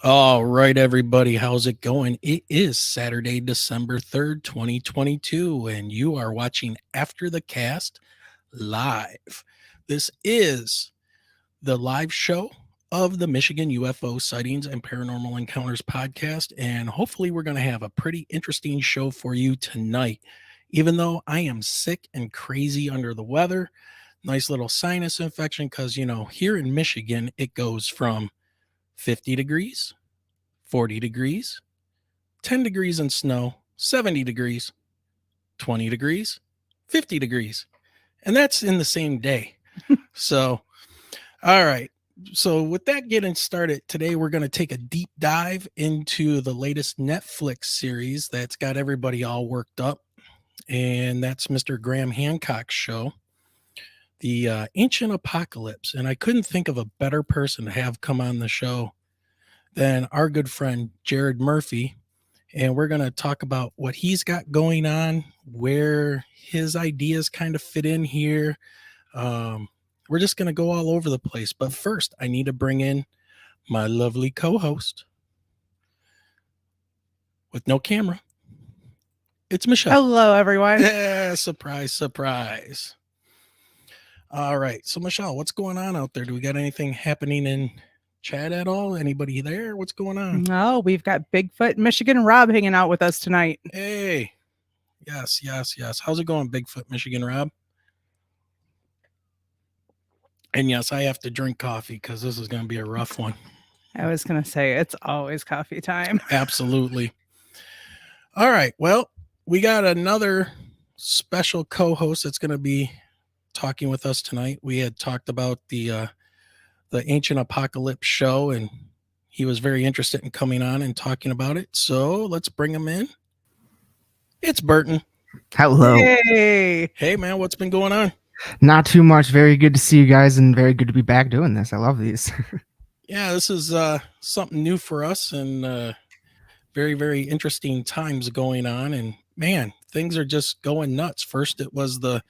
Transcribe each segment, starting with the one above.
All right, everybody, how's it going? It is Saturday, December 3rd, 2022, and you are watching After the Cast live. This is the live show of the Michigan UFO Sightings and Paranormal Encounters podcast, and hopefully, we're going to have a pretty interesting show for you tonight. Even though I am sick and crazy under the weather, nice little sinus infection, because, here in Michigan, it goes from 50 degrees 40 degrees, 10 degrees in snow, 70 degrees, 20 degrees, 50 degrees. And that's in the same day. So, all right. So, with that getting started, today we're going to take a deep dive into the latest Netflix series that's got everybody all worked up. And that's Mr. Graham Hancock's show, The Ancient Apocalypse. And I couldn't think of a better person to have come on the show than our good friend Jared Murphy. And we're going to talk about what he's got going on, where his ideas kind of fit in here. We're just going to go all over the place. But first, I need to bring in my lovely co-host with no camera. It's Michelle. Hello, everyone. Yeah, surprise, surprise. All right. So, Michelle, what's going on out there? Do we got anything happening in chat at all? Anybody there? What's going on? No, we've got Bigfoot Michigan Rob hanging out with us tonight. Hey. Yes. How's it going, Bigfoot Michigan Rob? And yes, I have to drink coffee because this is going to be a rough one. I was going to say, it's always coffee time. Absolutely. All right. Well, we got another special co-host that's going to be talking with us tonight. We had talked about the Ancient Apocalypse show, and he was very interested in coming on and talking about it. So let's bring him in. It's Burton. Hello. Hey, man, what's been going on? Not too much. Very good to see you guys, and very good to be back doing this. I love these. Yeah, this is something new for us, and very, very interesting times going on. And man, things are just going nuts. First, it was the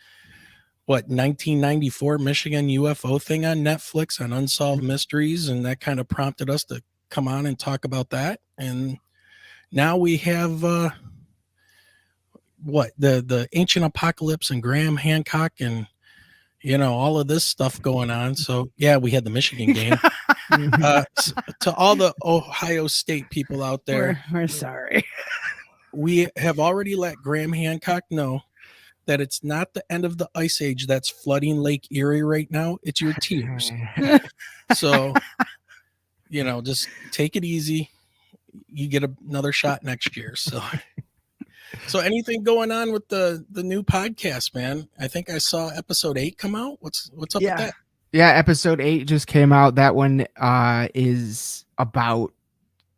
1994 Michigan UFO thing on Netflix on Unsolved Mysteries, and that kind of prompted us to come on and talk about that. And now we have the Ancient Apocalypse and Graham Hancock and all of this stuff going on. So yeah, we had the Michigan game. To all the Ohio State people out there, we're sorry. We have already let Graham Hancock know that it's not the end of the ice age that's flooding Lake Erie right now. It's your tears. So, just take it easy. You get another shot next year. So anything going on with the new podcast, man? I think I saw episode 8 come out. What's up with that? Yeah, episode 8 just came out. That one is about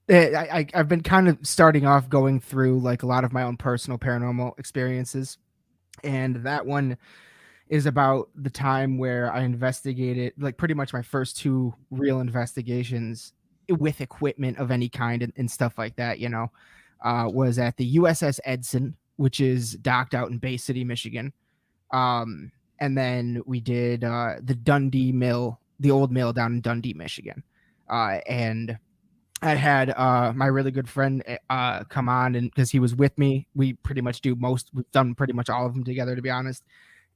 I've been kind of starting off going through like a lot of my own personal paranormal experiences. And that one is about the time where I investigated, like pretty much my first 2 real investigations with equipment of any kind and stuff like that, was at the USS Edson, which is docked out in Bay City, Michigan. And then we did the Dundee Mill, the old mill down in Dundee, Michigan. And I had my really good friend come on, and because he was with me, we've done pretty much all of them together, to be honest.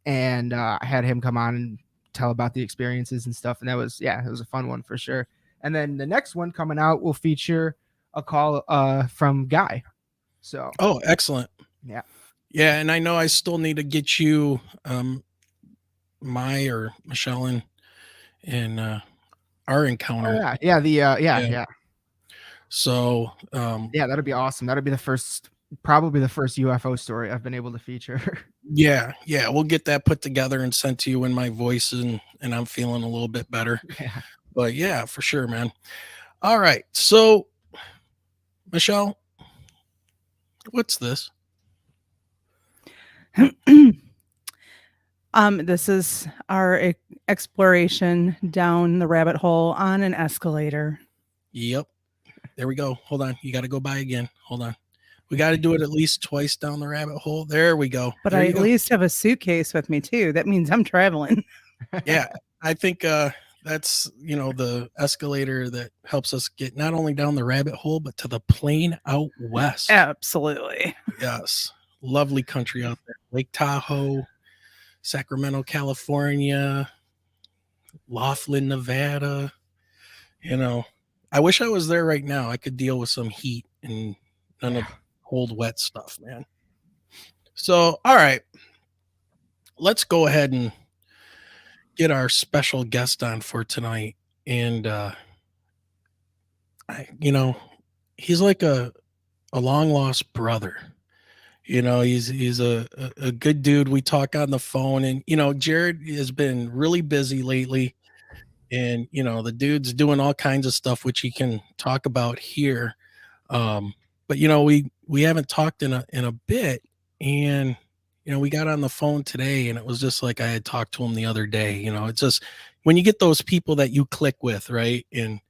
And I had him come on and tell about the experiences and stuff. And it was a fun one for sure. And then the next one coming out will feature a call from Guy. So excellent. Yeah. And I know I still need to get you Michelle and our encounter. Yeah. So that'd be awesome. That'd be probably the first UFO story I've been able to feature. Yeah, we'll get that put together and sent to you in my voice, and I'm feeling a little bit better. Yeah. But yeah, for sure, man. All right, so Michelle, what's this? This is our exploration down the rabbit hole on an escalator. Yep. There we go. Hold on. You got to go by again. Hold on. We got to do it at least twice down the rabbit hole. There we go. But I at least have a suitcase with me too. That means I'm traveling. Yeah. I think That's, the escalator that helps us get not only down the rabbit hole, but to the plain out west. Absolutely. Yes. Lovely country out there. Lake Tahoe, Sacramento, California, Laughlin, Nevada. You know, I wish I was there right now. I could deal with some heat and none of Yeah. the cold, wet stuff, man. So, all right, let's go ahead and get our special guest on for tonight. And, I, he's like a long lost brother. He's a good dude. We talk on the phone, and Jared has been really busy lately, and the dude's doing all kinds of stuff which he can talk about here. But we haven't talked in a bit, and we got on the phone today, and it was just like I had talked to him the other day. It's just when you get those people that you click with, right? And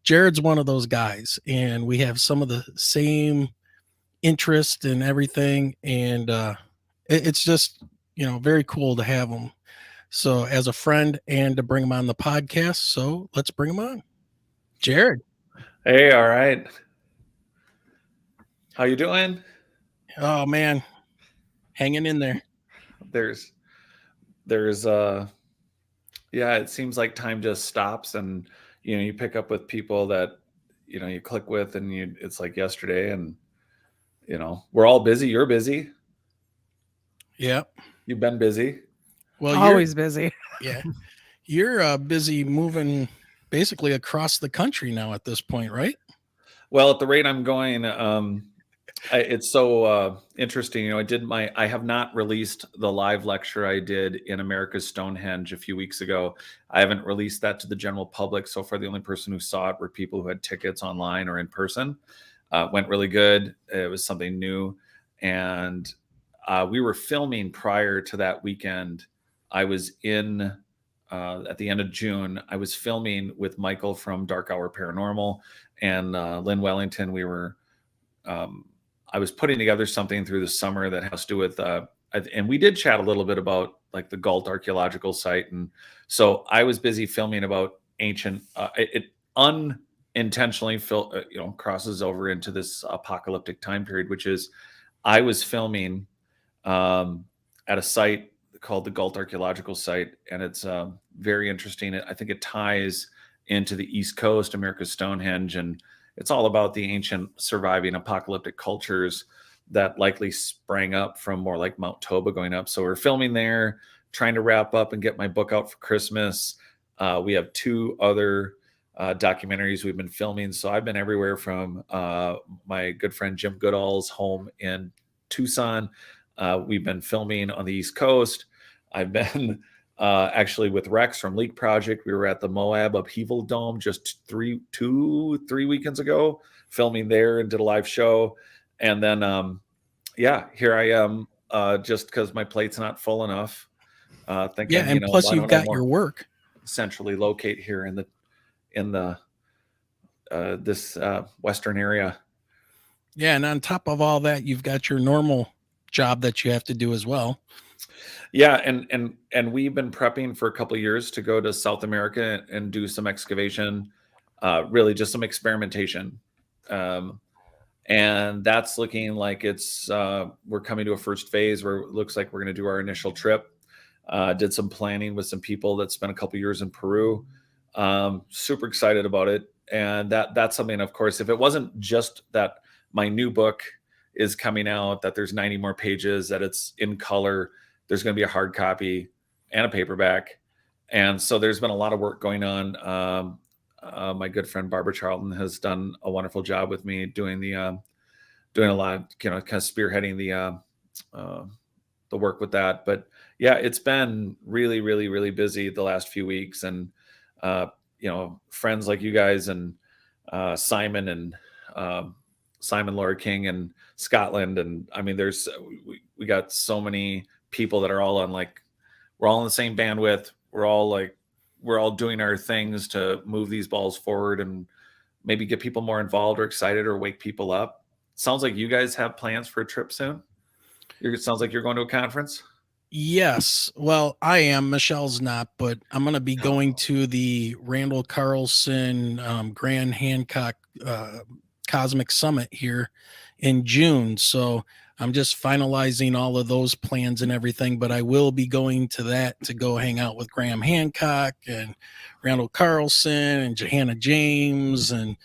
Jared's one of those guys, and we have some of the same interest and everything, and it's just very cool to have him so as a friend and to bring him on the podcast. So let's bring him on. Jared. Hey, all right. How you doing? Oh man, hanging in there. There's yeah, it seems like time just stops, and you pick up with people that you click with, and it's like yesterday, and we're all busy. You're busy. Yeah. You've been busy. Well, Always busy. yeah, you're busy moving basically across the country now at this point, right? Well, at the rate I'm going, it's so interesting. I have not released the live lecture I did in America's Stonehenge a few weeks ago. I haven't released that to the general public. So far, the only person who saw it were people who had tickets online or in person. Went really good. It was something new. And we were filming prior to that weekend. I was at the end of June, I was filming with Michael from Dark Hour Paranormal and Lynn Wellington. I was putting together something through the summer that has to do with, and we did chat a little bit about like the Galt archaeological site. And so I was busy filming about ancient, it unintentionally crosses over into this apocalyptic time period, which is I was filming at a site called the Galt archaeological site. And it's very interesting. I think it ties into the East Coast, America's Stonehenge, and it's all about the ancient surviving apocalyptic cultures that likely sprang up from more like Mount Toba going up. So we're filming there, trying to wrap up and get my book out for Christmas. We have 2 other documentaries we've been filming. So I've been everywhere from my good friend Jim Goodall's home in Tucson. We've been filming on the East Coast. I've been actually with Rex from Leak Project. We were at the Moab Upheaval Dome just 3 weekends ago, filming there and did a live show. And then, here I am, just because my plate's not full enough. Thinking, Yeah, and plus why you've don't I got more your work. centrally locate here in the this western area. Yeah, and on top of all that, you've got your normal job that you have to do as well. Yeah, and we've been prepping for a couple of years to go to South America and do some excavation, really just some experimentation. And that's looking like we're coming to a first phase where it looks like we're going to do our initial trip. Did some planning with some people that spent a couple of years in Peru. Super excited about it. And that's something, of course, if it wasn't just that my new book is coming out, that there's 90 more pages, that it's in color, there's going to be a hard copy and a paperback. And so there's been a lot of work going on. My good friend Barbara Charlton has done a wonderful job with me doing a lot, kind of spearheading the work with that. But yeah, it's been really, really, really busy the last few weeks, and friends like you guys and Simon and Simon Laura King and Scotland, and I mean, we got so many people that are all we're all on the same bandwidth. We're all doing our things to move these balls forward and maybe get people more involved or excited or wake people up. Sounds like you guys have plans for a trip soon. It sounds like you're going to a conference. Yes. Well, I am. Michelle's not, but I'm going to be Oh. going to the Randall Carlson Grand Hancock Cosmic Summit here in June. So I'm just finalizing all of those plans and everything, but I will be going to that to go hang out with Graham Hancock and Randall Carlson and Johanna James and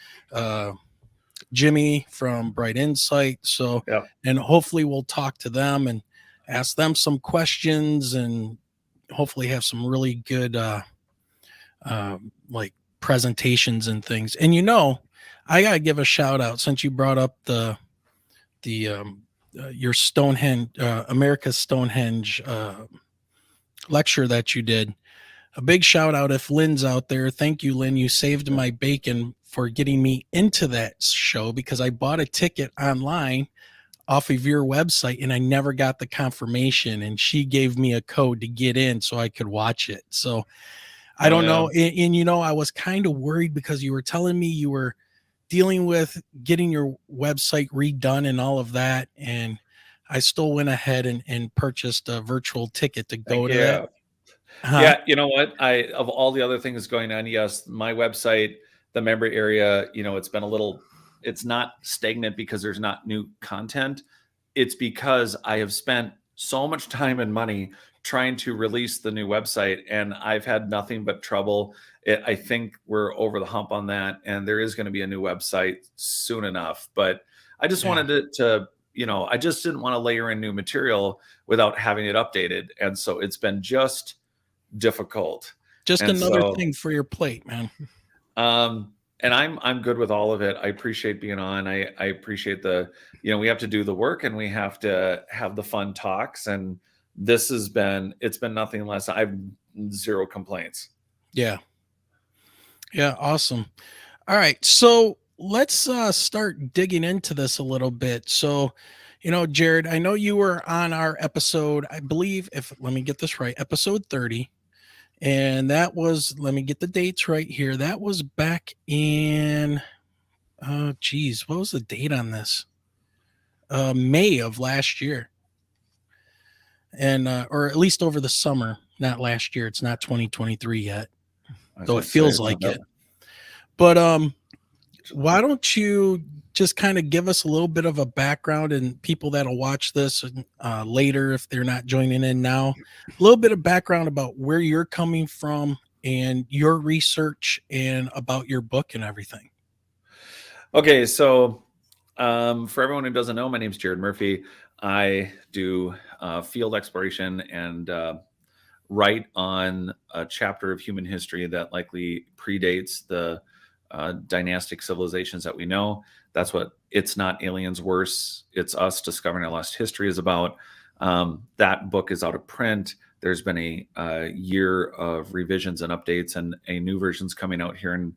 Jimmy from Bright Insight. So, Yep. and hopefully we'll talk to them and ask them some questions and hopefully have some really good, like presentations and things. And I gotta give a shout out since you brought up your Stonehenge, America's Stonehenge lecture that you did. A big shout out if Lynn's out there. Thank you, Lynn. You saved my bacon for getting me into that show because I bought a ticket online off of your website and I never got the confirmation. And she gave me a code to get in so I could watch it. So I don't know. And I was kind of worried because you were telling me you were dealing with getting your website redone and all of that. And I still went ahead and purchased a virtual ticket to go to that. Yeah, you know what? Of all the other things going on, yes, my website, the member area, it's not stagnant because there's not new content. It's because I have spent so much time and money trying to release the new website, and I've had nothing but trouble. I think we're over the hump on that, and there is going to be a new website soon enough. But I just wanted it to, I just didn't want to layer in new material without having it updated, and so it's been just difficult. Just another thing for your plate, man. And I'm good with all of it. I appreciate being on. I appreciate we have to do the work and we have to have the fun talks. And it's been nothing less. I've zero complaints. Yeah. Yeah. Awesome. All right. So let's start digging into this a little bit. So, Jared, I know you were on our episode, I believe, let me get this right, episode 30. And that was, let me get the dates right here. That was back in, what was the date on this? May of last year. And, or at least over the summer, not last year. It's not 2023 yet, though it feels like it. But, why don't you just kind of give us a little bit of a background, and people that'll watch this later, if they're not joining in now, a little bit of background about where you're coming from and your research and about your book and everything. Okay. So for everyone who doesn't know, my name is Jared Murphy. I do field exploration and write on a chapter of human history that likely predates the dynastic civilizations that we know. That's what It's Not Aliens, Worse, It's Us Discovering Our Lost History is about. That book is out of print. There's been a year of revisions and updates, and a new version's coming out here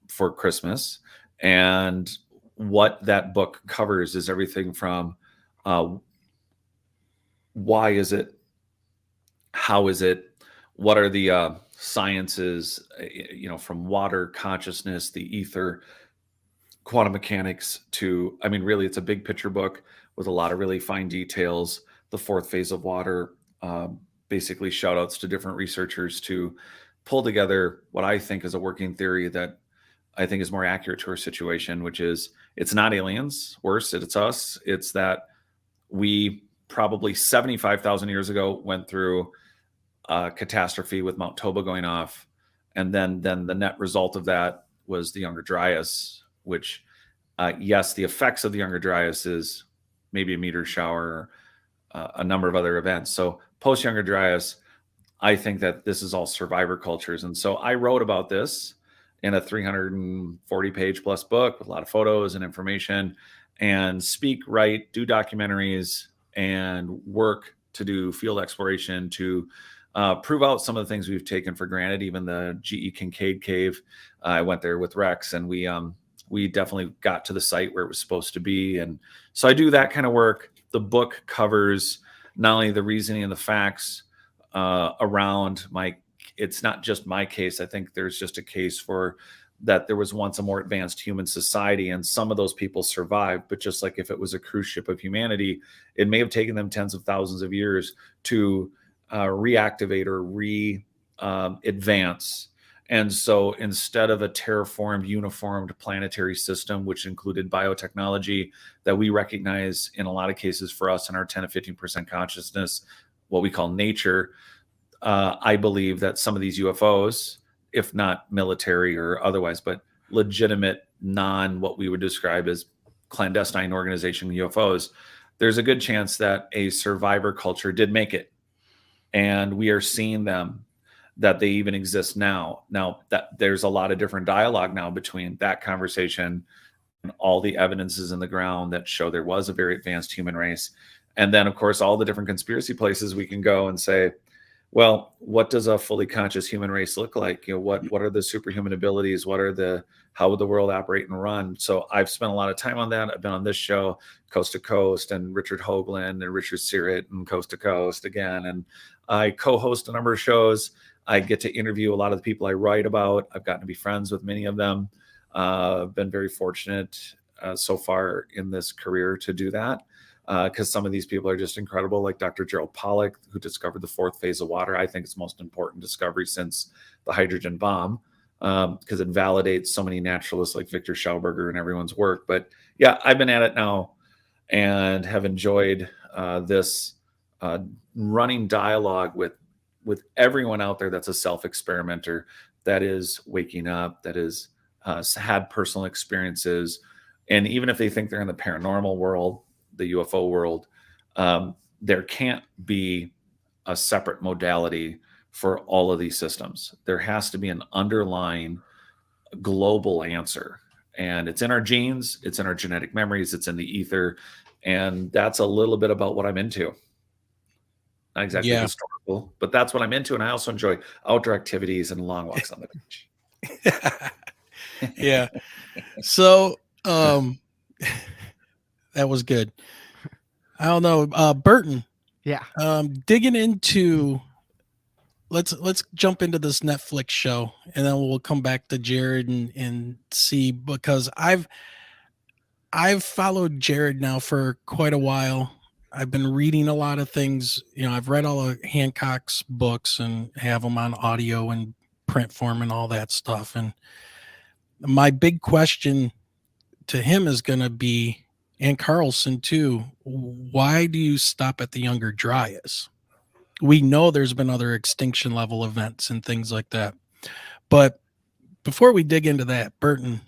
for Christmas. And what that book covers is everything from why is it, how is it, what are the sciences, from water, consciousness, the ether, quantum mechanics to, really, it's a big picture book with a lot of really fine details. The fourth phase of water, basically shout outs to different researchers to pull together what I think is a working theory that I think is more accurate to our situation, which is it's not aliens, worse, it's us. It's that we probably 75,000 years ago went through a catastrophe with Mount Toba going off. And then the net result of that was the Younger Dryas, which, yes, the effects of the Younger Dryas is maybe a meteor shower, a number of other events. So post Younger Dryas, I think that this is all survivor cultures. And so I wrote about this in a 340 page plus book with a lot of photos and information, and speak, write, do documentaries, and work to do field exploration to prove out some of the things we've taken for granted. Even the G.E. Kincaid cave, I went there with Rex, and we definitely got to the site where it was supposed to be. And so I do that kind of work. The book covers not only the reasoning and the facts around it's not just my case. I think there's just a case for that there was once a more advanced human society, and some of those people survived. But just like if it was a cruise ship of humanity, it may have taken them tens of thousands of years to reactivate or advance. And so instead of a terraformed, uniformed planetary system, which included biotechnology that we recognize in a lot of cases for us in our 10 to 15% consciousness, what we call nature, I believe that some of these UFOs, if not military or otherwise, but legitimate, what we would describe as clandestine organization UFOs, there's a good chance that a survivor culture did make it. And we are seeing them, that they even exist now. Now that there's a lot of different dialogue now between that conversation and all the evidences in the ground that show there was a very advanced human race. And then of course, all the different conspiracy places we can go and say, well, what does a fully conscious human race look like? What are the superhuman abilities? How would the world operate and run? So I've spent a lot of time on that. I've been on this show, Coast to Coast, and Richard Hoagland and Richard Sirrett, and Coast to Coast again. And I co-host a number of shows. I get to interview a lot of the people I write about. I've gotten to be friends with many of them. I've been very fortunate so far in this career to do that, because some of these people are just incredible, like Dr. Gerald Pollack, who discovered the fourth phase of water. I think it's the most important discovery since the hydrogen bomb, because it validates so many naturalists like Victor Schauberger and everyone's work. But yeah, I've been at it now and have enjoyed this running dialogue with everyone out there that's a self-experimenter, that is waking up, that is had personal experiences. And even if they think they're in the paranormal world, the UFO world, there can't be a separate modality for all of these systems. There has to be an underlying global answer. And it's in our genes, it's in our genetic memories, it's in the ether. And that's a little bit about what I'm into. Not exactly historical, but that's what I'm into. And I also enjoy outdoor activities and long walks on the beach. Yeah. So that was good. I don't know. Burton. Yeah. Digging into, let's jump into this Netflix show, and then we'll come back to Jared and see, because I've followed Jared now for quite a while. I've been reading a lot of things. I've read all of Hancock's books and have them on audio and print form and all that stuff. And my big question to him is going to be, and Carlson too, why do you stop at the Younger Dryas? We know there's been other extinction level events and things like that. But before we dig into that, Burton,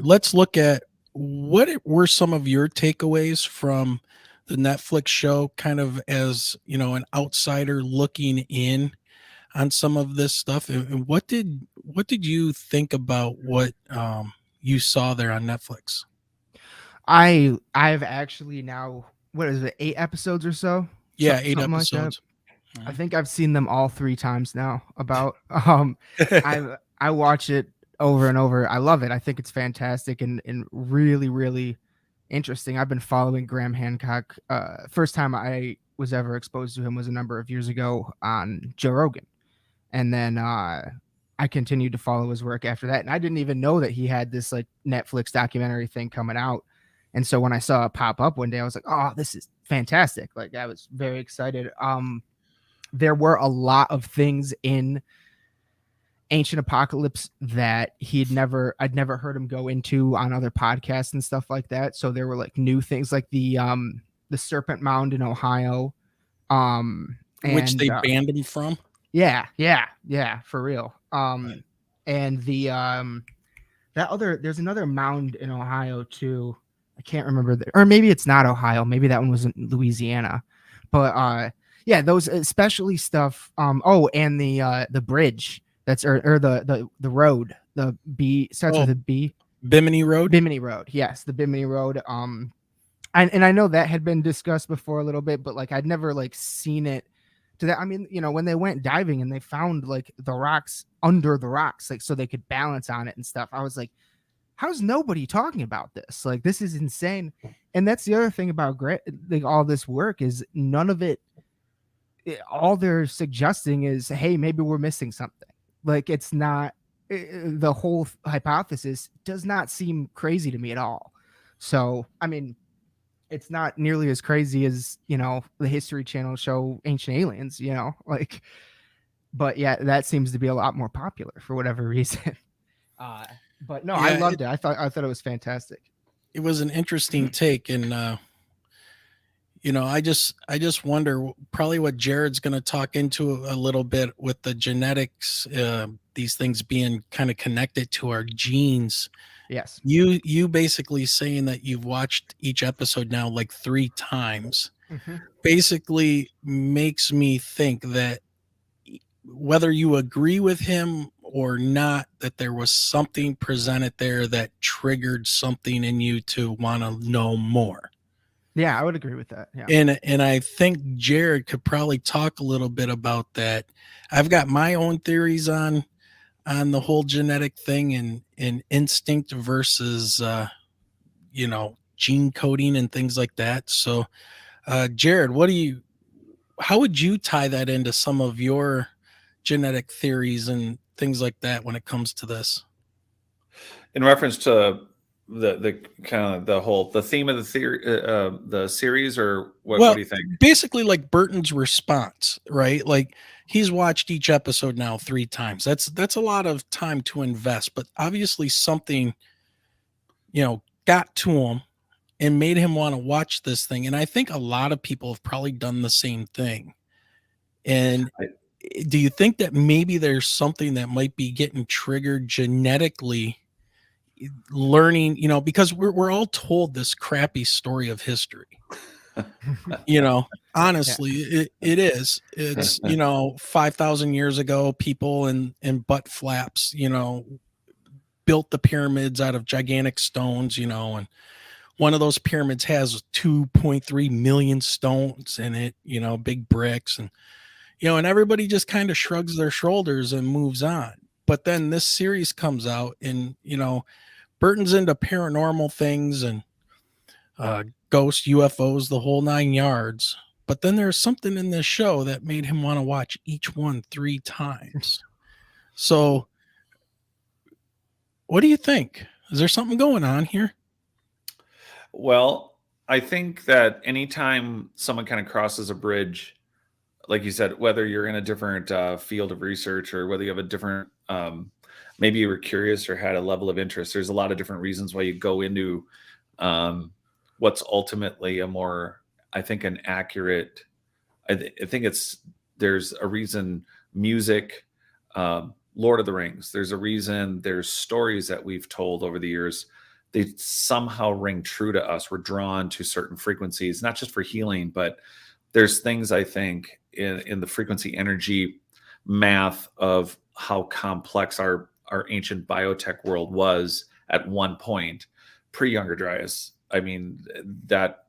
let's look at what were some of your takeaways from the Netflix show, kind of as, an outsider looking in on some of this stuff. And what did you think about what you saw there on Netflix? I've actually now, what is it, 8 episodes or so? Yeah, 8 episodes. Like I think I've seen them all 3 times now. About I watch it over and over. I love it. I think it's fantastic and really, really interesting. I've been following Graham Hancock. First time I was ever exposed to him was a number of years ago on Joe Rogan. And then I continued to follow his work after that. And I didn't even know that he had this like Netflix documentary thing coming out. And so when I saw it pop up one day, I was like, oh, this is fantastic. Like, I was very excited. There were a lot of things in Ancient Apocalypse that I'd never heard him go into on other podcasts and stuff like that. So there were like new things like the Serpent Mound in Ohio. Which they banned him from. Yeah, for real. And the there's another mound in Ohio too. I can't remember or maybe it's not Ohio. Maybe that one was in Louisiana. But yeah, those especially stuff. And the bridge that's or the road. The B starts with a B. Bimini Road. Bimini Road. Yes, the Bimini Road. And I know that had been discussed before a little bit, but like I'd never like seen it to that. I mean, when they went diving and they found like the rocks under the rocks, like so they could balance on it and stuff. I was like, how's nobody talking about this? Like, this is insane. And that's the other thing about like all this work is none of it. All they're suggesting is, hey, maybe we're missing something. Like, it's not the whole hypothesis does not seem crazy to me at all. So, I mean, it's not nearly as crazy as, the History Channel show Ancient Aliens, like, but yeah, that seems to be a lot more popular for whatever reason. But no, I Yeah, loved it. I thought it was fantastic. it was an interesting take, and I just wonder probably what Jared's going to talk into a little bit with the genetics, these things being kind of connected to our genes. Yes. You basically saying that you've watched each episode now like 3 times basically makes me think that whether you agree with him or not, that there was something presented there that triggered something in you to want to know more. Yeah, I would agree with that. Yeah. And I think Jared could probably talk a little bit about that. I've got my own theories on the whole genetic thing and instinct versus gene coding and things like that. So Jared, how would you tie that into some of your genetic theories and things like that when it comes to this? In reference to the kind of the theme of the theory, the series, or what do you think? Basically like Burton's response, right? Like he's watched each episode now 3 times. That's a lot of time to invest, but obviously something, got to him and made him want to watch this thing. And I think a lot of people have probably done the same thing. And do you think that maybe there's something that might be getting triggered genetically, learning, because we're all told this crappy story of history. Honestly, it is. It's, 5,000 years ago, people in butt flaps, built the pyramids out of gigantic stones, and one of those pyramids has 2.3 million stones in it, big bricks, and and everybody just kind of shrugs their shoulders and moves on. But then this series comes out, and Burton's into paranormal things and ghosts, UFOs, the whole 9 yards. But then there's something in this show that made him want to watch each one 3 times. So what do you think? Is there something going on here? Well, I think that anytime someone kind of crosses a bridge, like you said, whether you're in a different field of research or whether you have a different, maybe you were curious or had a level of interest, there's a lot of different reasons why you go into what's ultimately a more, I think, an accurate, I think there's a reason music, Lord of the Rings, there's a reason there's stories that we've told over the years. They somehow ring true to us. We're drawn to certain frequencies, not just for healing, but there's things, I think, in the frequency energy math of how complex our ancient biotech world was at one point, pre-Younger Dryas. I mean, that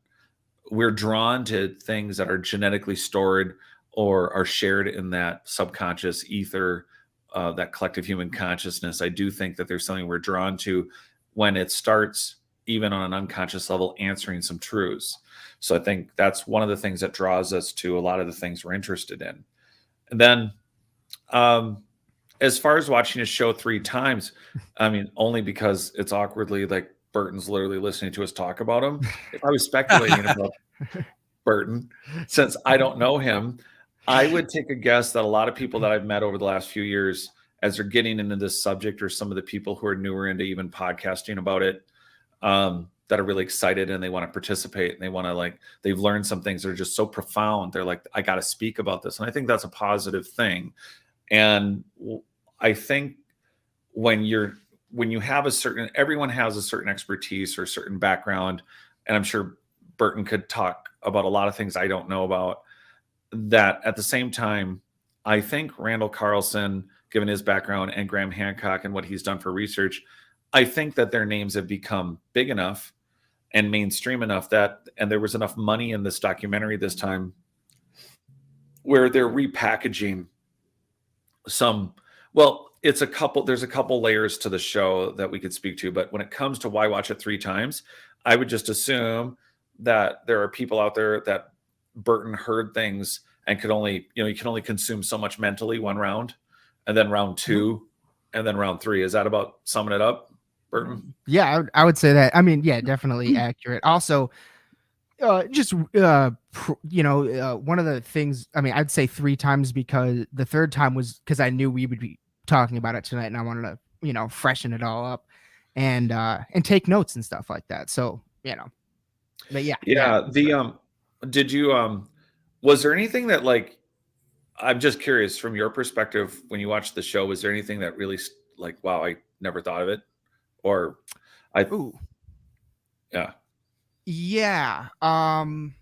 we're drawn to things that are genetically stored or are shared in that subconscious ether, that collective human consciousness. I do think that there's something we're drawn to when it starts, even on an unconscious level, answering some truths. So I think that's one of the things that draws us to a lot of the things we're interested in. And then as far as watching a show 3 times, I mean, only because it's awkwardly like Burton's literally listening to us talk about him. If I was speculating about Burton, since I don't know him, I would take a guess that a lot of people that I've met over the last few years, as they're getting into this subject, or some of the people who are newer into even podcasting about it, that are really excited and they want to participate and they want to, they've learned some things that are just so profound. They're like, I got to speak about this. And I think that's a positive thing. And I think when you have everyone has a certain expertise or certain background, and I'm sure Burton could talk about a lot of things I don't know about, that at the same time, I think Randall Carlson, given his background, and Graham Hancock and what he's done for research, I think that their names have become big enough and mainstream enough and there was enough money in this documentary this time where they're repackaging there's a couple layers to the show that we could speak to, but when it comes to why watch it 3 times, I would just assume that there are people out there that Burton heard things and could only, you can only consume so much mentally one round, and then round 2, and then round 3. Is that about summing it up, Burton? Yeah, I would say that. I mean, yeah, definitely accurate. Also, just one of the things. I mean, I'd say 3 times because the third time was because I knew we would be talking about it tonight, and I wanted to freshen it all up and take notes and stuff like that. So but yeah, Yeah. that, Did you was there anything that, like, I'm just curious from your perspective when you watched the show, was there anything that really like, wow, I never thought of it? Or ooh, yeah. yeah, never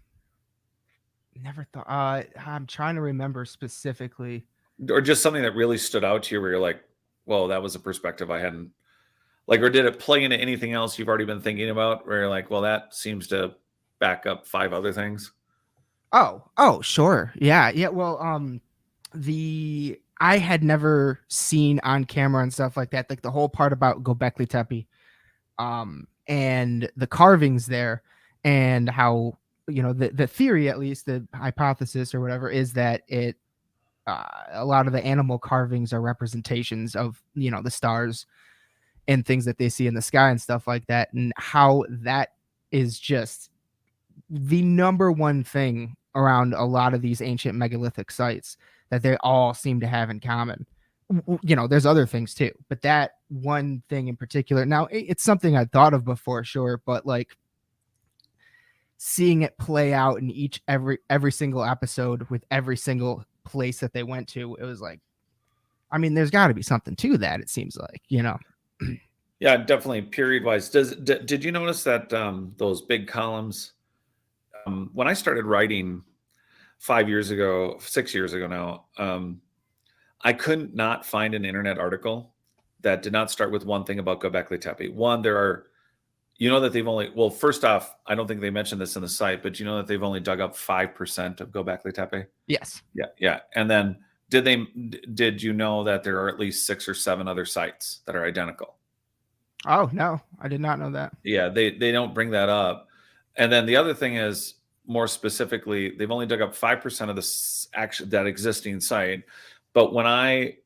thought. I'm trying to remember specifically. Or just something that really stood out to you where you're like, well, that was a perspective I hadn't, like, or did it play into anything else you've already been thinking about where you're like, well, that seems to back up 5 other things? Oh, sure. Yeah. Well, I had never seen on camera and stuff like that, like the whole part about Gobekli Tepe, and the carvings there, and how the theory, at least the hypothesis or whatever, is that a lot of the animal carvings are representations of the stars and things that they see in the sky and stuff like that, and how that is just the number one thing around a lot of these ancient megalithic sites that they all seem to have in common. There's other things too, but that one thing in particular, now it's something I thought of before, sure, but like seeing it play out in every single episode with every single place that they went to, it was like, I mean, there's got to be something to that, it seems like. Yeah, definitely. Period wise, did you notice that those big columns, when I started writing 5 years ago, 6 years ago now, I couldn't not find an internet article that did not start with one thing about Göbekli Tepe. One, there are, that they've only, well, first off, I don't think they mentioned this in the site, but that they've only dug up 5% of Göbekli Tepe? Yes. Yeah. And then did you know that there are at least 6 or 7 other sites that are identical? Oh, no, I did not know that. Yeah, they don't bring that up. And then the other thing is, more specifically, they've only dug up 5% of that existing site. But when I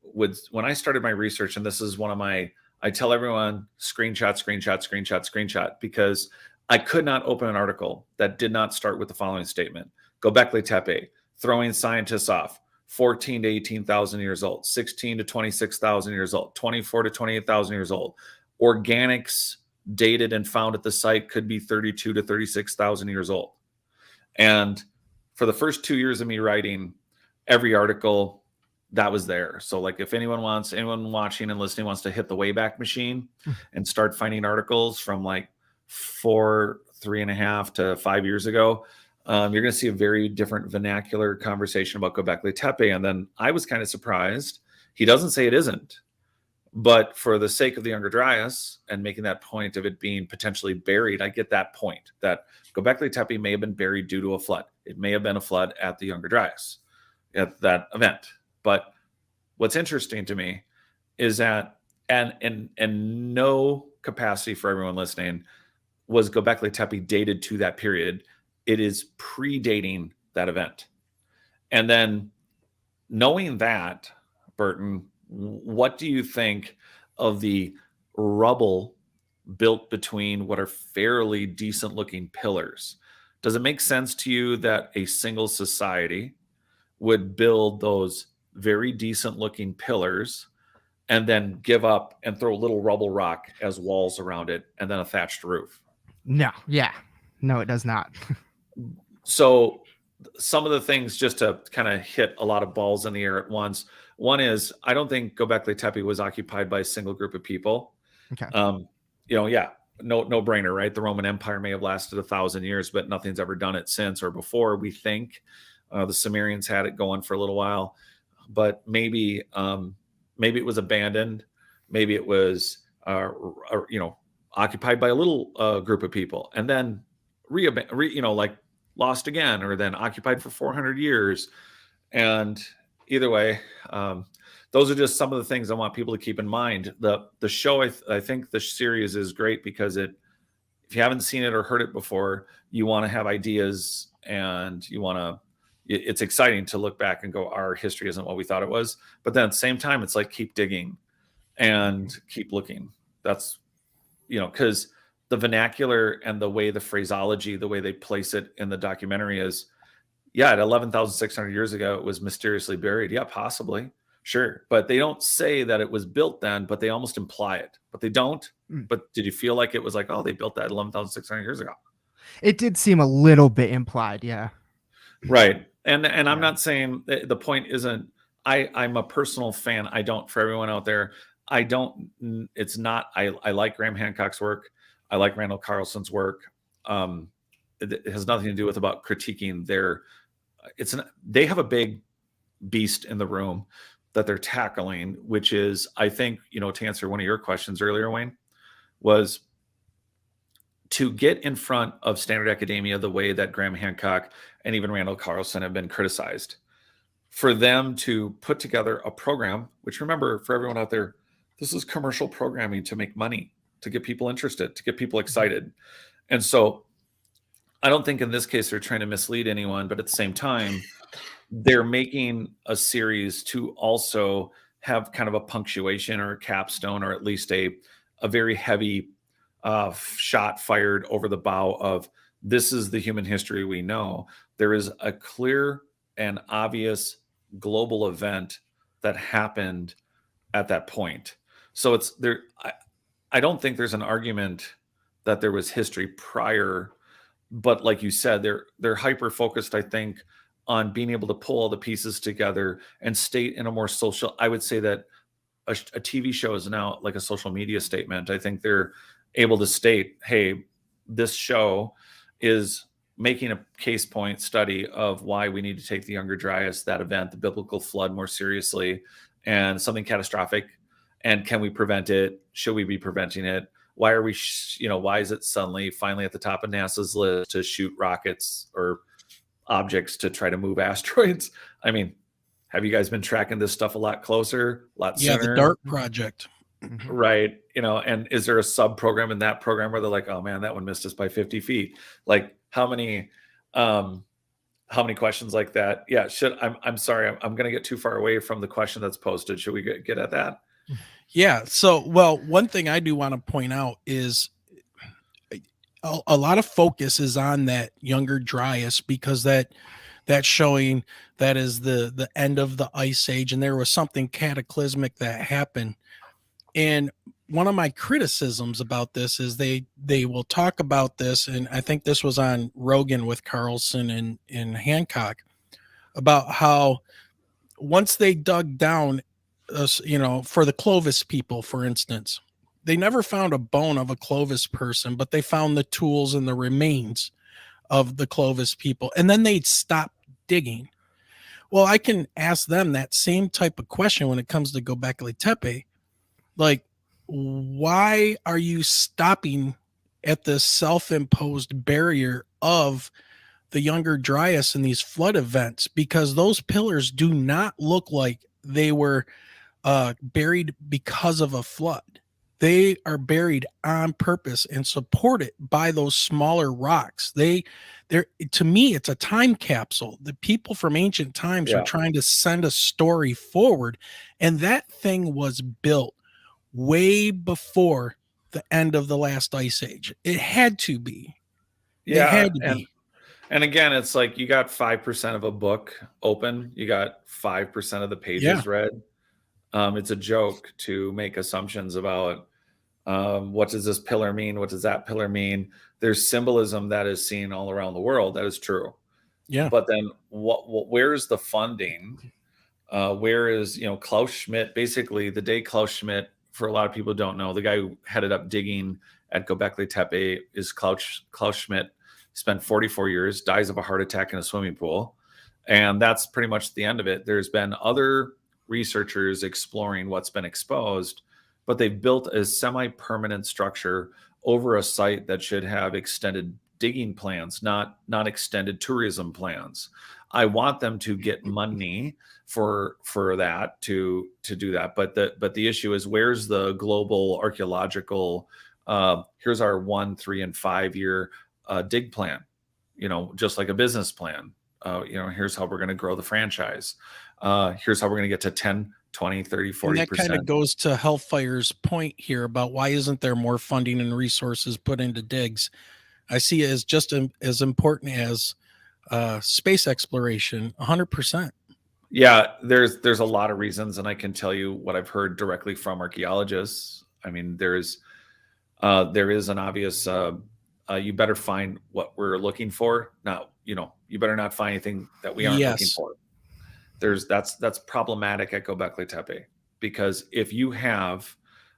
started my research, and this is one of I tell everyone screenshot, because I could not open an article that did not start with the following statement: Göbekli Tepe, throwing scientists off, 14 to 18,000 years old, 16 to 26,000 years old, 24 to 28,000 years old. Organics dated and found at the site could be 32 to 36,000 years old. And for the first 2 years of me writing, every article that was there. So like, if anyone watching and listening wants to hit the Wayback Machine and start finding articles from like 3.5 to 5 years ago, you're going to see a very different vernacular conversation about Göbekli Tepe. And then I was kind of surprised. He doesn't say it isn't. But for the sake of the Younger Dryas and making that point of it being potentially buried, I get that point that Göbekli Tepe may have been buried due to a flood. It may have been a flood at the Younger Dryas at that event. But what's interesting to me is that, and no capacity for everyone listening, was Göbekli Tepe dated to that period. It is predating that event. And then knowing that, Burton, what do you think of the rubble built between what are fairly decent looking pillars? Does it make sense to you that a single society would build those very decent looking pillars and then give up and throw a little rubble rock as walls around it and then a thatched roof? No. Yeah. No, it does not. So some of the things, just to kind of hit a lot of balls in the air at once. One is, I don't think Göbekli Tepe was occupied by a single group of people. Okay. No brainer, right? The Roman Empire may have lasted 1,000 years, but nothing's ever done it since or before. We think the Sumerians had it going for a little while, but maybe it was abandoned. Maybe it was occupied by a little group of people, and then lost again, or then occupied for 400 years. And either way, those are just some of the things I want people to keep in mind. The show, I think the series is great because if you haven't seen it or heard it before, you want to have ideas, and it's exciting to look back and go, our history isn't what we thought it was. But then at the same time, it's like, keep digging. and keep looking. That's, because the vernacular and the way the phraseology, the way they place it in the documentary is, yeah, at 11,600 years ago, it was mysteriously buried. Yeah, possibly. Sure. But they don't say that it was built then, but they almost imply it. But they don't. But did you feel like it was like, oh, they built that 11,600 years ago? It did seem a little bit implied, yeah. Right. And I'm not saying the point isn't, I'm a personal fan. I don't, for everyone out there, it's not, I like Graham Hancock's work. I like Randall Carlson's work. It has nothing to do with about critiquing they have a big beast in the room that they're tackling, which is, I think, to answer one of your questions earlier, Wayne, was to get in front of standard academia the way that Graham Hancock and even Randall Carlson have been criticized, for them to put together a program, which, remember, for everyone out there, this is commercial programming to make money, to get people interested, to get people excited. And so I don't think in this case they're trying to mislead anyone, but at the same time, they're making a series to also have kind of a punctuation or a capstone, or at least a very heavy shot fired over the bow of, this is the human history we know. There is a clear and obvious global event that happened at that point. So it's there. I don't think there's an argument that there was history prior, but like you said, they're hyper focused, I think, on being able to pull all the pieces together and state in a more social. I would say that a TV show is now like a social media statement. I think they're able to state, hey, this show is making a case point study of why we need to take the Younger Dryas, that event, the biblical flood, more seriously, and something catastrophic. And can we prevent it? Should we be preventing it? Why are we, why is it suddenly finally at the top of NASA's list to shoot rockets or objects to try to move asteroids? I mean, have you guys been tracking this stuff a lot closer, a lot sooner? Yeah, the DART project. Right. And is there a sub program in that program where they're like, oh man, that one missed us by 50 feet? Like how many questions like that? Yeah. I'm sorry. I'm going to get too far away from the question that's posted. Should we get at that? Yeah. So, well, one thing I do want to point out is a lot of focus is on that Younger Dryas, because that's showing that is the end of the ice age, and there was something cataclysmic that happened. And one of my criticisms about this is they will talk about this, and I think this was on Rogan with Carlson and Hancock, about how once they dug down, for the Clovis people, for instance, they never found a bone of a Clovis person, but they found the tools and the remains of the Clovis people, and then they'd stop digging. Well, I can ask them that same type of question when it comes to Göbekli Tepe. Like, why are you stopping at the self-imposed barrier of the Younger Dryas and these flood events? Because those pillars do not look like they were buried because of a flood. They are buried on purpose and supported by those smaller rocks. To me, it's a time capsule. The people from ancient times are trying to send a story forward, and that thing was built way before the end of the last ice age. It had to be. Yeah, it had to be. And again, it's like you got 5% of a book open, you got 5% of the pages read. It's a joke to make assumptions about what does this pillar mean? What does that pillar mean? There's symbolism that is seen all around the world. That is true. Yeah. But then where's the funding? Where is, Klaus Schmidt, basically the day Klaus Schmidt, for a lot of people who don't know, the guy who headed up digging at Göbekli Tepe is Klaus Schmidt. Spent 44 years, dies of a heart attack in a swimming pool. And that's pretty much the end of it. There's been other researchers exploring what's been exposed, but they've built a semi-permanent structure over a site that should have extended digging plans, not extended tourism plans. I want them to get money for that to do that, but the issue is, where's the global archaeological? Here's our 1, 3, and 5 year dig plan. Just like a business plan. Here's how we're going to grow the franchise. Here's how we're going to get to 20, 30, And that kind 40%. of goes to Hellfire's point here about why isn't there more funding and resources put into digs? I see it as just as important as space exploration, 100%. Yeah, there's a lot of reasons, and I can tell you what I've heard directly from archaeologists. I mean, there is an obvious you better find what we're looking for. Now, you better not find anything that we aren't looking Yes. for. That's problematic at Göbekli Tepe, because if you have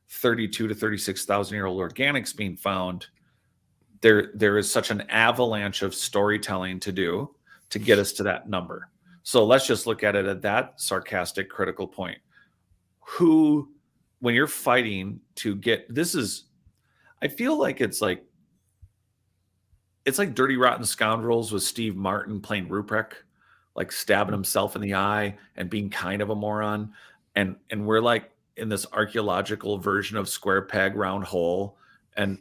32 to 36,000 year old organics being found, there is such an avalanche of storytelling to do to get us to that number. So let's just look at it at that sarcastic, critical point. When you're fighting to get I feel like it's like Dirty Rotten Scoundrels with Steve Martin playing Ruprecht, like stabbing himself in the eye and being kind of a moron. And we're like in this archaeological version of square peg, round hole, and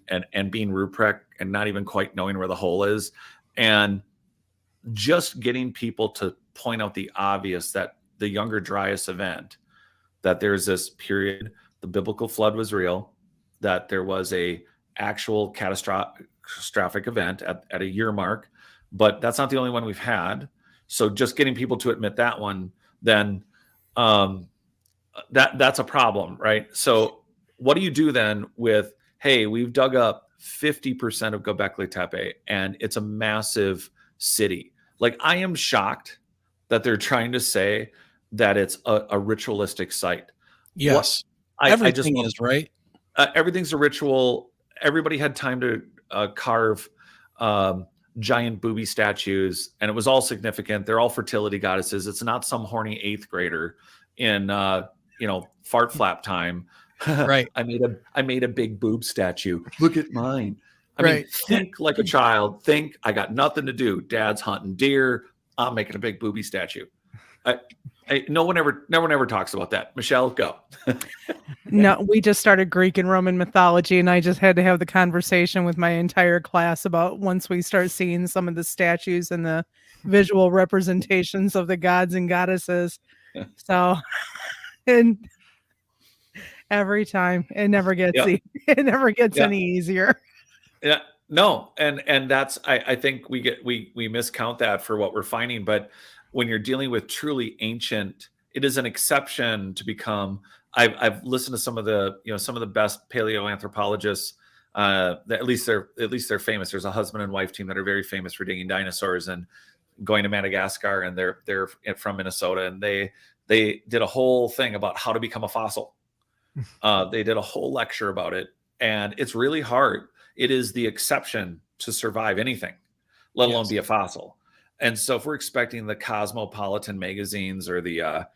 being Ruprecht and not even quite knowing where the hole is. And just getting people to point out the obvious, that the Younger Dryas event, that there's this period, the biblical flood was real, that there was a actual catastrophic event at a year mark, but that's not the only one we've had. So just getting people to admit that one, then that's a problem, right? So what do you do then with, hey, we've dug up 50% of Göbekli Tepe and it's a massive city. Like, I am shocked that they're trying to say that it's a ritualistic site. Yes. Everything is right. Everything's a ritual. Everybody had time to carve giant booby statues, and it was all significant. They're all fertility goddesses. It's not some horny 8th grader in fart flap time. Right. I made a big boob statue. Look at mine. I mean, think like a child. Think, I got nothing to do. Dad's hunting deer. I'm making a big booby statue. No one ever talks about that. Michelle, go. No, we just started Greek and Roman mythology, and I just had to have the conversation with my entire class about once we start seeing some of the statues and the visual representations of the gods and goddesses. So, and every time it never gets it never gets any easier. Yeah, no, and that's I think we miscount that for what we're finding, but when you're dealing with truly ancient, it is an exception to become. I've listened to some of the best paleoanthropologists. At least they're famous. There's a husband and wife team that are very famous for digging dinosaurs and going to Madagascar, and they're from Minnesota, and they did a whole thing about how to become a fossil. They did a whole lecture about it, and it's really hard. It is the exception to survive anything, let alone be a fossil. And so if we're expecting the cosmopolitan magazines or the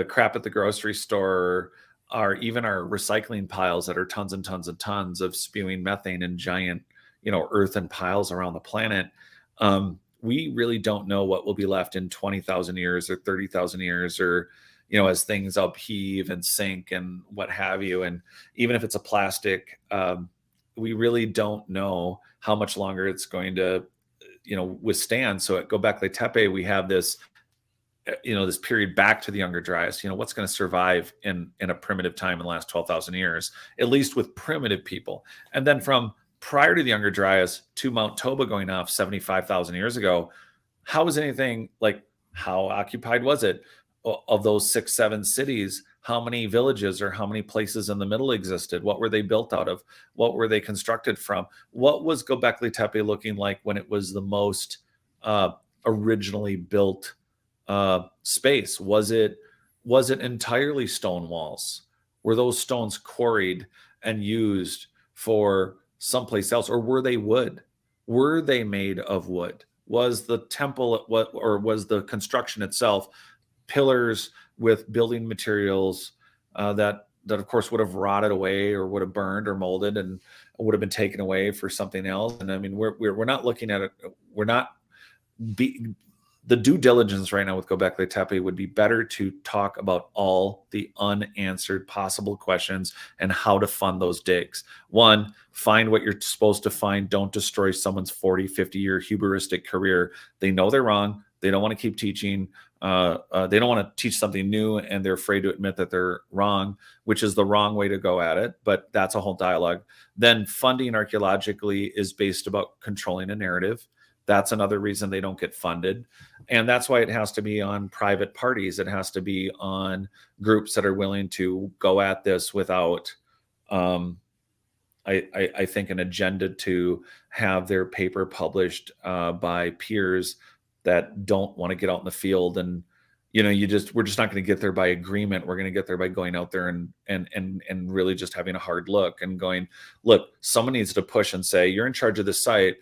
crap at the grocery store, or even our recycling piles that are tons and tons and tons of spewing methane in giant, earthen piles around the planet, we really don't know what will be left in 20,000 years or 30,000 years, or, as things upheave and sink and what have you. And even if it's a plastic, we really don't know how much longer it's going to, withstand. So at Göbekli Tepe, we have this, this period back to the Younger Dryas. What's going to survive in a primitive time in the last 12,000 years, at least with primitive people. And then from prior to the Younger Dryas to Mount Toba going off 75,000 years ago, how was anything, like, how occupied was it? Of those 6-7 cities, how many villages or how many places in the middle existed? What were they built out of? What were they constructed from? What was Göbekli Tepe looking like when it was the most originally built space? Was it entirely stone walls? Were those stones quarried and used for someplace else, or were they wood? Were they made of wood? Was the temple or was the construction itself pillars with building materials that of course would have rotted away or would have burned or molded and would have been taken away for something else? And I mean, we're not looking at it. We're not the due diligence right now with Göbekli Tepe would be better to talk about all the unanswered possible questions and how to fund those digs. One, find what you're supposed to find. Don't destroy someone's 40, 50-year hubristic career. They know they're wrong. They don't want to keep teaching. They don't want to teach something new, and they're afraid to admit that they're wrong, which is the wrong way to go at it. But that's a whole dialogue. Then funding archaeologically is based about controlling a narrative. That's another reason they don't get funded. And that's why it has to be on private parties. It has to be on groups that are willing to go at this without, I think, an agenda to have their paper published by peers that don't want to get out in the field. And, we're just not going to get there by agreement. We're going to get there by going out there and really just having a hard look and going, look, someone needs to push and say, you're in charge of this site.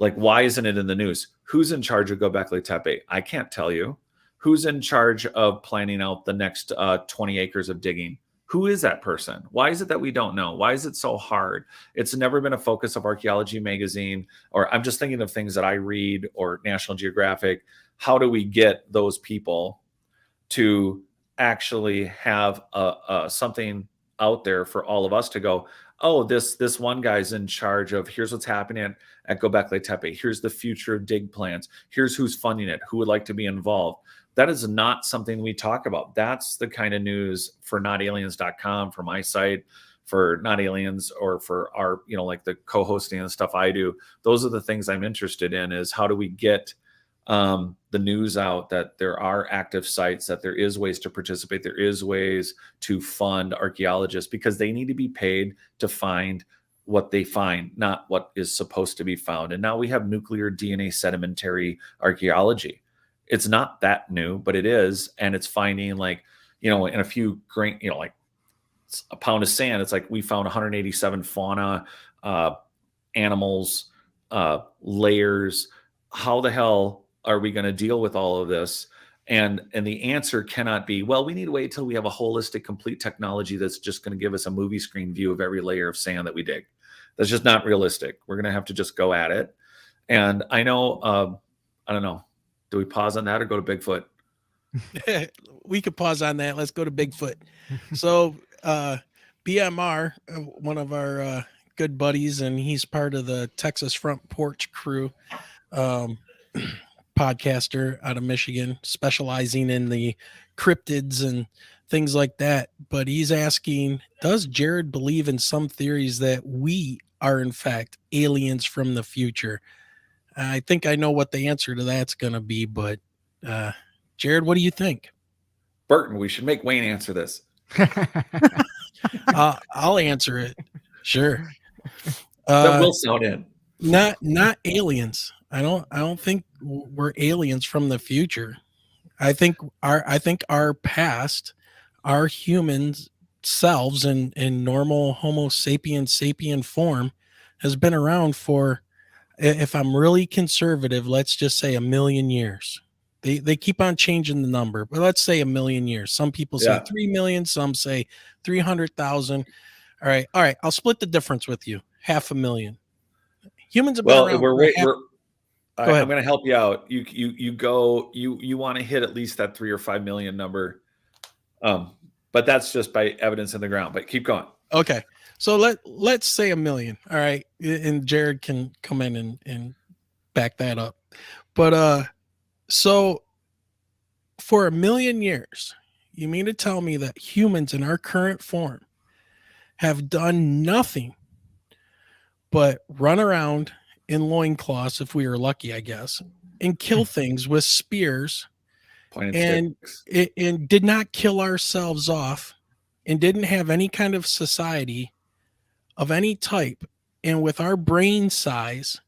Like, why isn't it in the news? Who's in charge of Göbekli Tepe? I can't tell you. Who's in charge of planning out the next 20 acres of digging? Who is that person? Why is it that we don't know? Why is it so hard? It's never been a focus of Archaeology Magazine, or I'm just thinking of things that I read, or National Geographic. How do we get those people to actually have something out there for all of us to go, oh, this one guy's in charge of, here's what's happening at Göbekli Tepe. Here's the future dig plans. Here's who's funding it, who would like to be involved. That is not something we talk about. That's the kind of news for notaliens.com, for my site, for Not Aliens, or for our, like the co-hosting and stuff I do. Those are the things I'm interested in, is how do we get the news out that there are active sites, that there is ways to participate, there is ways to fund archaeologists, because they need to be paid to find what they find, not what is supposed to be found. And now we have nuclear DNA sedimentary archaeology. It's not that new, but it is. And it's finding, like, in a few grain, like a pound of sand, it's like we found 187 fauna, animals, layers. How the hell are we going to deal with all of this? And the answer cannot be, well, we need to wait till we have a holistic, complete technology that's just going to give us a movie screen view of every layer of sand that we dig. That's just not realistic. We're going to have to just go at it. And I know, I don't know. Do we pause on that or go to Bigfoot? We could pause on that. Let's go to Bigfoot. So BMR, one of our good buddies, and he's part of the Texas Front Porch crew, podcaster out of Michigan, specializing in the cryptids and things like that. But he's asking, does Jared believe in some theories that we are in fact aliens from the future? I think I know what the answer to that's going to be, but Jared, what do you think? Burton, we should make Wayne answer this. I'll answer it. Sure. That will sound in. Not aliens. I don't think we're aliens from the future. I think our past, our human selves in normal Homo sapiens sapien form has been around for, if I'm really conservative, let's just say 1 million years. They keep on changing the number, but let's say 1 million years. Some people say 3 million, some say 300,000. All right. I'll split the difference with you. 500,000. Humans have been around. I'm going to help you out. You want to hit at least that 3 or 5 million number. But that's just by evidence in the ground, but keep going. Okay. So let's say 1 million. All right. And Jared can come in and back that up. But so for 1 million years, you mean to tell me that humans in our current form have done nothing but run around in loincloths, if we were lucky, I guess, and kill things with spears, and did not kill ourselves off, and didn't have any kind of society of any type, and with our brain size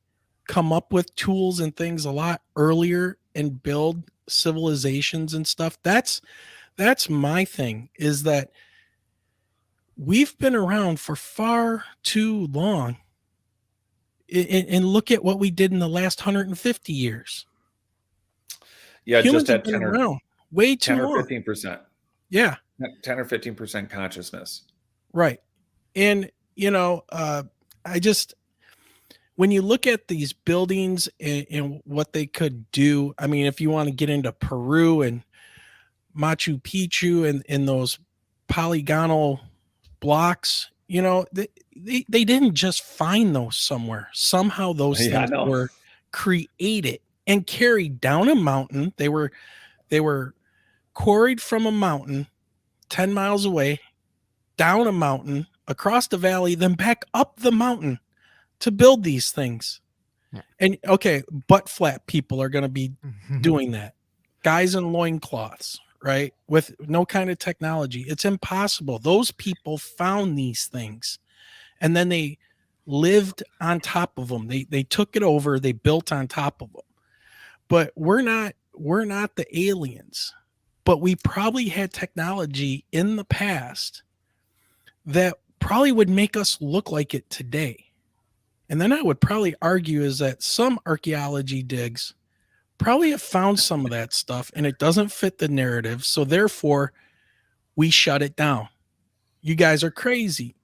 come up with tools and things a lot earlier and build civilizations and stuff? That's my thing, is that we've been around for far too long. And look at what we did in the last 150 years. Yeah, humans just have been around way too 10 or long. 15%. Yeah, 10 or 15% consciousness. right. And when you look at these buildings and what they could do, I mean, if you want to get into Peru and Machu Picchu and those polygonal blocks, they didn't just find those somewhere. Somehow those Yeah, I things know. were created and carried down a mountain. They were quarried from a mountain 10 miles away, down a mountain, across the valley, then back up the mountain to build these things. Yeah. And okay, butt flat people are going to be doing that. Guys in loincloths, right? With no kind of technology. It's impossible. Those people found these things and then they lived on top of them. They took it over, they built on top of them. But we're not the aliens. But we probably had technology in the past that probably would make us look like it today. And then I would probably argue is that some archaeology digs probably have found some of that stuff and it doesn't fit the narrative. So therefore, we shut it down. You guys are crazy.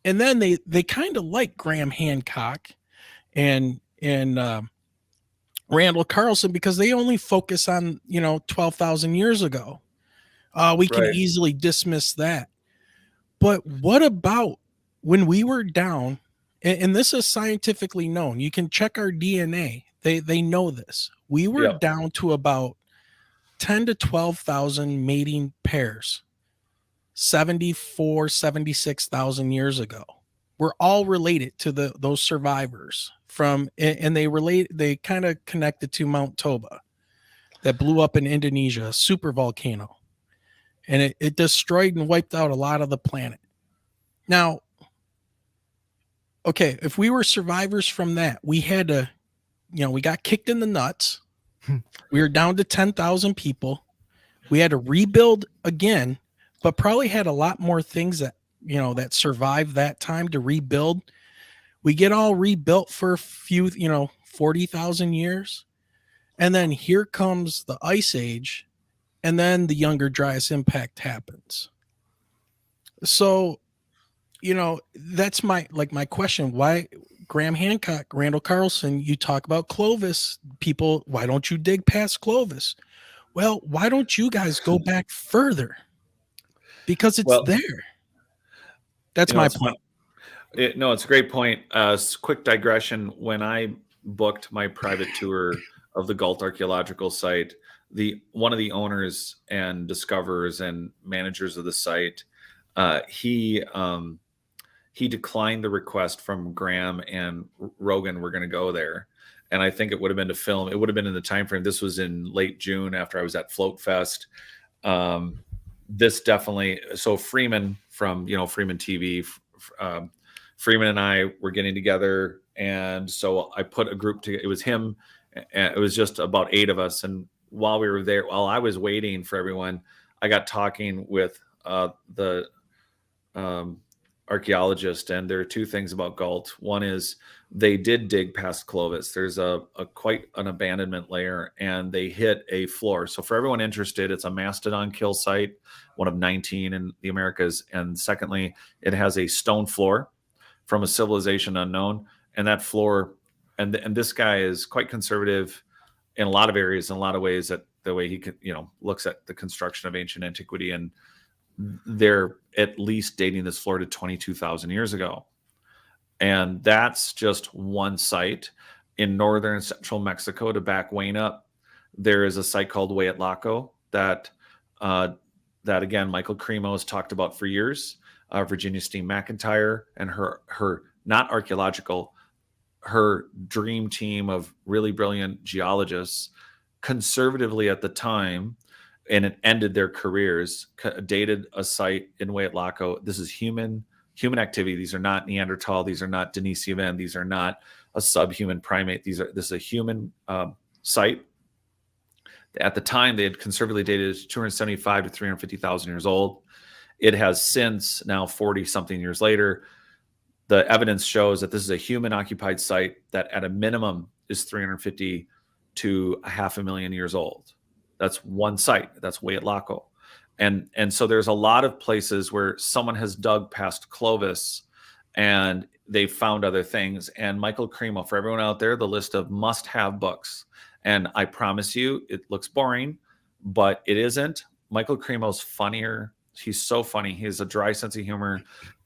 And then they kind of like Graham Hancock and Randall Carlson because they only focus on 12,000 years ago. We can Right. easily dismiss that. But what about when we were down? And this is scientifically known. You can check our DNA. They know this. We were Yep. down to about 10 to 12,000 mating pairs 76,000 years ago. We're all related to those survivors and they kind of connected to Mount Toba that blew up in Indonesia, a super volcano. And it destroyed and wiped out a lot of the planet. Now, okay, if we were survivors from that, we had to, we got kicked in the nuts. We were down to 10,000 people. We had to rebuild again, but probably had a lot more things that survived that time to rebuild. We get all rebuilt for a few, 40,000 years. And then here comes the Ice Age. And then the Younger Dryas impact happens. So, that's my question. Why Graham Hancock, Randall Carlson, you talk about Clovis, people, why don't you dig past Clovis? Well, why don't you guys go back further? Because it's there. That's my point. It's a great point. Quick digression. When I booked my private tour of the Galt Archaeological Site, one of the owners and discoverers and managers of the site, he declined the request from Graham and Rogan. We're going to go there, and I think it would have been to film. It would have been in the time frame. This was in late June after I was at Float Fest. This definitely. So Freeman from Freeman TV, Freeman and I were getting together, and so I put a group together. It was him, and it was just about 8 of us, and while we were there, while I was waiting for everyone, I got talking with the archaeologist, and there are 2 things about Galt. One is they did dig past Clovis. There's a quite an abandonment layer, and they hit a floor. So for everyone interested, it's a mastodon kill site, one of 19 in the Americas. And secondly, it has a stone floor from a civilization unknown, and that floor, and this guy is quite conservative in a lot of areas, in a lot of ways, that the way he could, looks at the construction of ancient antiquity, and they're at least dating this floor to 22,000 years ago. And that's just one site. In northern and central Mexico, to back Wayne up, there is a site called Hueyatlaco that again, Michael Cremo has talked about for years. Virginia Steen McIntyre and her not archaeological, her dream team of really brilliant geologists, conservatively at the time, and it ended their careers, dated a site in Hueyatlaco. This is human activity. These are not Neanderthal. These are not Denisovan. These are not a subhuman primate. This is a human site. At the time, they had conservatively dated 275 to 350,000 years old. It has since, now 40 something years later, the evidence shows that this is a human-occupied site that at a minimum is 350 to 500,000 years old. That's one site. That's Hueyatlaco. And so there's a lot of places where someone has dug past Clovis and they found other things. And Michael Cremo, for everyone out there, the list of must-have books. And I promise you, it looks boring, but it isn't. Michael Cremo's funnier. He's so funny. He has a dry sense of humor,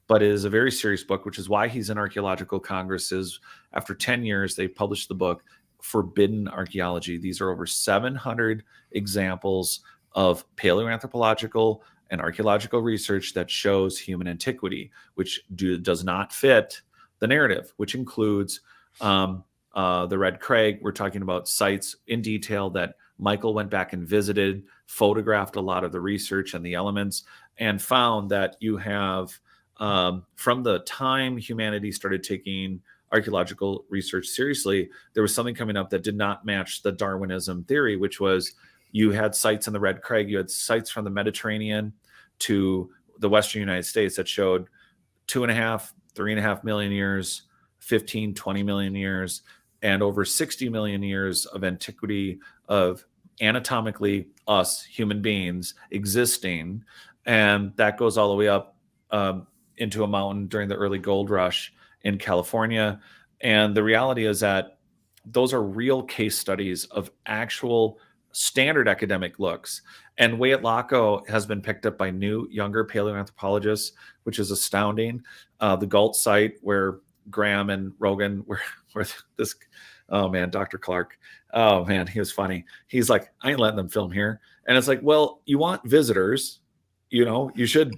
but it is a very serious book, which is why he's in archaeological congresses. After 10 years, they published the book, Forbidden Archaeology. These are over 700 examples of paleoanthropological and archaeological research that shows human antiquity, which does not fit the narrative, which includes the Red Crag. We're talking about sites in detail that Michael went back and visited, photographed a lot of the research and the elements, and found that you have, from the time humanity started taking archaeological research seriously, there was something coming up that did not match the Darwinism theory, which was you had sites in the Red Crag, you had sites from the Mediterranean to the Western United States that showed 2.5, 3.5 million years, 15, 20 million years, and over 60 million years of antiquity of anatomically us human beings existing. And that goes all the way up into a mountain during the early gold rush in California. And the reality is that those are real case studies of actual standard academic looks. And Weyat-Lacko has been picked up by new, younger paleoanthropologists, which is astounding. The Galt site where Graham and Rogan were this, oh man, Dr. Clark, oh man, he was funny. He's like, I ain't letting them film here. And it's like, well, you want visitors, you should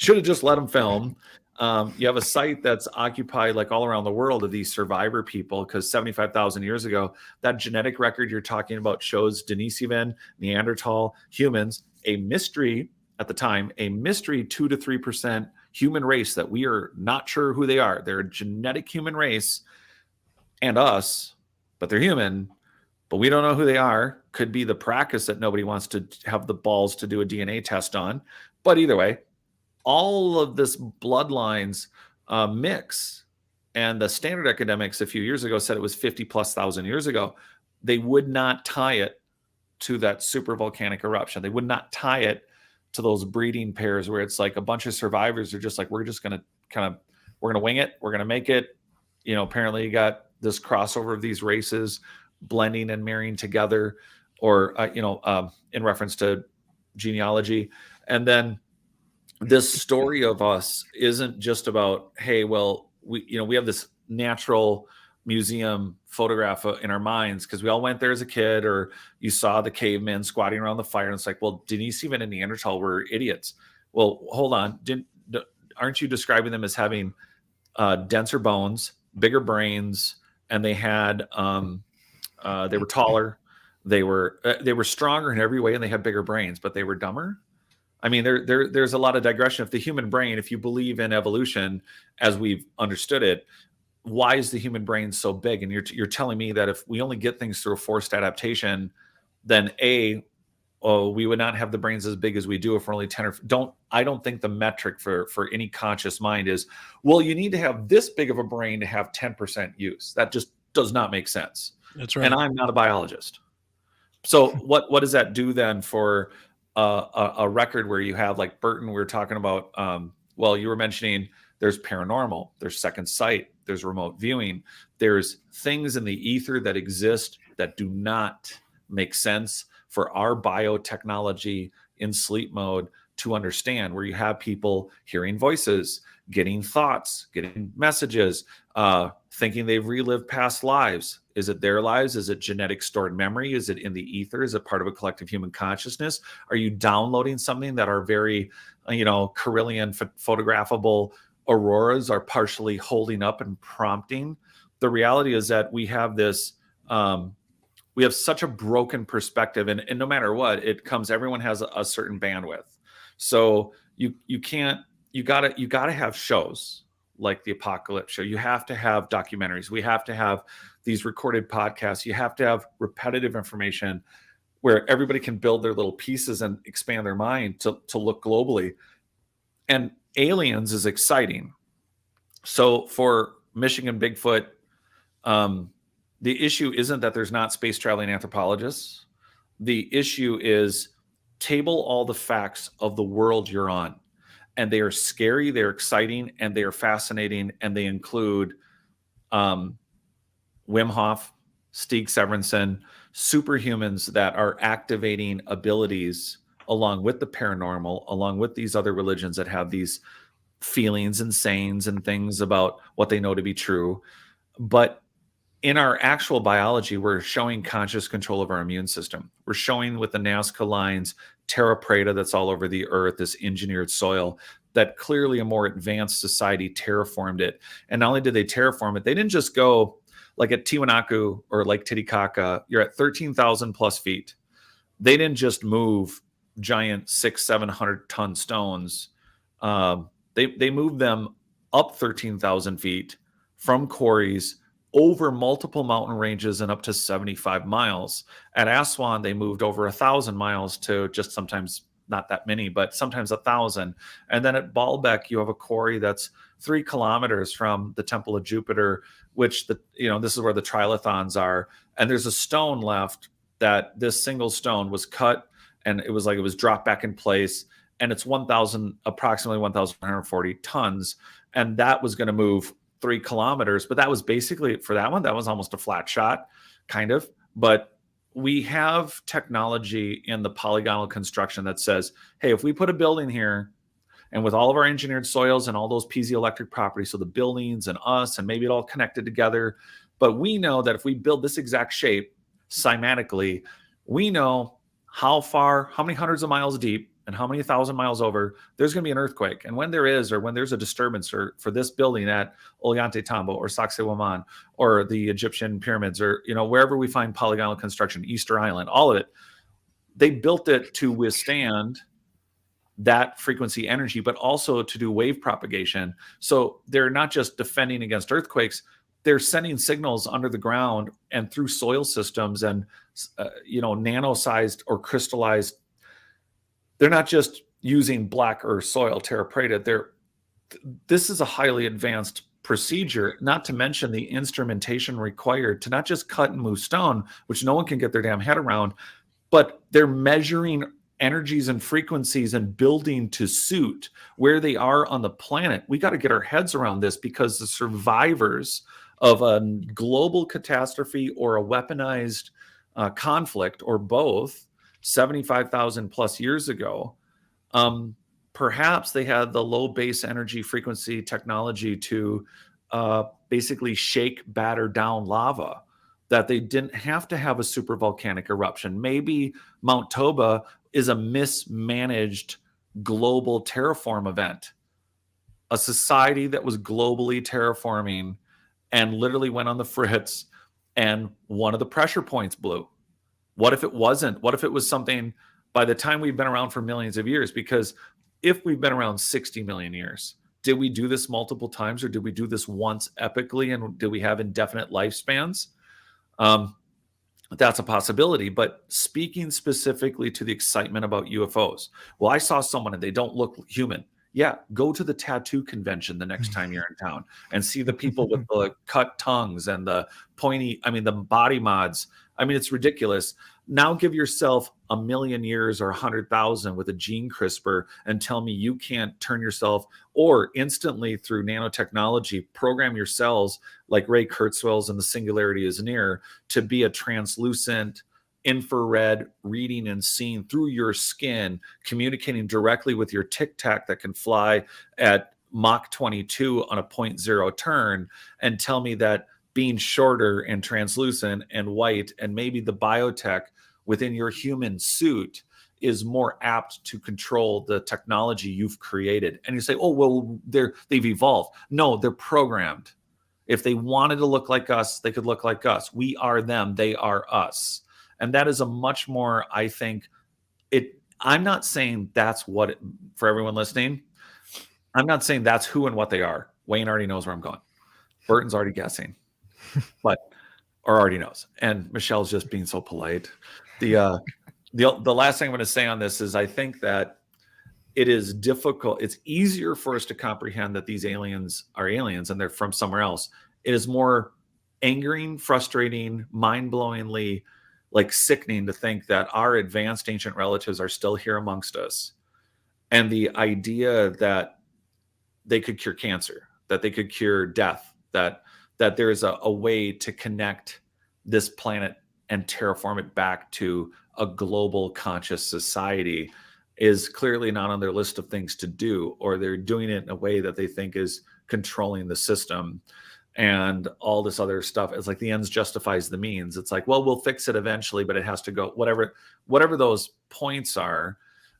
have just let them film. You have a site that's occupied like all around the world of these survivor people, because 75,000 years ago, that genetic record you're talking about shows Denisovan, Neanderthal, humans, a mystery at the time, a mystery 2 to 3% human race that we are not sure who they are. They're a genetic human race and us, but they're human, but we don't know who they are. Could be the practice that nobody wants to have the balls to do a DNA test on. But either way, all of this bloodlines mix. And the standard academics a few years ago said it was 50,000+ years ago. They would not tie it to that super volcanic eruption. They would not tie it to those breeding pairs where it's like a bunch of survivors are just like, we're just going to we're going to wing it. We're going to make it. Apparently you got this crossover of these races blending and marrying together, or, in reference to genealogy. And then this story of us isn't just about, hey, well, we have this natural museum photograph in our minds because we all went there as a kid, or you saw the cavemen squatting around the fire, and it's like, well, Denisovan and Neanderthal were idiots. Well, hold on, aren't you describing them as having denser bones, bigger brains, and they had they were taller, they were stronger in every way, and they had bigger brains, but they were dumber? I mean, there's a lot of digression. If the human brain, if you believe in evolution as we've understood it, why is the human brain so big? And you're telling me that if we only get things through a forced adaptation, then we would not have the brains as big as we do if we're only 10 or I don't think the metric for any conscious mind is, well, you need to have this big of a brain to have 10% use. That just does not make sense. That's right. And I'm not a biologist. So what does that do then for a record where you have, like Burton, we were talking about, well, you were mentioning there's paranormal, there's second sight, there's remote viewing, there's things in the ether that exist that do not make sense for our biotechnology in sleep mode to understand, where you have people hearing voices, getting thoughts, getting messages, thinking they've relived past lives. Is it their lives? Is it genetic stored memory? Is it in the ether? Is it part of a collective human consciousness? Are you downloading something that are very, Carillion photographable auroras are partially holding up and prompting? The reality is that we have this, we have such a broken perspective, and no matter what, everyone has a certain bandwidth. So you gotta have shows like the Apocalypse Show. You have to have documentaries. We have to have these recorded podcasts. You have to have repetitive information where everybody can build their little pieces and expand their mind to look globally. And aliens is exciting. So for Michigan Bigfoot, the issue isn't that there's not space traveling anthropologists. The issue is table all the facts of the world you're on. and they are scary, they're exciting, and they are fascinating, and they include Wim Hof, Stig Severinsen, superhumans that are activating abilities along with the paranormal, along with these other religions that have these feelings and sayings and things about what they know to be true. But in our actual biology, we're showing conscious control of our immune system. We're showing with the Nazca lines, Terra that's all over the earth, this engineered soil, that clearly a more advanced society terraformed it. And not only did they terraform it, they didn't just go like at Tiwanaku or Lake Titicaca, you're at 13,000 plus feet. They didn't just move giant 600-700 ton stones. They moved them up 13,000 feet from quarries over multiple mountain ranges and up to 75 miles. At Aswan, they moved over 1,000 miles to just sometimes not that many, but sometimes 1,000. And then at Baalbek, you have a quarry that's 3 kilometers from the Temple of Jupiter, which this is where the trilithons are. And there's a stone left that this single stone was cut, and it was dropped back in place, and it's approximately 1,140 tons, and that was going to move 3 kilometers. But that was basically, for that one, that was almost a flat shot, kind of. But we have technology in the polygonal construction that says, hey, if we put a building here, and with all of our engineered soils and all those piezoelectric properties, so the buildings and us, and maybe it all connected together, but we know that if we build this exact shape cymatically, we know how many hundreds of miles deep and how many 1,000 miles over, there's going to be an earthquake. And when there is, or when there's a disturbance, or for this building at Ollantaytambo or Sacsayhuaman or the Egyptian pyramids, or wherever we find polygonal construction, Easter Island, all of it, they built it to withstand that frequency energy, but also to do wave propagation. So they're not just defending against earthquakes, they're sending signals under the ground and through soil systems and nano-sized or crystallized. They're not just using black earth soil, terra preta. This is a highly advanced procedure, not to mention the instrumentation required to not just cut and move stone, which no one can get their damn head around, but they're measuring energies and frequencies and building to suit where they are on the planet. We got to get our heads around this, because the survivors of a global catastrophe or a weaponized conflict, or both, 75,000 plus years ago, perhaps they had the low base energy frequency technology to basically shake, batter down lava, that they didn't have to have a super volcanic eruption. Maybe Mount Toba is a mismanaged global terraform event, a society that was globally terraforming and literally went on the fritz, and one of the pressure points blew. What if it wasn't? What if it was something by the time we've been around for millions of years? Because if we've been around 60 million years, did we do this multiple times, or did we do this once epically, and did we have indefinite lifespans? That's a possibility. But speaking specifically to the excitement about UFOs, well, I saw someone and they don't look human. Yeah, go to the tattoo convention the next time you're in town and see the people with the cut tongues and the the body mods. It's ridiculous. Now give yourself 1,000,000 years or 100,000 with a gene CRISPR and tell me you can't turn yourself, or instantly through nanotechnology, program your cells like Ray Kurzweil's and The Singularity is Near to be a translucent, infrared reading and seeing through your skin, communicating directly with your Tic Tac that can fly at Mach 22 on a 0.0 turn, and tell me that being shorter and translucent and white, and maybe the biotech within your human suit, is more apt to control the technology you've created. And you say, oh, well, they've evolved. No, they're programmed. If they wanted to look like us, they could look like us. We are them, they are us. And that is a much more, I think, I'm not saying that's for everyone listening, I'm not saying that's who and what they are. Wayne already knows where I'm going. Burton's already guessing, or already knows. And Michelle's just being so polite. The last thing I'm going to say on this is I think that it is difficult. It's easier for us to comprehend that these aliens are aliens and they're from somewhere else. It is more angering, frustrating, mind-blowingly sickening to think that our advanced ancient relatives are still here amongst us. And the idea that they could cure cancer, that they could cure death, that there's a way to connect this planet and terraform it back to a global conscious society is clearly not on their list of things to do, or they're doing it in a way that they think is controlling the system and all this other stuff. It's like the ends justifies the means. It's like, well, we'll fix it eventually, but it has to go whatever those points are.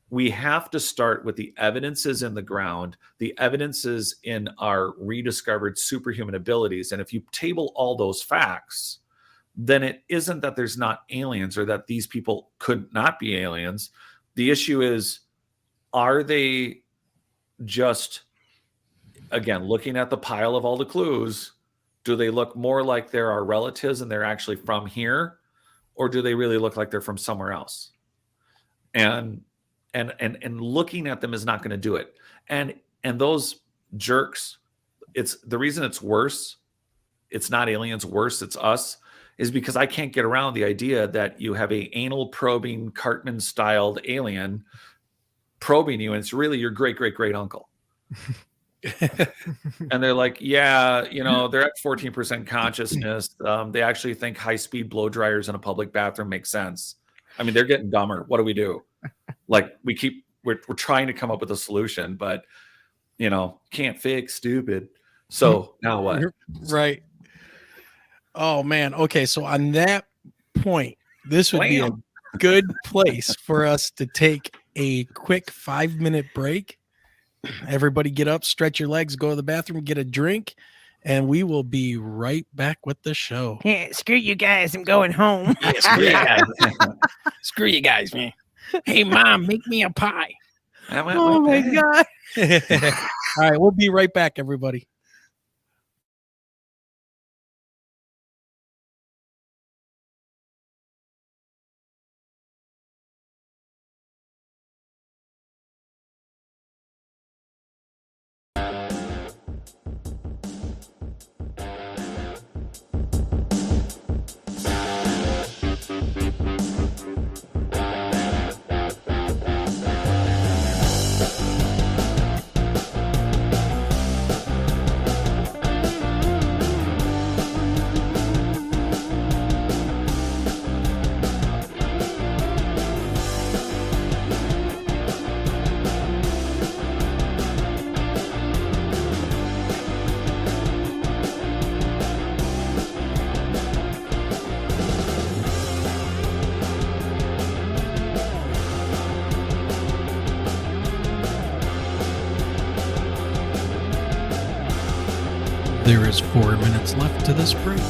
We have to start with the evidences in the ground, the evidences in our rediscovered superhuman abilities. And if you table all those facts, then it isn't that there's not aliens or that these people could not be aliens. The issue is, are they just, again, looking at the pile of all the clues, do they look more like they're our relatives and they're actually from here? Or do they really look like they're from somewhere else? And looking at them is not going to do it. And those jerks, it's the reason it's worse. It's not aliens worse, it's us, is because I can't get around the idea that you have a anal probing Cartman styled alien probing you, and it's really your great great great uncle. And they're like, yeah, they're at 14% consciousness. They actually think high speed blow dryers in a public bathroom make sense. I mean, they're getting dumber. What do we do? Like, we're trying to come up with a solution, but can't fix stupid. So now what? Right. Oh man. Okay. So on that point, this would be a good place for us to take a quick 5-minute break. Everybody get up, stretch your legs, go to the bathroom, get a drink, and we will be right back with the show. Yeah, screw you guys, I'm going home. Screw you guys. Screw you guys, man. Hey, Mom, make me a pie. Oh my God. All right, we'll be right back, everybody. There is 4 minutes left to this break.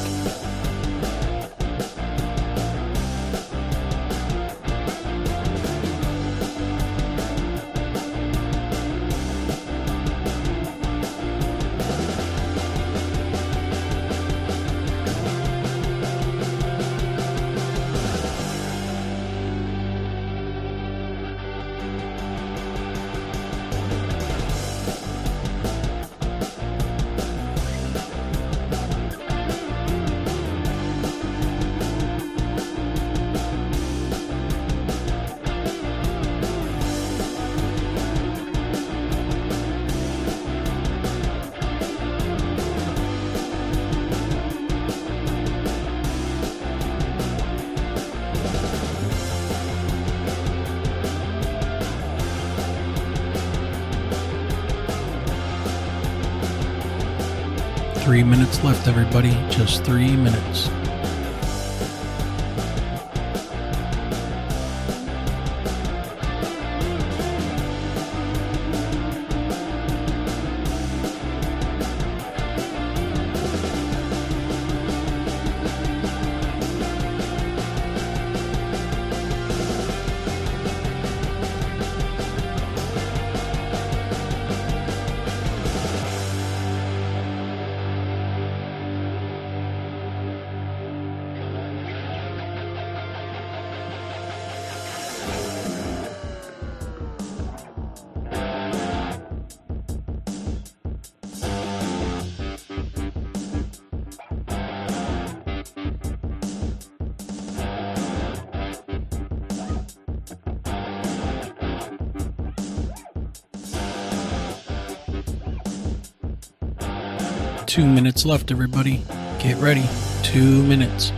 Three minutes left, everybody. Just 3 minutes. 2 minutes left, everybody. Get ready. 2 minutes.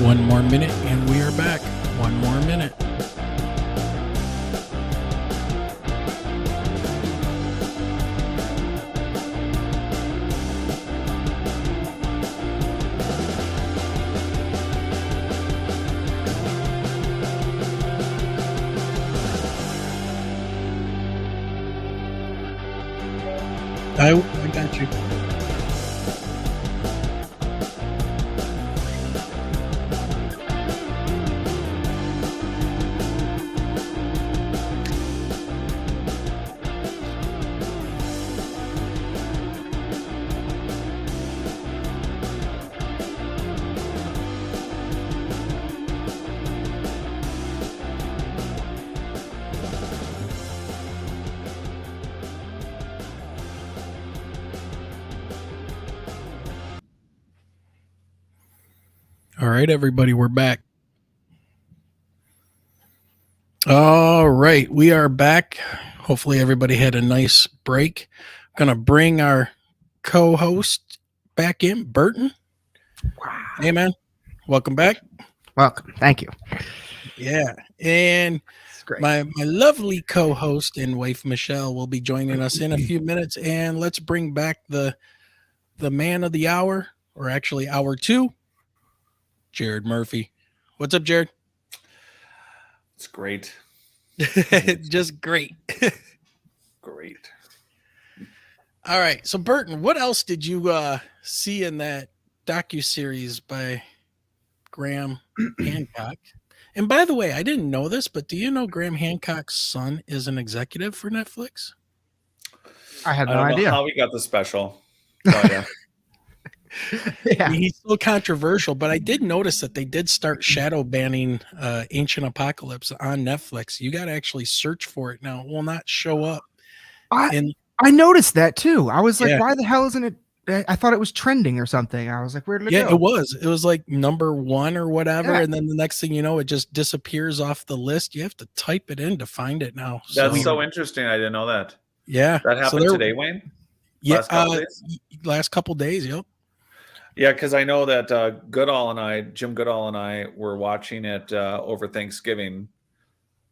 One more minute and we are back. One more minute. I got you. All right, everybody, we're back. All right, we are back. Hopefully, everybody had a nice break. I'm going to bring our co-host back in, Burton. Wow. Hey, man. Welcome back. Welcome. Thank you. Yeah. And It's great. my lovely co-host and wife, Michelle, will be joining us in a few minutes. And let's bring back the man of the hour, or actually hour 2, Jared Murphy. What's up, Jared? It's great. Just great. Great. All right. So, Burton, what else did you see in that docuseries by Graham Hancock? And by the way, I didn't know this, but do you know Graham Hancock's son is an executive for Netflix? I had I no don't know idea. how we got the special. But, yeah. Yeah. He's so controversial, but I did notice that they did start shadow banning Ancient Apocalypse on Netflix. You got to actually search for it now. It will not show up. I noticed that too. I was like, Yeah. why the hell isn't it? I thought it was trending or something. I was like, where did it Yeah, go? it was. It was like number 1 or whatever. Yeah. And then the next thing you know, it just disappears off the list. You have to type it in to find it now. That's so interesting. I didn't know that. Yeah. That happened So today, Wayne? Yeah. Last couple days? Yep. Yeah, because I know that Jim Goodall and I were watching it over Thanksgiving,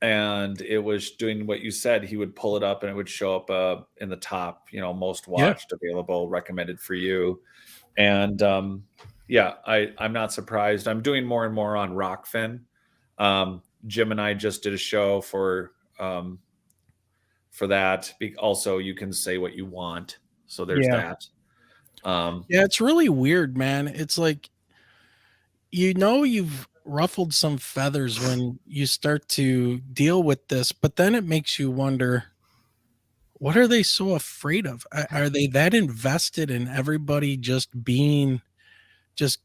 and it was doing what you said. He would pull it up and it would show up in the top, most watched, available, recommended for you. And I'm not surprised. I'm doing more and more on Rockfin. Jim and I just did a show for that. Also, you can say what you want. So there's that. Yeah, it's really weird, man. It's like, you've ruffled some feathers when you start to deal with this, but then it makes you wonder, what are they so afraid of? Are they that invested in everybody just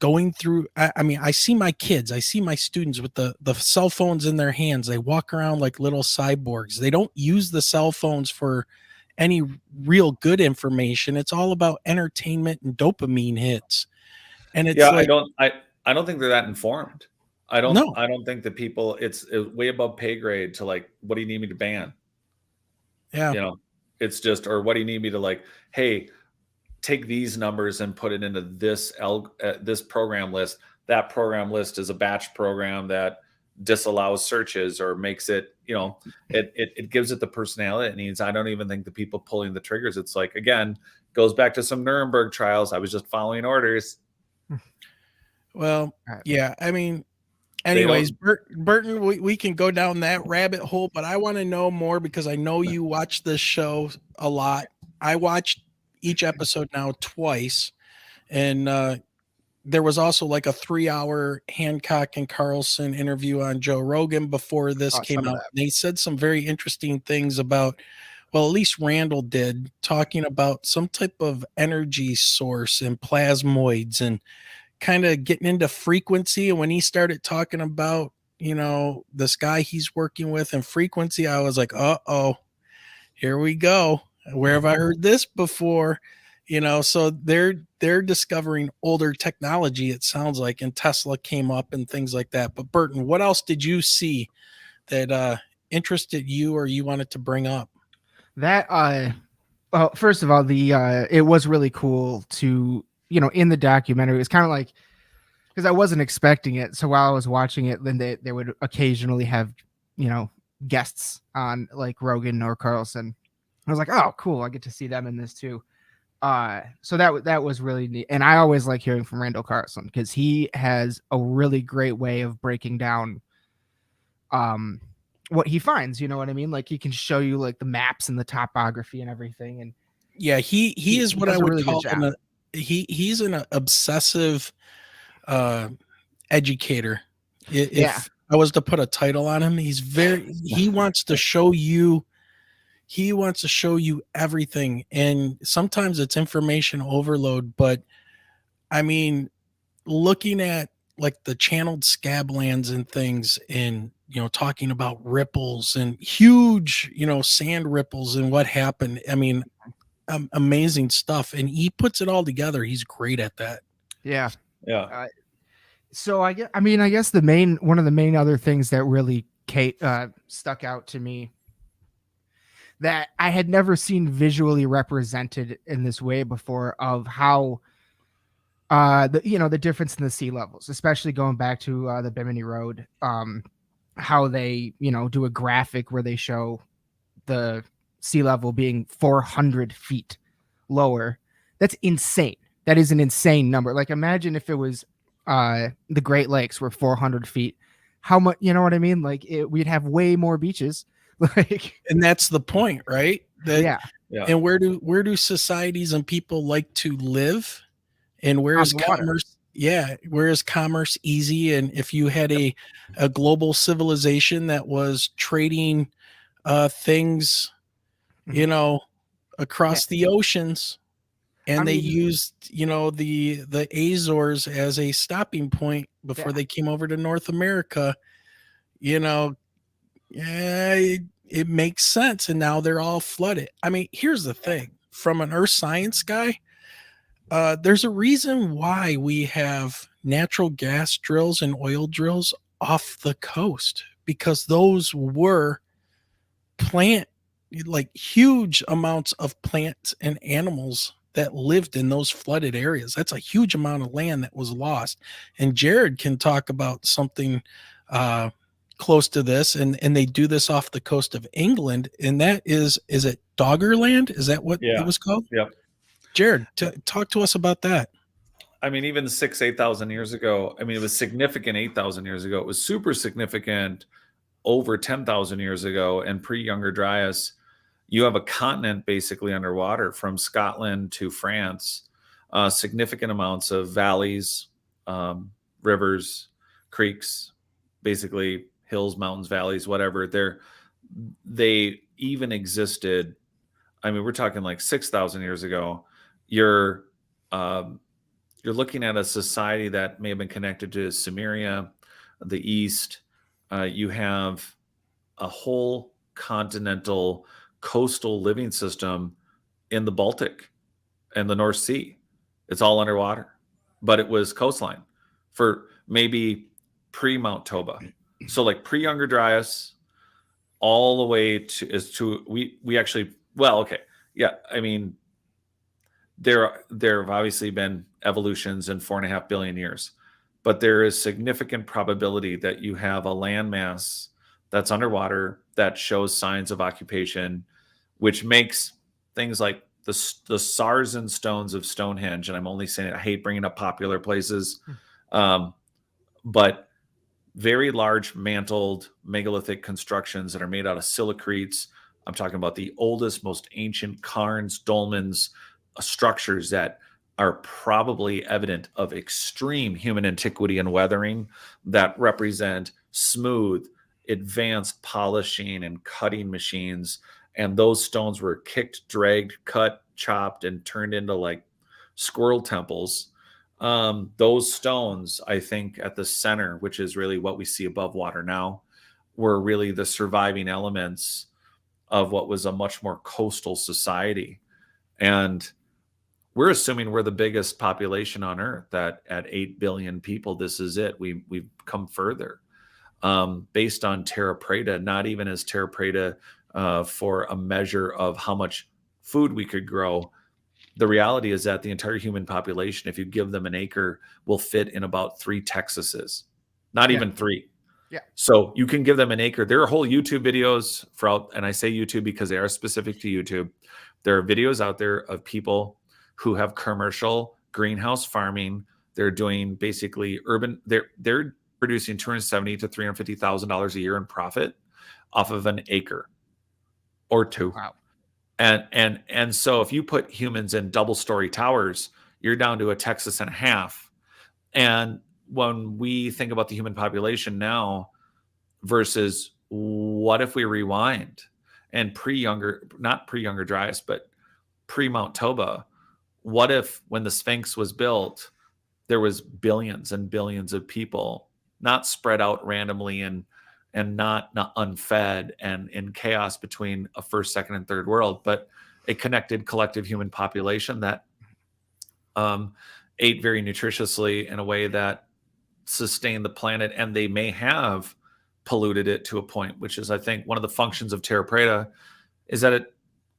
going through? I mean, I see my kids, I see my students with the cell phones in their hands. They walk around like little cyborgs. They don't use the cell phones for any real good information. It's all about entertainment and dopamine hits. And it's I don't think they're that informed. I don't think that people, it's way above pay grade to like, what do you need me to ban? Yeah. It's just, or what do you need me to like, hey, take these numbers and put it into this program list. That program list is a batch program that disallows searches or makes it, it gives it the personality it needs. I don't even think the people pulling the triggers, it's like, again, goes back to some Nuremberg trials. I was just following orders. Well, Right. yeah. I mean, They anyways, don't. Burton, we can go down that rabbit hole, but I want to know more because I know you watch this show a lot. I watched each episode now twice, and there was also like a 3 hour Hancock and Carlson interview on Joe Rogan before this Oh, came some of out. that. They said some very interesting things about, well, at least Randall did, talking about some type of energy source and plasmoids and kind of getting into frequency. And when he started talking about, this guy he's working with and frequency, I was like, oh, here we go. Where have I heard this before? So they're discovering older technology, it sounds like, and Tesla came up and things like that. But Burton, what else did you see that interested you or you wanted to bring up? That well, first of all, the it was really cool to, in the documentary, it's kind of like, because I wasn't expecting it. So while I was watching it, then they would occasionally have, guests on like Rogan or Carlson. I was like, oh, cool, I get to see them in this too. So that was really neat. And I always like hearing from Randall Carlson because he has a really great way of breaking down what he finds, you know what I mean? Like he can show you like the maps and the topography and everything. And Yeah, he is what I does a would really good call job. he's an obsessive uh educator. Yeah. If I was to put a title on him, he wants to show you everything, and sometimes it's information overload. But I mean, looking at like the channeled scablands and things, and talking about ripples and huge sand ripples and what happened, I mean, amazing stuff, and he puts it all together. He's great at that. Yeah. Yeah. So I guess one of the main other things that really stuck out to me that I had never seen visually represented in this way before, of how the difference in the sea levels, especially going back to the Bimini Road, how they do a graphic where they show the sea level being 400 feet lower. That's insane. That is an insane number. Like imagine if it was the Great Lakes were 400 feet. How much, you know what I mean? Like we'd have way more beaches. Like, And that's the point, right? yeah, And where do societies and people like to live? And where on is the water. commerce? Yeah, where is commerce easy? And if you had a global civilization that was trading things, Mhm. across the oceans, I and they mean, used, the Azores as a stopping point before yeah, they came over to North America, you know, yeah, it makes sense. And now they're all flooded. I mean, here's the thing, from an earth science guy, there's a reason why we have natural gas drills and oil drills off the coast, because those were plant, like huge amounts of plants and animals that lived in those flooded areas. That's a huge amount of land that was lost. And Jared can talk about something uh, close to this, and they do this off the coast of England, and that is it Doggerland? Is that what it Yeah. was called? Yep. Jared, talk to us about that. I mean, even 8,000 years ago, I mean, it was significant 8,000 years ago. It was super significant over 10,000 years ago. And pre-Younger Dryas, you have a continent basically underwater from Scotland to France, significant amounts of valleys, rivers, creeks, basically hills, mountains, valleys, whatever. They even existed. I mean, we're talking like 6,000 years ago. You're um, you're looking at a society that may have been connected to Sumeria, the East. You have a whole continental coastal living system in the Baltic and the North Sea. It's all underwater, but it was coastline for maybe pre Mount Toba. So like pre Younger Dryas, all the way to we actually, well, okay, yeah, I mean, there have obviously been evolutions in 4.5 billion years, but there is significant probability that you have a landmass that's underwater that shows signs of occupation, which makes things like the Sarsen stones of Stonehenge. And I'm only saying it, I hate bringing up popular places. But very large mantled megalithic constructions that are made out of silicretes. I'm talking about the oldest, most ancient cairns, dolmens, structures that are probably evident of extreme human antiquity and weathering, that represent smooth, advanced polishing and cutting machines. And those stones were kicked, dragged, cut, chopped, and turned into like squirrel temples. Those stones, I think, at the center, which is really what we see above water now, were really the surviving elements of what was a much more coastal society. And we're assuming we're the biggest population on Earth, that at 8 billion people, this is it. We've come further. Based on Terra Preta, not even as Terra Preta for a measure of how much food we could grow. The reality is that the entire human population, if you give them an acre, will fit in about 3 Texases, not even 3. Yeah. So you can give them an acre. There are whole YouTube videos and I say YouTube because they are specific to YouTube. There are videos out there of people who have commercial greenhouse farming. They're doing basically urban. They're producing $270,000 to $350,000 a year in profit off of an acre or 2. Wow. And so if you put humans in double-story towers, you're down to a Texas and a half. And when we think about the human population now versus what if we rewind and not pre-Younger Dryas, but pre-Mount Toba, what if when the Sphinx was built, there was billions and billions of people, not spread out randomly and not unfed and in chaos between a first, second, and third world, but a connected collective human population that ate very nutritiously in a way that sustained the planet, and they may have polluted it to a point, which is, I think, one of the functions of Terra Preta, is that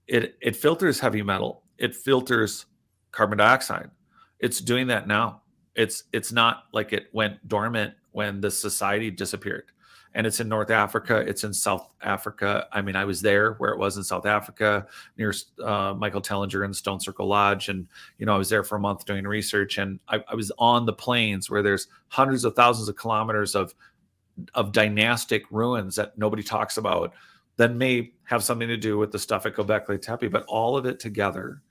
it filters heavy metal, it filters carbon dioxide. It's doing that now. It's not like it went dormant when the society disappeared. And it's in North Africa. It's in South Africa. I mean, I was there where it was in South Africa near Michael Tellinger and Stone Circle Lodge. And, I was there for a month doing research. And I was on the plains where there's hundreds of thousands of kilometers of dynastic ruins that nobody talks about that may have something to do with the stuff at Göbekli Tepe. But all of it together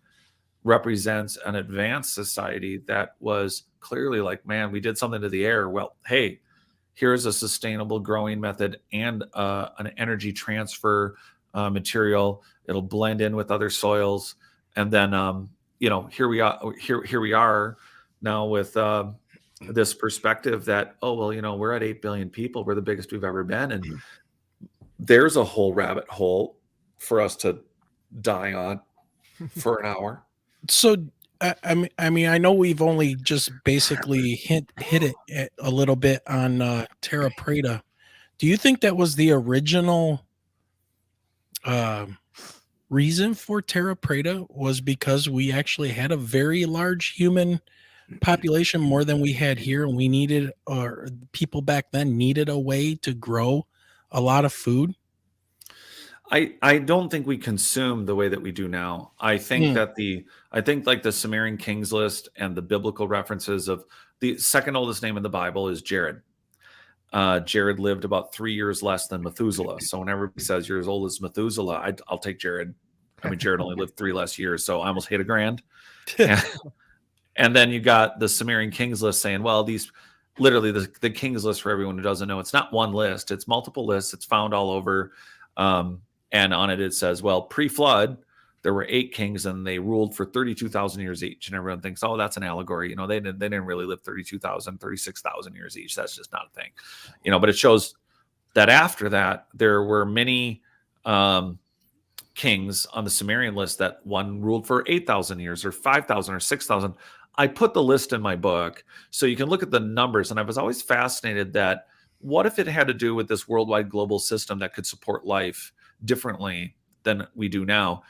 represents an advanced society that was clearly like, man, we did something to the air. Well, hey, here's a sustainable growing method and an energy transfer material. It'll blend in with other soils. And then, here we are now with this perspective that, we're at 8 billion people. We're the biggest we've ever been. And there's a whole rabbit hole for us to die on for an hour. So, I mean, I know we've only just basically hit it a little bit on Terra Preta. Do you think that was the original reason for Terra Preta, was because we actually had a very large human population, more than we had here, and we needed, or people back then needed, a way to grow a lot of food? I don't think we consume the way that we do now. I think that like the Sumerian Kings list and the biblical references of the second oldest name in the Bible is Jared. Jared lived about 3 years less than Methuselah. So whenever he says you're as old as Methuselah, I'll take Jared. I mean, Jared only lived 3 less years, so I almost hit $1,000. And then you got the Sumerian Kings list saying, well, these literally the Kings list, for everyone who doesn't know, it's not one list, it's multiple lists. It's found all over. And on it says, well, pre-flood, there were 8 kings and they ruled for 32,000 years each. And everyone thinks, oh, that's an allegory. They didn't really live 32,000, 36,000 years each. That's just not a thing. But it shows that after that, there were many kings on the Sumerian list that one ruled for 8,000 years or 5,000 or 6,000. I put the list in my book so you can look at the numbers. And I was always fascinated that what if it had to do with this worldwide global system that could support life differently than we do now,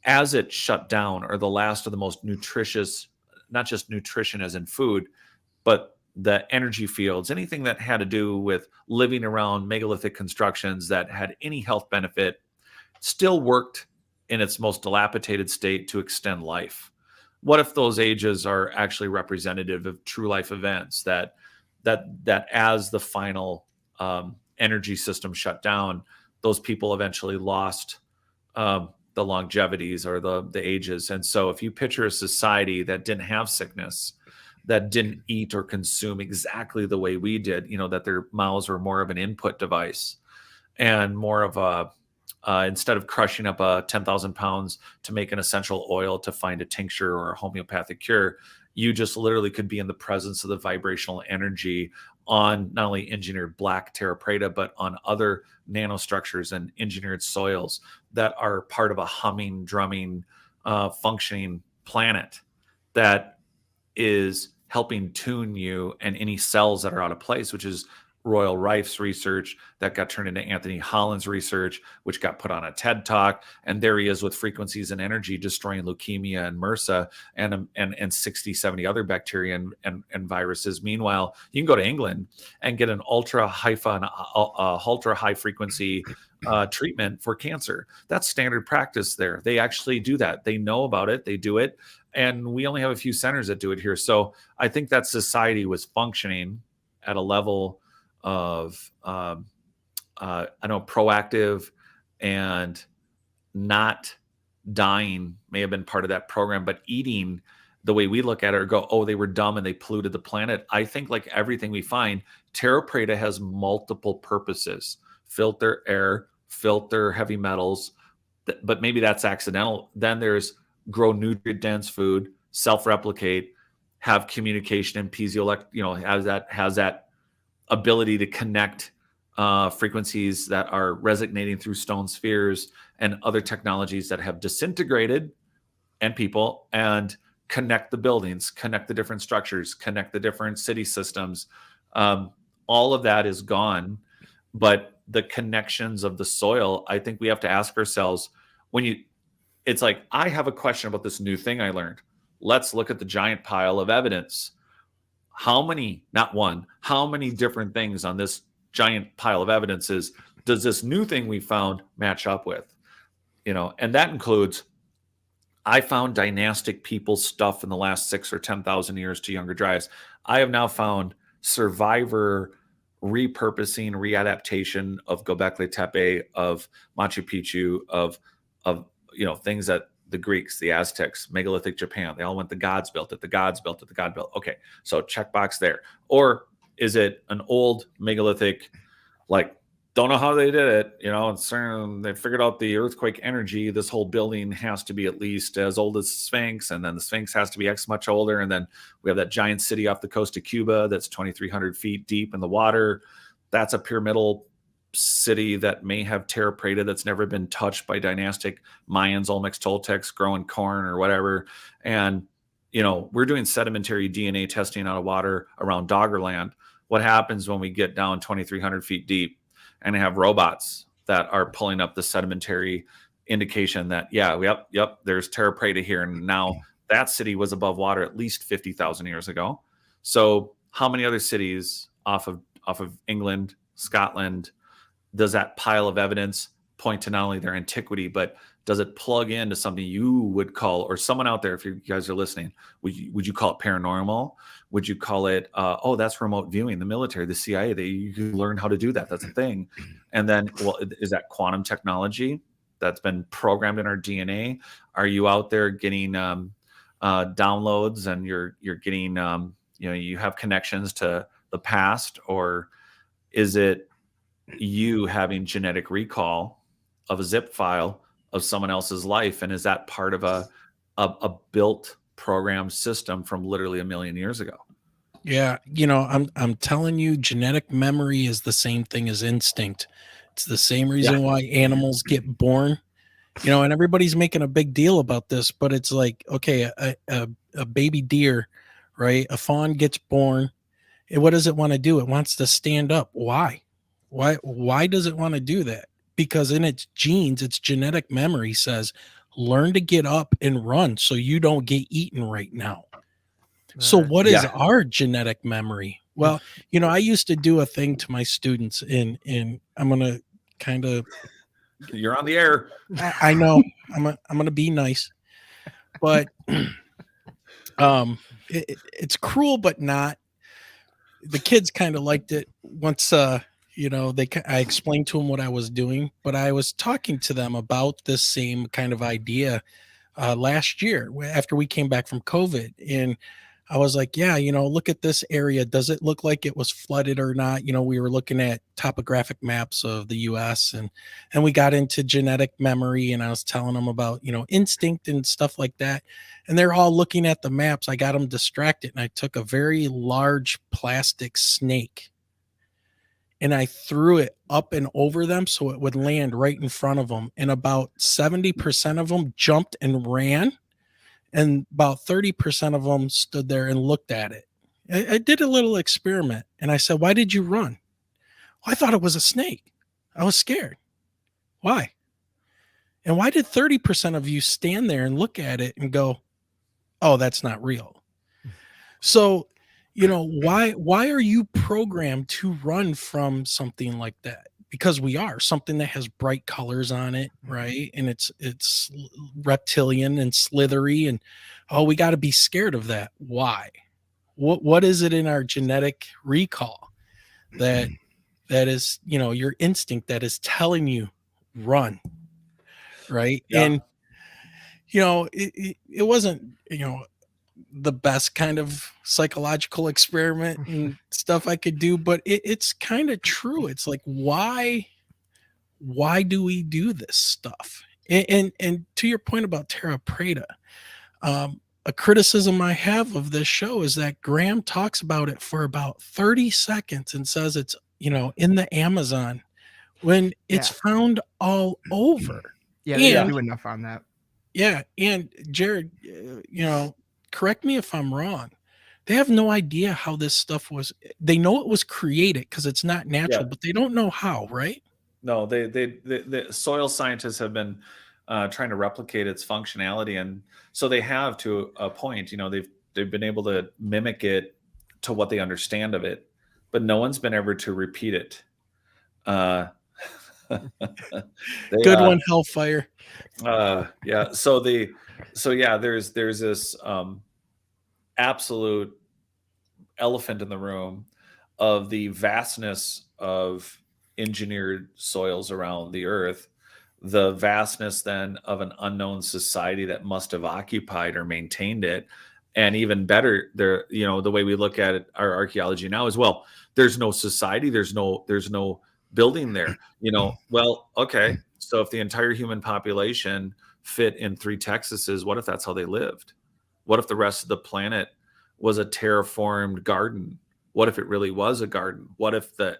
as it shut down, or the last of the most nutritious, not just nutrition as in food, but the energy fields, anything that had to do with living around megalithic constructions that had any health benefit, still worked in its most dilapidated state to extend life. What if those ages are actually representative of true life events that that as the final energy system shut down, those people eventually lost the longevities or the ages. And so if you picture a society that didn't have sickness, that didn't eat or consume exactly the way we did, that their mouths were more of an input device and more of a instead of crushing up 10,000 pounds to make an essential oil to find a tincture or a homeopathic cure, you just literally could be in the presence of the vibrational energy on not only engineered black Terra preta, but on other nanostructures and engineered soils that are part of a humming, drumming, functioning planet that is helping tune you and any cells that are out of place, which is Royal Rife's research that got turned into Anthony Holland's research, which got put on a TED Talk. And there he is with frequencies and energy destroying leukemia and MRSA and 60, 70 other bacteria and viruses. Meanwhile, you can go to England and get an ultra high frequency treatment for cancer. That's standard practice there. They actually do that. They know about it. They do it. And we only have a few centers that do it here. So I think that society was functioning at a level of proactive and not dying may have been part of that program, but eating the way we look at it or go, oh, they were dumb and they polluted the planet. I think like everything we find, Terra preta has multiple purposes: filter air, filter heavy metals, but maybe that's accidental. Then there's grow nutrient dense food, self-replicate, have communication and piezoelectric, has that ability to connect frequencies that are resonating through stone spheres and other technologies that have disintegrated and people, and connect the buildings, connect the different structures, connect the different city systems. All of that is gone, but the connections of the soil, I think we have to ask ourselves it's like, I have a question about this new thing I learned. Let's look at the giant pile of evidence. How many different things on this giant pile of evidence does this new thing we found match up with? And that includes, I found dynastic people stuff in the last 6 or 10,000 years to younger drives. I have now found survivor repurposing, readaptation of Göbekli Tepe, of Machu Picchu, of things that the Greeks, the Aztecs, megalithic Japan, they all went, the gods built it, the gods built it, the god built. Okay, so checkbox there. Or is it an old megalithic, like, don't know how they did it, and they figured out the earthquake energy. This whole building has to be at least as old as the Sphinx, and then the Sphinx has to be X much older. And then we have that giant city off the coast of Cuba that's 2,300 feet deep in the water. That's a pyramidal city that may have Terra preta that's never been touched by dynastic Mayans, Olmecs, Toltecs growing corn or whatever. And, we're doing sedimentary DNA testing out of water around Doggerland. What happens when we get down 2,300 feet deep and have robots that are pulling up the sedimentary indication that, yep, there's Terra preta here. And now that city was above water at least 50,000 years ago. So how many other cities off of England, Scotland, does that pile of evidence point to not only their antiquity, but does it plug into something you would call, or someone out there, if you guys are listening, would you call it paranormal? Would you call it, that's remote viewing, the military, the CIA, you learn how to do that. That's a thing. And then, is that quantum technology that's been programmed in our DNA? Are you out there getting downloads and you're getting, you have connections to the past? Or is it you having genetic recall of a zip file of someone else's life? And is that part of a built program system from literally 1 million years ago? Yeah, I'm telling you, genetic memory is the same thing as instinct. It's the same reason why animals get born, and everybody's making a big deal about this, but it's like, okay, a baby deer, right? A fawn gets born. And what does it want to do? It wants to stand up. Why? Why does it want to do that? Because in its genes, its genetic memory says, learn to get up and run so you don't get eaten right now. So what is our genetic memory? Well, I used to do a thing to my students and I'm going to kind of, you're on the air. I know I'm going to be nice, but it's cruel, but not. the kids kind of liked it once I explained to them what I was doing, but I was talking to them about this same kind of idea last year after we came back from COVID. And I was like, yeah, look at this area. Does it look like it was flooded or not? We were looking at topographic maps of the US, and we got into genetic memory, and I was telling them about, instinct and stuff like that. And they're all looking at the maps. I got them distracted, and I took a very large plastic snake and I threw it up and over them so it would land right in front of them. And about 70% of them jumped and ran, and about 30% of them stood there and looked at it. I did a little experiment, and I said, "Why did you run?" "Well, I thought it was a snake. I was scared." "Why?" "And why did 30% of you stand there and look at it and go, 'Oh, that's not real'?" So, why are you programmed to run from something like that? Because we are something that has bright colors on it, right? And it's reptilian and slithery, and oh, we got to be scared of that. Why? What is it in our genetic recall that is, your instinct that is telling you run, right? Yeah. And it wasn't, the best kind of psychological experiment and stuff I could do, but it's kind of true. It's like, why do we do this stuff? And to your point about Terra Preta, a criticism I have of this show is that Graham talks about it for about 30 seconds and says it's, in the Amazon, when it's found all over. Yeah, they And don't do enough on that. yeah, and Jared, correct me if I'm wrong. They have no idea how this stuff was. They know it was created because it's not natural, but they don't know how, right? No, the soil scientists have been trying to replicate its functionality, and so they have to a point. They've been able to mimic it to what they understand of it, but no one's been able to repeat it. Good one, Hellfire. Yeah. So there's this absolute elephant in the room of the vastness of engineered soils around the earth, the vastness then of an unknown society that must have occupied or maintained it. And even better, the way we look at it, our archaeology now as well, there's no society, there's no building there. Well, okay, so if the entire human population fit in 3 Texases, what if that's how they lived? What if the rest of the planet was a terraformed garden? What if it really was a garden? What if the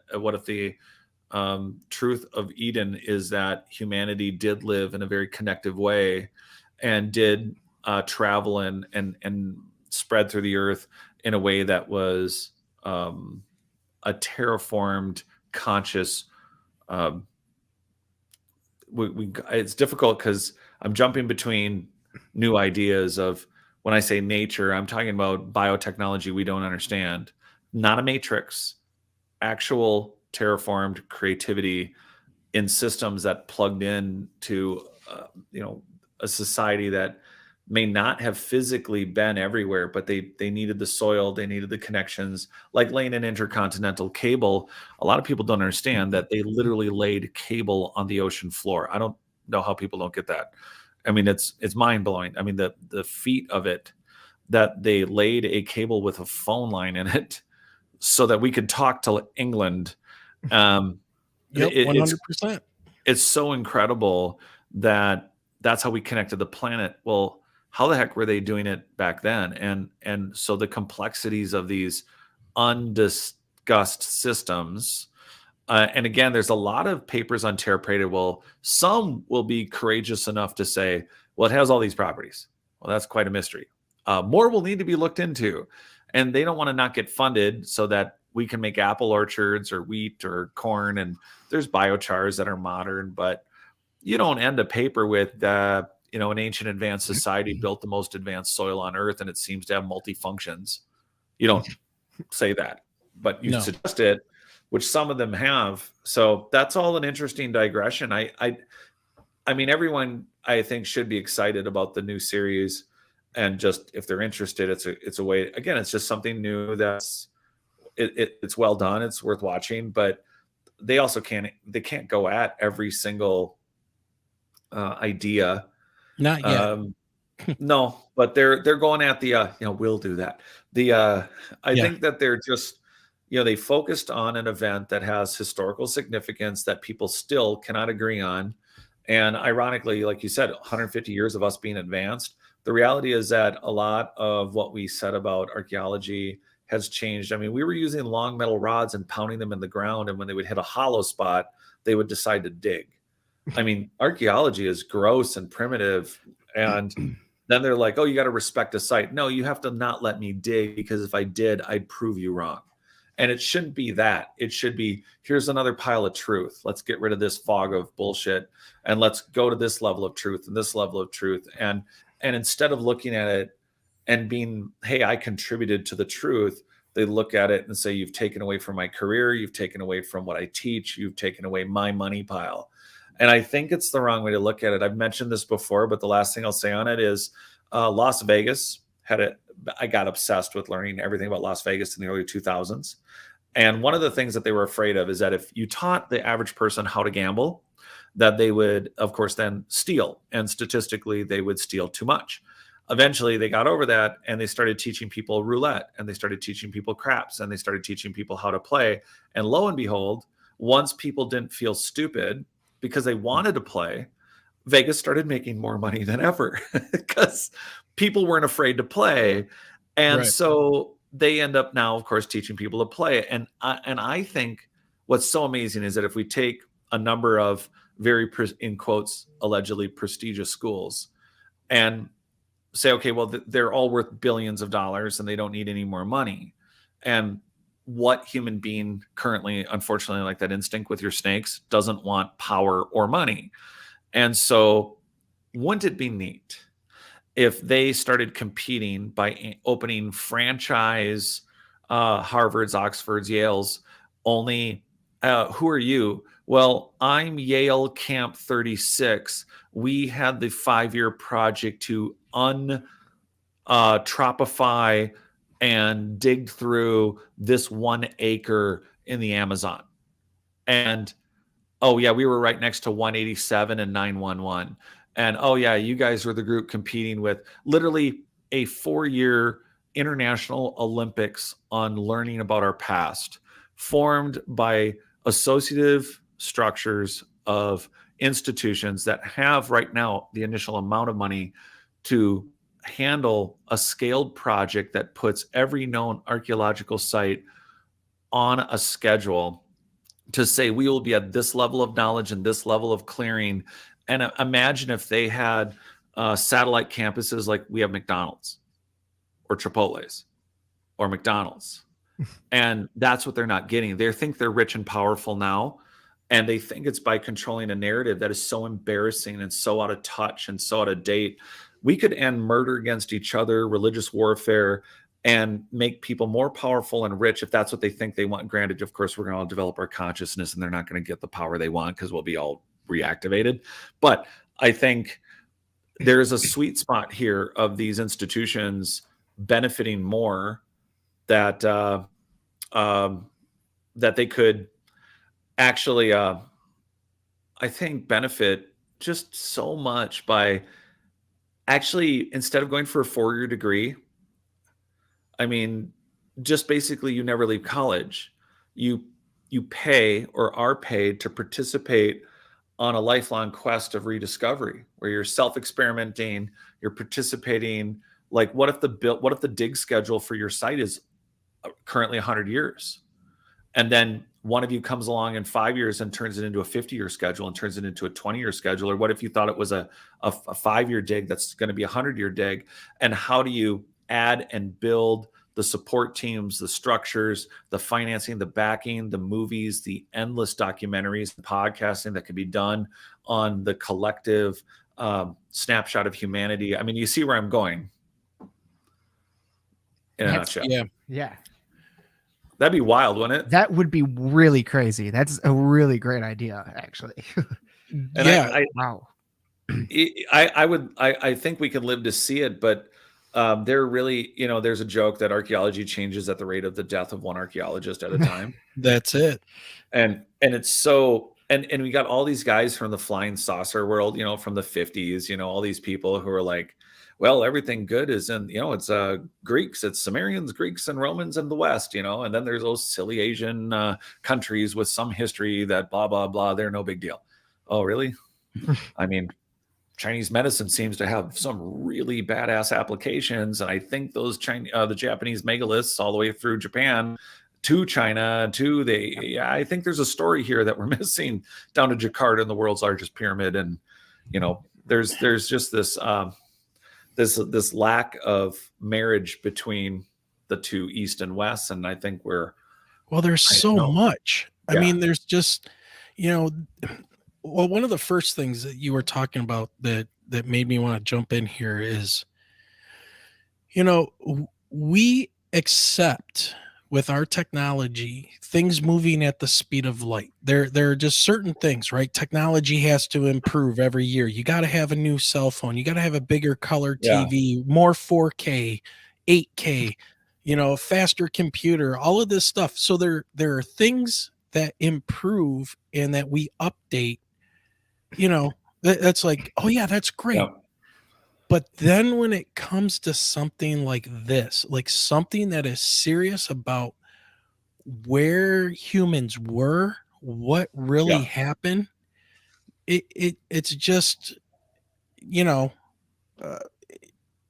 truth of Eden is that humanity did live in a very connective way and did travel and spread through the earth in a way that was a terraformed, conscious. It's difficult because I'm jumping between new ideas of, when I say nature, I'm talking about biotechnology we don't understand, not a matrix, actual terraformed creativity in systems that plugged in to a society that may not have physically been everywhere, but they needed the soil, they needed the connections, like laying an intercontinental cable. A lot of people don't understand that they literally laid cable on the ocean floor. I don't know how people don't get that. I mean, it's mind blowing. I mean, the feat of it, that they laid a cable with a phone line in it so that we could talk to England. Yep, 100%. It's so incredible that that's how we connected the planet. Well, how the heck were they doing it back then? And so the complexities of these undiscussed systems. And again, there's a lot of papers on Terra Preta. Well, some will be courageous enough to say, well, it has all these properties. Well, that's quite a mystery. More will need to be looked into. And they don't want to not get funded so that we can make apple orchards or wheat or corn. And there's biochars that are modern, but you don't end a paper with, an ancient advanced society built the most advanced soil on earth and it seems to have multi-functions. You don't say that, but you suggest it, which some of them have. So that's all an interesting digression. I mean, everyone I think should be excited about the new series, and just if they're interested, it's a way. Again, it's just something new that's it's well done. It's worth watching, but they also can't go at every single idea. Not yet. No, but they're going at the we'll do that. I think that they're just they focused on an event that has historical significance that people still cannot agree on. And ironically, like you said, 150 years of us being advanced. The reality is that a lot of what we said about archaeology has changed. I mean, we were using long metal rods and pounding them in the ground, and when they would hit a hollow spot, they would decide to dig. I mean, archaeology is gross and primitive, and then they're like, oh, you got to respect a site. No, you have to not let me dig, because if I did, I'd prove you wrong. And it shouldn't be that. It should be, here's another pile of truth. Let's get rid of this fog of bullshit, and let's go to this level of truth and this level of truth. And instead of looking at it and being, hey, I contributed to the truth, they look at it and say, you've taken away from my career. You've taken away from what I teach. You've taken away my money pile. And I think it's the wrong way to look at it. I've mentioned this before, but the last thing I'll say on it is Las Vegas I got obsessed with learning everything about Las Vegas in the early 2000s. And one of the things that they were afraid of is that if you taught the average person how to gamble, that they would, of course, then steal. And statistically, they would steal too much. Eventually, they got over that, and they started teaching people roulette, and they started teaching people craps, and they started teaching people how to play. And lo and behold, once people didn't feel stupid because they wanted to play, Vegas started making more money than ever because people weren't afraid to play. And so they end up now, of course, teaching people to play. And I think what's so amazing is that if we take a number of very, in quotes, allegedly prestigious schools and say, okay, well, they're all worth billions of dollars and they don't need any more money. And what human being currently, unfortunately, like that instinct with your snakes, doesn't want power or money? And so wouldn't it be neat if they started competing by opening franchise Harvards, Oxfords, Yales, only who are you? Well, I'm Yale Camp 36. We had the 5-year project to tropify and dig through this 1 acre in the Amazon. And oh yeah, we were right next to 187 and 911. And oh yeah, you guys were the group competing with literally a 4-year international Olympics on learning about our past, formed by associative structures of institutions that have right now the initial amount of money to handle a scaled project that puts every known archaeological site on a schedule to say we will be at this level of knowledge and this level of clearing. And imagine if they had satellite campuses like we have McDonald's or Chipotle's or McDonald's. And that's what they're not getting. They think they're rich and powerful now. And they think it's by controlling a narrative that is so embarrassing and so out of touch and so out of date. We could end murder against each other, religious warfare, and make people more powerful and rich if that's what they think they want. Granted, of course, we're going to all develop our consciousness and they're not going to get the power they want because we'll be all reactivated. But I think there's a sweet spot here of these institutions benefiting more that that they could actually, I think, benefit just so much by actually, instead of going for a 4-year degree, I mean, just basically you never leave college. You pay or are paid to participate on a lifelong quest of rediscovery where you're self-experimenting, you're participating. Like what if the dig schedule for your site is currently 100 years? And then one of you comes along in 5 years and turns it into a 50-year schedule and turns it into a 20-year schedule. Or what if you thought it was a 5-year dig that's going to be a 100-year dig? And how do you add and build the support teams, the structures, the financing, the backing, the movies, the endless documentaries, the podcasting that can be done on the collective snapshot of humanity? I mean, you see where I'm going in a nutshell. Yeah. That'd be wild, wouldn't it? That would be really crazy. That's a really great idea, actually. Yeah. Wow. I think we can live to see it, but they're really, there's a joke that archaeology changes at the rate of the death of one archaeologist at a time. That's it. And it's so, and we got all these guys from the flying saucer world, from the 50s, all these people who are like, well, everything good is in, it's Greeks, it's Sumerians, Greeks, and Romans in the West, and then there's those silly Asian countries with some history that blah, blah, blah. They're no big deal. Oh, really? I mean, Chinese medicine seems to have some really badass applications. And I think those the Japanese megaliths all the way through Japan to China, I think there's a story here that we're missing down to Jakarta and the world's largest pyramid. And, there's just this, this lack of marriage between the two East and West. And I think there's so much. I mean, there's just, well, one of the first things that you were talking about that made me want to jump in here is, we accept with our technology things moving at the speed of light. There are just certain things, right? Technology has to improve every year. You got to have a new cell phone. You got to have a bigger color TV, more 4K, 8K, faster computer, all of this stuff. So there are things that improve and that we update. That's like, oh yeah, that's great. Yeah. But then when it comes to something like this, like something that is serious about where humans were, what really happened, it's just,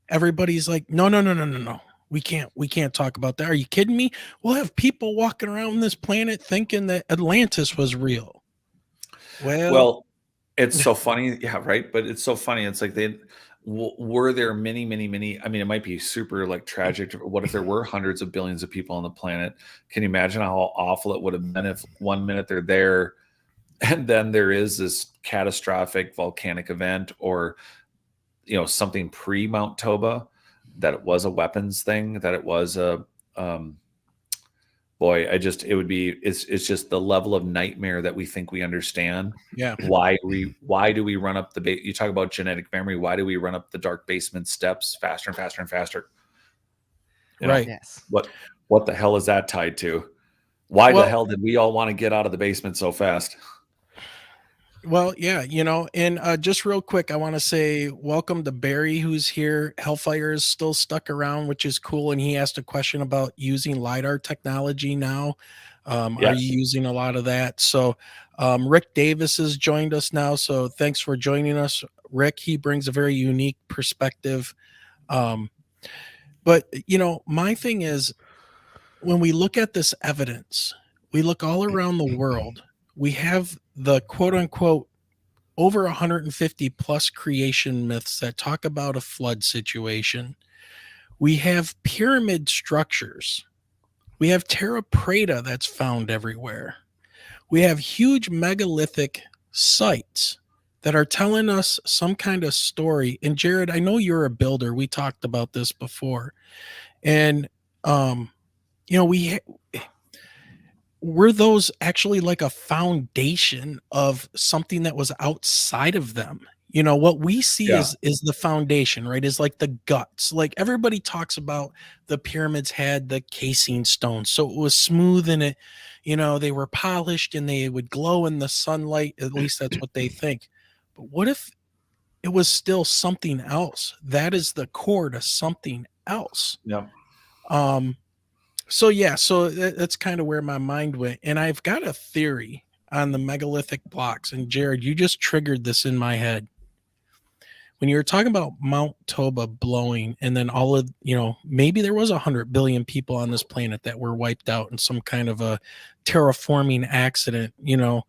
everybody's like, no. We can't talk about that. Are you kidding me? We'll have people walking around this planet thinking that Atlantis was real. Well, it's so funny. Yeah, right. But it's so funny. It's like were there many, I mean, it might be super like tragic. What if there were hundreds of billions of people on the planet? Can you imagine how awful it would have been if 1 minute they're there and then there is this catastrophic volcanic event or, something pre Mount Toba, that it was a weapons thing, that it was a, it's just the level of nightmare that we think we understand. Yeah. Why do we run up you talk about genetic memory. Why do we run up the dark basement steps faster and faster and faster? Right. Yes. What the hell is that tied to? Why the hell did we all want to get out of the basement so fast? Well, yeah, and just real quick, I want to say welcome to Barry, who's here. Hellfire is still stuck around, which is cool. And he asked a question about using LiDAR technology now. Are you using a lot of that? So Rick Davis has joined us now. So thanks for joining us, Rick. He brings a very unique perspective. But, my thing is, when we look at this evidence, we look all around the world. We have the quote unquote over 150 plus creation myths that talk about a flood situation. We have pyramid structures. We have Terra Preta that's found everywhere. We have huge megalithic sites that are telling us some kind of story. And Jared, I know you're a builder. We talked about this before. And, were those actually like a foundation of something that was outside of them? What we see is the foundation, right? Is like the guts. Like everybody talks about the pyramids had the casing stones. So it was smooth and they were polished and they would glow in the sunlight. At least that's what they think. But what if it was still something else? That is the core to something else. Yeah. So that's kind of where my mind went. And I've got a theory on the megalithic blocks. And Jared, you just triggered this in my head. When you were talking about Mount Toba blowing and then all of, maybe there was 100 billion people on this planet that were wiped out in some kind of a terraforming accident, and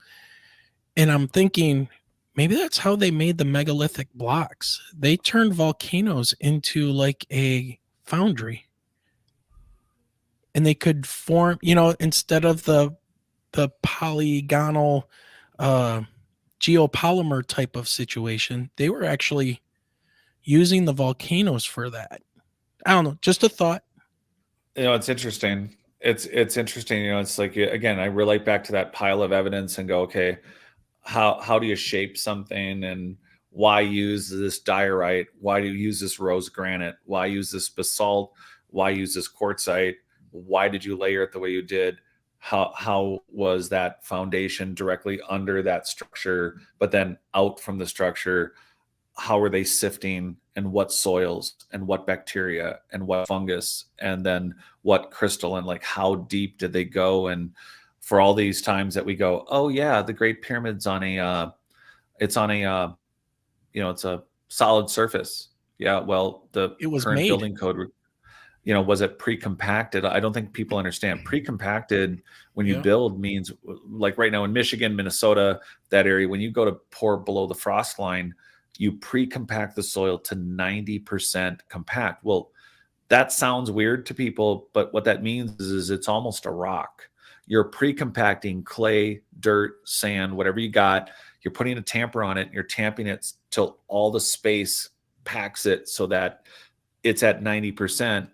I'm thinking maybe that's how they made the megalithic blocks. They turned volcanoes into like a foundry. And they could form, instead of the polygonal geopolymer type of situation, they were actually using the volcanoes for that. I don't know, just a thought. It's interesting. It's interesting. It's like, again, I relate back to that pile of evidence and go, okay, how do you shape something and Why use this diorite? Why do you use this rose granite? Why use this basalt? Why use this quartzite? Why did you layer it the way you did? How was that foundation directly under that structure, but then out from the structure? How are they sifting, and what soils and what bacteria and what fungus, and then what crystal, and like how deep did they go? And for all these times that we go, oh yeah, the Great Pyramid's on a it's on a it's a solid surface. Yeah, well, the It was current made. building code, was it pre-compacted? I don't think people understand. Pre-compacted, when you Yeah. build, means like right now in Michigan, Minnesota, that area, when you go to pour below the frost line, you pre-compact the soil to 90% compact. Well, that sounds weird to people, but what that means is it's almost a rock. You're pre-compacting clay, dirt, sand, whatever you got. You're putting a tamper on it, and you're tamping it till all the space packs it so that it's at 90%.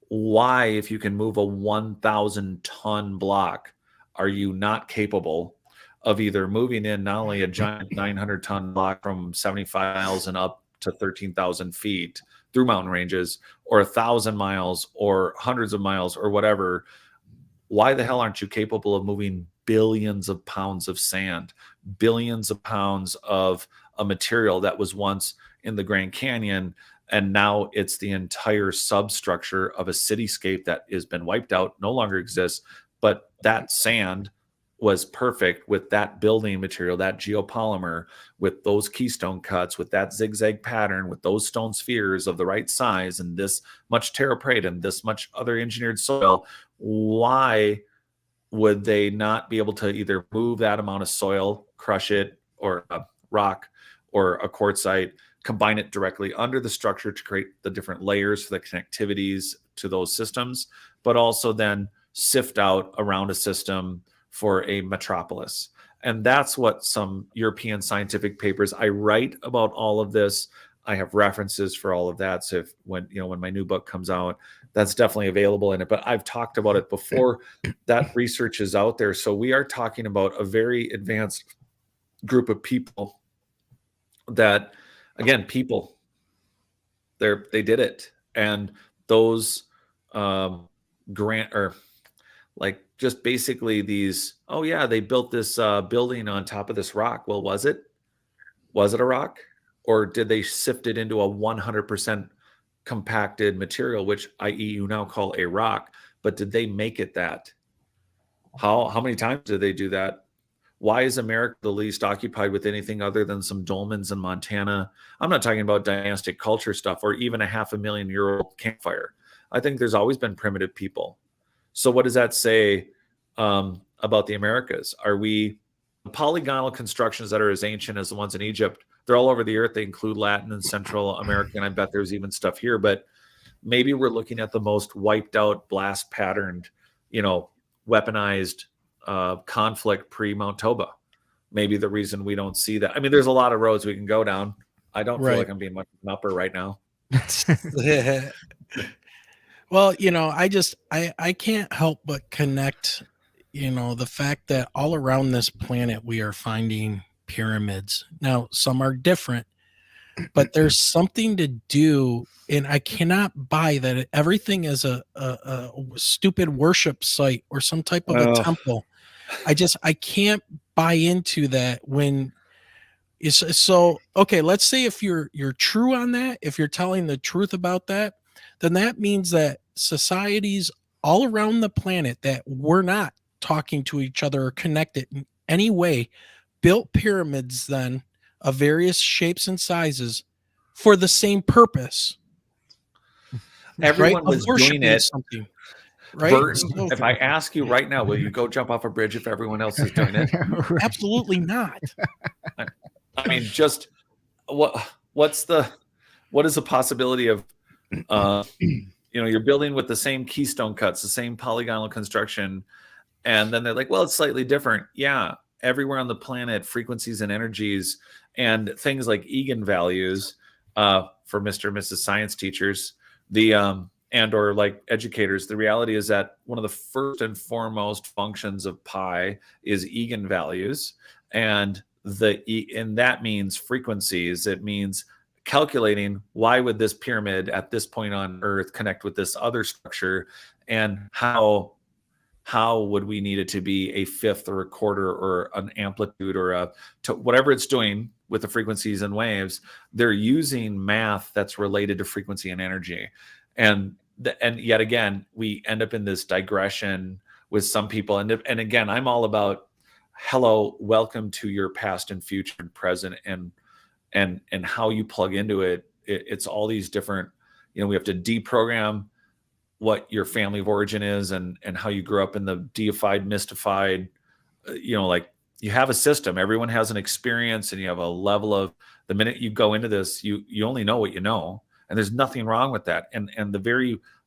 Why, if you can move a 1,000 ton block, are you not capable of either moving in not only a giant 900 ton block from 75 miles and up to 13,000 feet through mountain ranges, or 1,000 miles or hundreds of miles or whatever? Why the hell aren't you capable of moving billions of pounds of sand, billions of pounds of a material that was once in the Grand Canyon, and now it's the entire substructure of a cityscape that has been wiped out, no longer exists? But that sand was perfect with that building material, that geopolymer, with those keystone cuts, with that zigzag pattern, with those stone spheres of the right size, and this much terra preta and this much other engineered soil. Why would they not be able to either move that amount of soil, crush it, or a rock, or a quartzite, combine it directly under the structure to create the different layers for the connectivities to those systems, but also then sift out around a system for a metropolis? And that's what some European scientific papers, I write about all of this. I have references for all of that. So when my new book comes out, that's definitely available in it. But I've talked about it before. That research is out there. So we are talking about a very advanced group of people that, again, they did it. And those grant, or like just basically these, oh yeah, they built this building on top of this rock. Well, was it a rock, or did they sift it into a 100% compacted material, which i.e. you now call a rock? But did they make it that? How many times did they do that? Why is America the least occupied with anything other than some dolmens in Montana? I'm not talking about dynastic culture stuff or even a 500,000-year-old campfire. I think there's always been primitive people. So what does that say about the Americas? Are we polygonal constructions that are as ancient as the ones in Egypt? They're all over the earth. They include Latin and Central America, and I bet there's even stuff here. But maybe we're looking at the most wiped out, blast patterned, weaponized conflict pre-Mount Toba. Maybe the reason we don't see that. I mean, there's a lot of roads we can go down. I don't feel like I'm being much of an upper right now. Well, I can't help but connect, the fact that all around this planet we are finding pyramids. Now, some are different, but there's something to do, and I cannot buy that everything is a stupid worship site or some type of a temple. I can't buy into that. When it's so, okay, let's say if you're true on that, if you're telling the truth about that, then that means that societies all around the planet that were not talking to each other or connected in any way built pyramids then of various shapes and sizes for the same purpose. Everyone right? was doing it. Something, right? Burton, if I ask you right now, will you go jump off a bridge if everyone else is doing it? Absolutely not. I mean, just what is the possibility of you're building with the same keystone cuts, the same polygonal construction, and then they're like, well, it's slightly different. Yeah, everywhere on the planet, frequencies and energies and things like eigenvalues for Mr. and Mrs. Science teachers, and or like educators, the reality is that one of the first and foremost functions of pi is eigenvalues. And and that means frequencies. It means calculating why would this pyramid at this point on Earth connect with this other structure, and how would we need it to be a fifth or a quarter or an amplitude or whatever it's doing with the frequencies and waves. They're using math that's related to frequency and energy. And yet again, we end up in this digression with some people. And again, I'm all about, hello, welcome to your past and future and present, and how you plug into it. It's all these different, we have to deprogram what your family of origin is, and how you grew up in the deified, mystified, like you have a system, everyone has an experience, and you have a level of, the minute you go into this, you only know what you know, and there's nothing wrong with that. And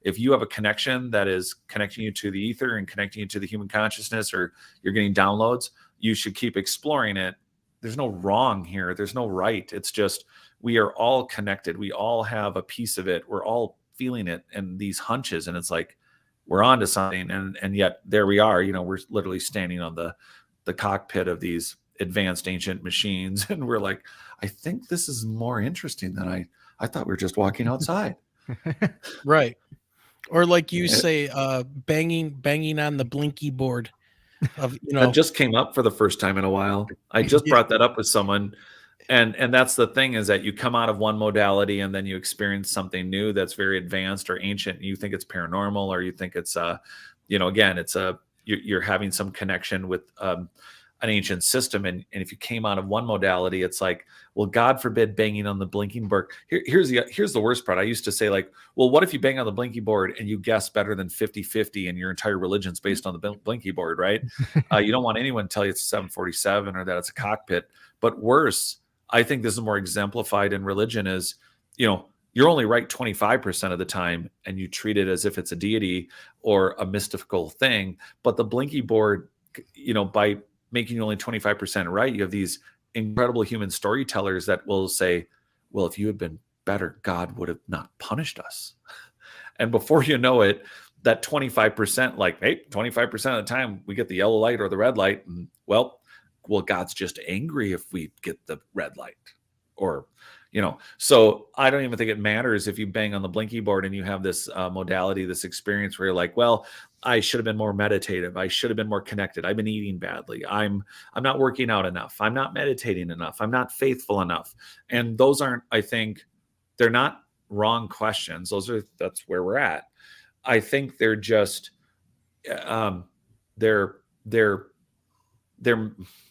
if you have a connection that is connecting you to the ether and connecting you to the human consciousness, or you're getting downloads, you should keep exploring it. There's no wrong here. There's no right. It's just, we are all connected. We all have a piece of it. We're all feeling it, and these hunches, and it's like we're onto something, and yet there we are. We're literally standing on the cockpit of these advanced ancient machines, and we're like, I think this is more interesting than I thought. We were just walking outside. Right. Or like you say, banging on the blinky board of, That just came up for the first time in a while. I just brought that up with someone. And that's the thing, is that you come out of one modality and then you experience something new that's very advanced or ancient, and you think it's paranormal, or you think it's again, it's you're having some connection with an ancient system. And if you came out of one modality, it's like, well, God forbid banging on the blinking board. Here's the worst part. I used to say, like, well, what if you bang on the blinky board and you guess better than 50-50 and your entire religion's based on the blinky board, right? You don't want anyone to tell you it's a 747 or that it's a cockpit. But worse, I think this is more exemplified in religion, is, you're only right 25% of the time, and you treat it as if it's a deity or a mystical thing. But the blinky board, by making you only 25% right, you have these incredible human storytellers that will say, well, if you had been better, God would have not punished us. And before you know it, that 25%, like, hey, 25% of the time we get the yellow light or the red light, and well, God's just angry if we get the red light, or, so I don't even think it matters if you bang on the blinky board and you have this modality, this experience where you're like, well, I should have been more meditative. I should have been more connected. I've been eating badly. I'm not working out enough. I'm not meditating enough. I'm not faithful enough. And those aren't, I think, they're not wrong questions. That's where we're at. I think they're just, they're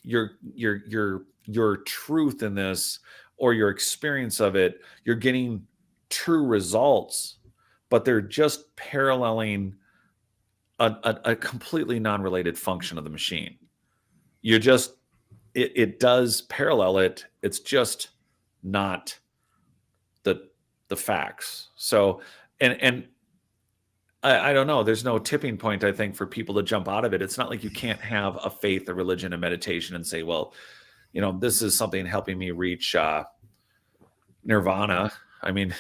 your truth in this, or your experience of it, you're getting true results, but they're just paralleling a completely non-related function of the machine. It does parallel it. It's just not the facts. So, and I don't know. There's no tipping point, I think, for people to jump out of it. It's not like you can't have a faith, a religion, a meditation, and say, well, this is something helping me reach nirvana. I mean,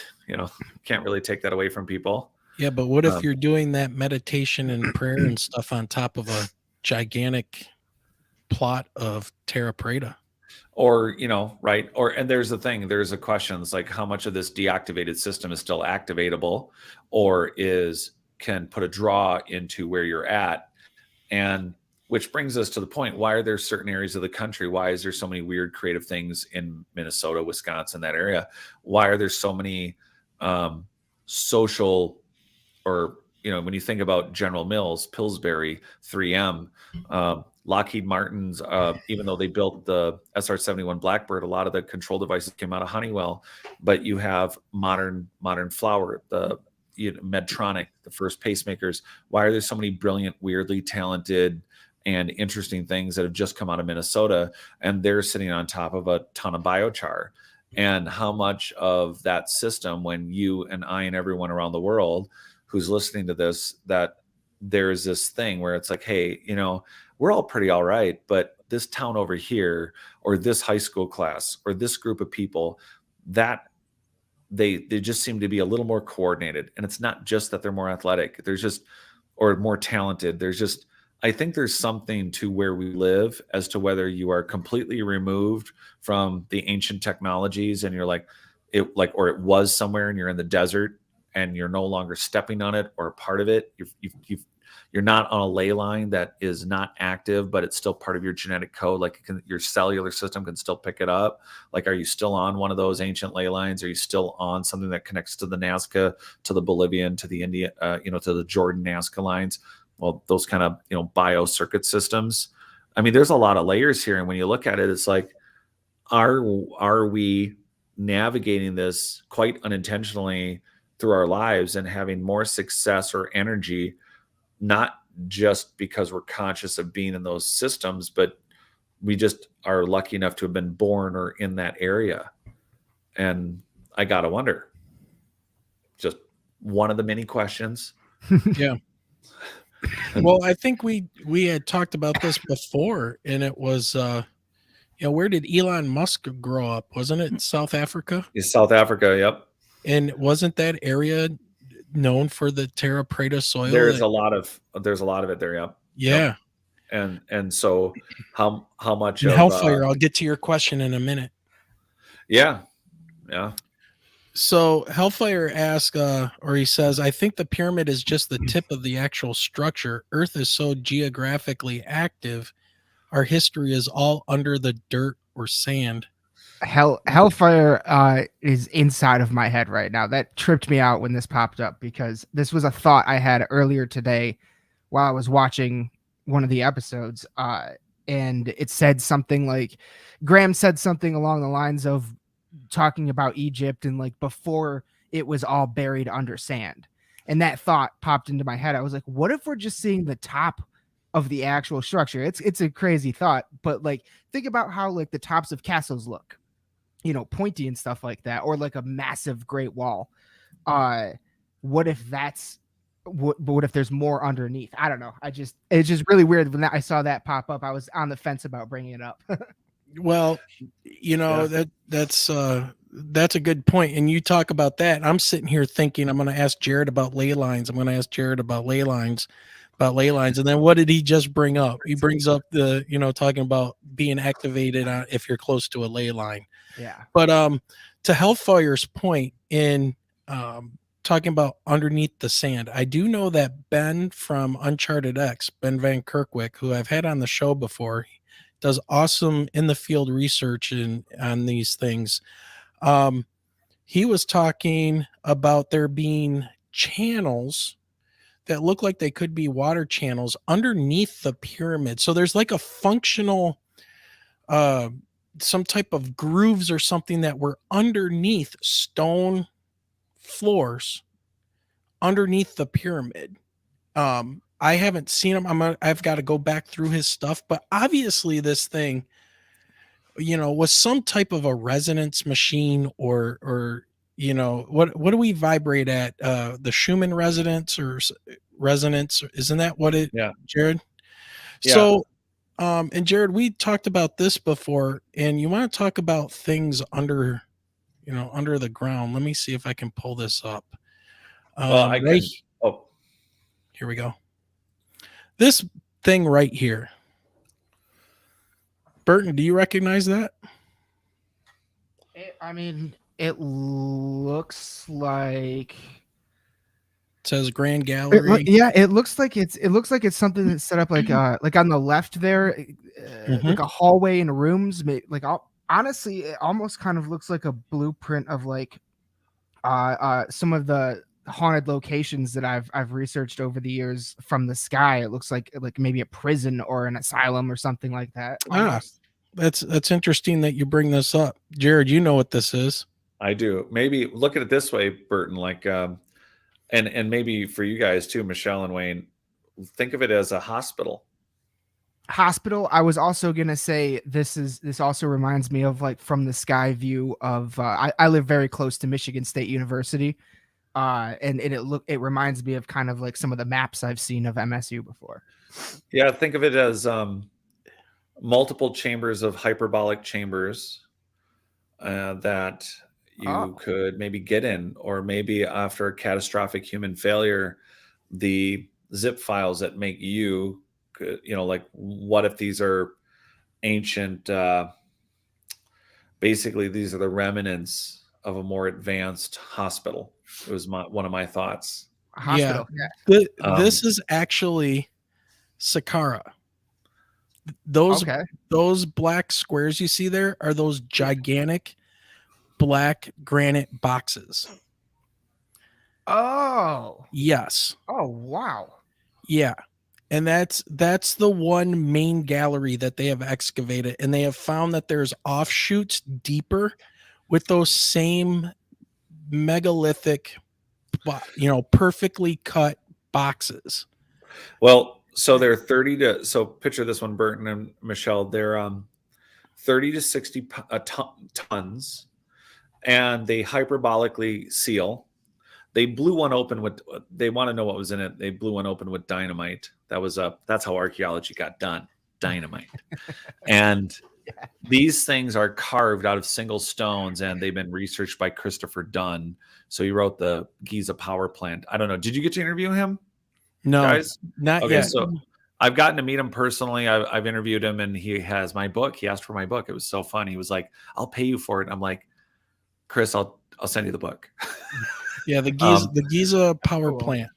can't really take that away from people. Yeah, but what if you're doing that meditation and prayer and stuff on top of a gigantic plot of Terra Preta? Or, right. And there's the thing, there's a question. It's like, how much of this deactivated system is still activatable, or can put a draw into where you're at? And which brings us to the point, why are there certain areas of the country? Why is there so many weird creative things in Minnesota, Wisconsin, that area? Why are there so many social, or, when you think about General Mills, Pillsbury, 3M, Lockheed Martin's, even though they built the SR-71 Blackbird, a lot of the control devices came out of Honeywell. But you have modern flower, the Medtronic, the first pacemakers. Why are there so many brilliant, weirdly talented, and interesting things that have just come out of Minnesota, and they're sitting on top of a ton of biochar? And how much of that system, when you and I and everyone around the world who's listening to this, that there's this thing where it's like, hey, we're all pretty all right, but this town over here, or this high school class, or this group of people, that they just seem to be a little more coordinated. And it's not just that they're more athletic, or more talented. There's just, I think there's something to where we live as to whether you are completely removed from the ancient technologies and you're like or it was somewhere and you're in the desert and you're no longer stepping on it or a part of it. You're not on a ley line that is not active, but it's still part of your genetic code. Like your cellular system can still pick it up. Like, are you still on one of those ancient ley lines? Are you still on something that connects to the Nazca, to the Bolivian, to the India, to the Jordan Nazca lines? Well, those kind of, bio circuit systems. I mean, there's a lot of layers here. And when you look at it, it's like, are we navigating this quite unintentionally through our lives and having more success or energy, not just because we're conscious of being in those systems, but we just are lucky enough to have been born or in that area. And I got to wonder, just one of the many questions. Yeah. Well, I think we had talked about this before, and it was, where did Elon Musk grow up? Wasn't it South Africa? Is South Africa, yep. And wasn't that area known for the Terra preta soil? There's a lot of it there, yep. Yeah. Yep. And so how much and of Hellfire? I'll get to your question in a minute. Yeah. So Hellfire asks, or he says, I think the pyramid is just the tip of the actual structure. Earth is so geographically active. Our history is all under the dirt or sand. Hellfire is inside of my head right now. That tripped me out when this popped up because this was a thought I had earlier today while I was watching one of the episodes. And it said something like, Graham said something along the lines of talking about Egypt and like before it was all buried under sand. And that thought popped into my head. I was like, what if we're just seeing the top of the actual structure? It's a crazy thought, but like think about how like the tops of castles look, pointy and stuff like that, or like a massive Great Wall. What if that's what if there's more underneath? I don't know. It's just really weird when I saw that pop up. I was on the fence about bringing it up. Well, that's a good point. And you talk about that. I'm sitting here thinking I'm going to ask Jared about ley lines. And then what did he just bring up? He brings up the, talking about being activated if you're close to a ley line. Yeah. But to Hellfire's point in talking about underneath the sand, I do know that Ben from Uncharted X, Ben Van Kerkwick, who I've had on the show before, does awesome in the field research on these things. He was talking about there being channels that look like they could be water channels underneath the pyramid. So there's like a functional, some type of grooves or something that were underneath stone floors underneath the pyramid. I haven't seen him. I've got to go back through his stuff, but obviously this thing, was some type of a resonance machine or what do we vibrate at? The Schumann resonance or resonance? Isn't that what it? Yeah, Jared. Yeah. So, and Jared, we talked about this before, and you want to talk about things under the ground. Let me see if I can pull this up. Well, Here we go. This thing right here. Burton, do you recognize that? It looks like it says Grand Gallery. It looks like it's something that's set up like on the left there, like a hallway and rooms. Like honestly, it almost kind of looks like a blueprint of like some of the haunted locations that I've researched over the years from the sky. It looks like maybe a prison or an asylum or something like that. That's interesting that you bring this up. Jared, you know what this is. I do. Maybe look at it this way, Burton, like and maybe for you guys too, Michelle and Wayne, think of it as a hospital. I was also gonna say this also reminds me of like from the sky view of I live very close to Michigan State University. And it reminds me of kind of like some of the maps I've seen of MSU before. Yeah, think of it as multiple chambers of hyperbolic chambers that you could maybe get in, or maybe after a catastrophic human failure, the zip files that make you like what if these are ancient? Basically, these are the remnants of a more advanced hospital. It was one of my thoughts. Hospital. This is actually Sakara. Those Okay. those black squares you see there are those gigantic black granite boxes. Oh. Yes. Oh, wow. Yeah. And that's the one main gallery that they have excavated, and they have found that there's offshoots deeper with those same megalithic, perfectly cut boxes. Well, so they're 30 to, so picture this one, Burton and Michelle, they're 30 to 60 tons, and they hyperbolically seal. They blew one open with, they want to know what was in it. They blew one open with dynamite. That's how archaeology got done. Dynamite. And these things are carved out of single stones, and they've been researched by Christopher Dunn. So he wrote the Giza power plant. I don't know. Did you get to interview him? No, guys? not Okay, yet. so I've gotten to meet him personally. I've interviewed him, and he has my book. He asked for my book. It was so fun. He was like, "I'll pay you for it." And I'm like, "Chris, I'll send you the book." Yeah, the Giza power plant.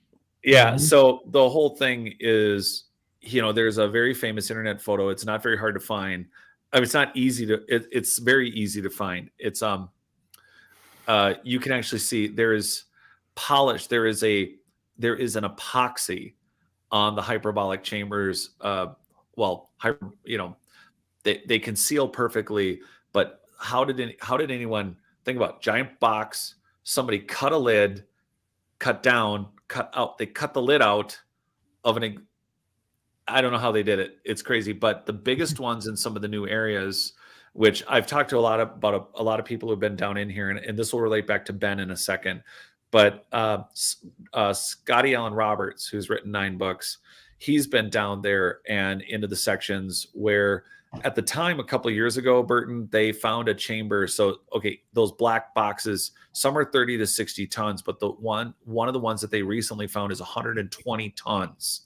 Yeah. So the whole thing is, there's a very famous internet photo. It's not very hard to find. I mean, it's not easy to. It's very easy to find. It's you can actually see there is polish. There is an epoxy on the hyperbolic chambers. They can seal perfectly. But how did anyone think about giant box? Somebody cut a lid, cut down, cut out. They cut the lid out of I don't know how they did it. It's crazy. But the biggest ones in some of the new areas, which I've talked to a lot of people who've been down in here, and this will relate back to Ben in a second. But Scotty Allen Roberts, who's written 9 books, he's been down there and into the sections where at the time, a couple of years ago, Burton, they found a chamber. So, okay, those black boxes, some are 30 to 60 tons, but one of the ones that they recently found is 120 tons.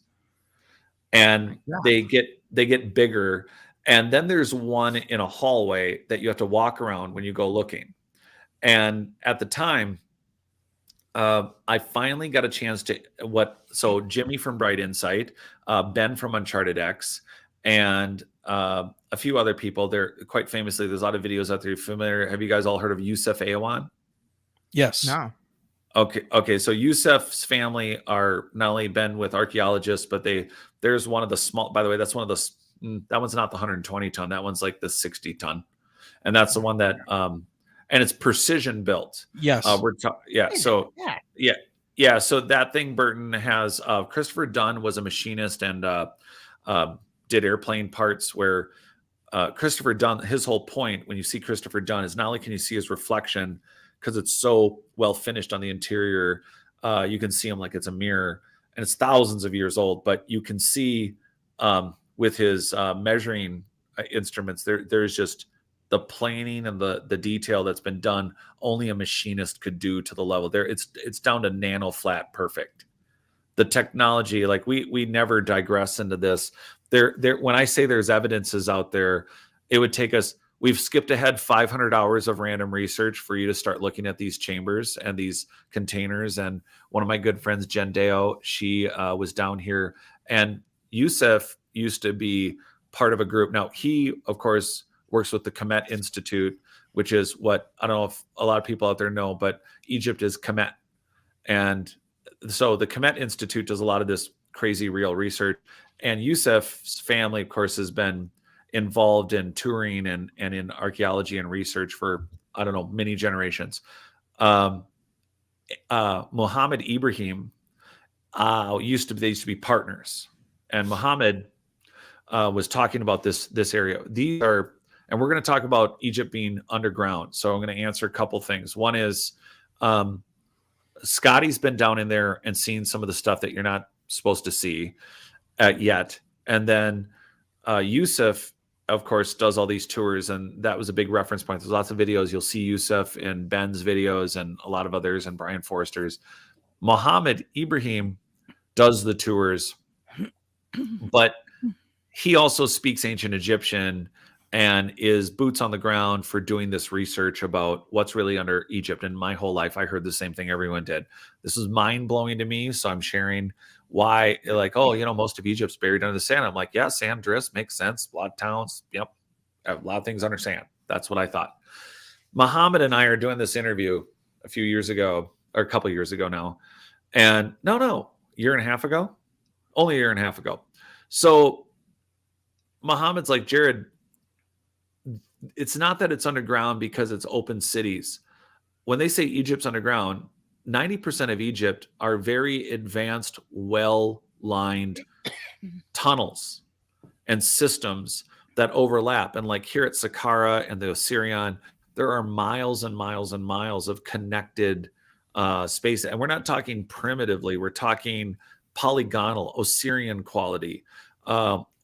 And they get bigger. And then there's one in a hallway that you have to walk around when you go looking. And at the time, I finally got a chance to so Jimmy from Bright Insight, Ben from Uncharted X, and a few other people. They're quite famously, there's a lot of videos out there. Familiar? Have you guys all heard of Yusef Ayawan? Yes. No. Okay. So Yusef's family are not only been with archaeologists, but there's one of the small. By the way, that's one of the. That one's not the 120 ton. That one's like the 60 ton, and that's the one that and it's precision built. Yes. So that thing, Burton, has Christopher Dunn was a machinist and did airplane parts. Where Christopher Dunn, his whole point when you see Christopher Dunn is not only can you see his reflection because it's so well finished on the interior, you can see him like it's a mirror, and it's thousands of years old. But you can see with his measuring instruments, there's just the planing and the detail that's been done. Only a machinist could do to the level there. It's down to nano flat perfect. The technology, like we never digress into this. There when I say there's evidences out there, it would take us. We've skipped ahead 500 hours of random research for you to start looking at these chambers and these containers. And one of my good friends, Jen Deo, she was down here, and Yusef used to be part of a group. Now he, of course, works with the Kemet Institute, which is what, I don't know if a lot of people out there know, but Egypt is Kemet. And so the Kemet Institute does a lot of this crazy real research. And Yusef's family, of course, has been involved in touring and in archaeology and research for, I don't know, many generations. Muhammad Ibrahim they used to be partners. And Muhammad was talking about this area. These are, and we're going to talk about Egypt being underground. So I'm going to answer a couple things. One is Scotty's been down in there and seen some of the stuff that you're not supposed to see yet. And then Yusef, of course, does all these tours, and that was a big reference point. There's lots of videos. You'll see Yusef in Ben's videos and a lot of others, and Brian Forrester's. Muhammad Ibrahim does the tours, but he also speaks ancient Egyptian and is boots on the ground for doing this research about what's really under Egypt. And my whole life, I heard the same thing everyone did. This is mind blowing to me. So I'm sharing why, like, oh, most of Egypt's buried under the sand. I'm like, yeah, sand drifts, makes sense. A lot of towns, yep, a lot of things under sand. That's what I thought. Muhammad and I are doing this interview a few years ago, or a couple of years ago now. And year and a half ago, only a year and a half ago. So Muhammad's like, Jared, it's not that it's underground because it's open cities. When they say Egypt's underground, 90% of Egypt are very advanced, well-lined tunnels and systems that overlap. And like here at Saqqara and the Osirian, there are miles and miles and miles of connected space. And we're not talking primitively, we're talking polygonal, Osirian quality.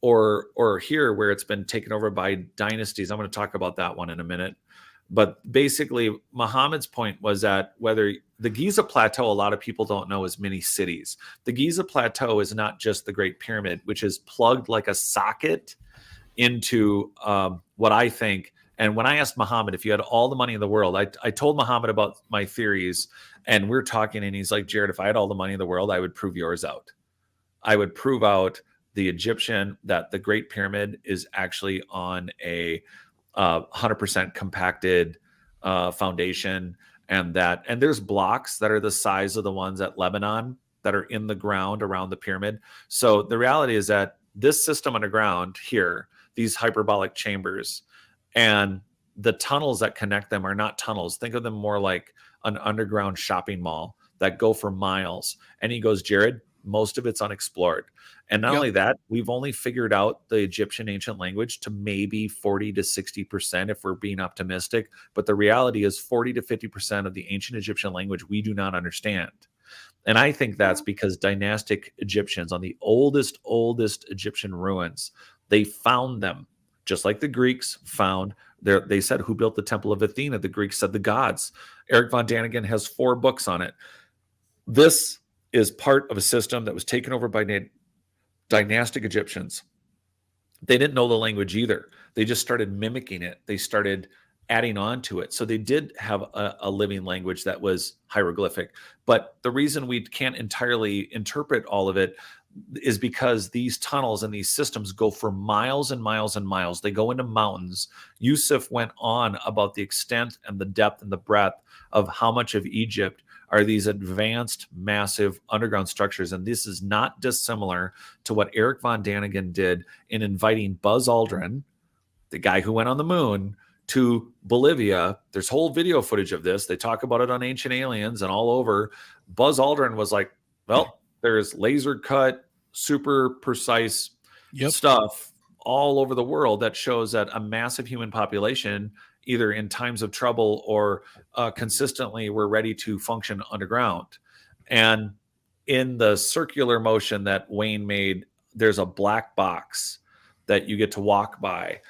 Or here where it's been taken over by dynasties. I'm going to talk about that one in a minute. But basically, Muhammad's point was that whether the Giza Plateau, a lot of people don't know, is many cities. The Giza Plateau is not just the Great Pyramid, which is plugged like a socket into what I think. And when I asked Muhammad if you had all the money in the world, I told Muhammad about my theories, and we're talking, and he's like, Jared, if I had all the money in the world, I would prove yours out. I would prove out the Egyptian, that the Great Pyramid is actually on a 100% compacted foundation, and there's blocks that are the size of the ones at Lebanon that are in the ground around the pyramid. So the reality is that this system underground here, these hyperbolic chambers and the tunnels that connect them are not tunnels. Think of them more like an underground shopping mall that go for miles. And he goes, Jared, most of it's unexplored. And not only that, we've only figured out the Egyptian ancient language to maybe 40 to 60% if we're being optimistic. But the reality is 40 to 50% of the ancient Egyptian language we do not understand. And I think that's because dynastic Egyptians on the oldest Egyptian ruins, they found them just like the Greeks found. They said, who built the Temple of Athena? The Greeks said the gods. Eric von Daniken has 4 books on it. This is part of a system that was taken over by dynastic Egyptians. They didn't know the language either. They just started mimicking it. They started adding on to it. So they did have a living language that was hieroglyphic. But the reason we can't entirely interpret all of it is because these tunnels and these systems go for miles and miles and miles. They go into mountains. Yusuf went on about the extent and the depth and the breadth of how much of Egypt are these advanced, massive underground structures. And this is not dissimilar to what Eric von Daniken did in inviting Buzz Aldrin, the guy who went on the moon, to Bolivia. There's whole video footage of this. They talk about it on Ancient Aliens and all over. Buzz Aldrin was like, well, there's laser cut, super precise stuff all over the world that shows that a massive human population, either in times of trouble or consistently, were ready to function underground. And in the circular motion that Wayne made, there's a black box that you get to walk by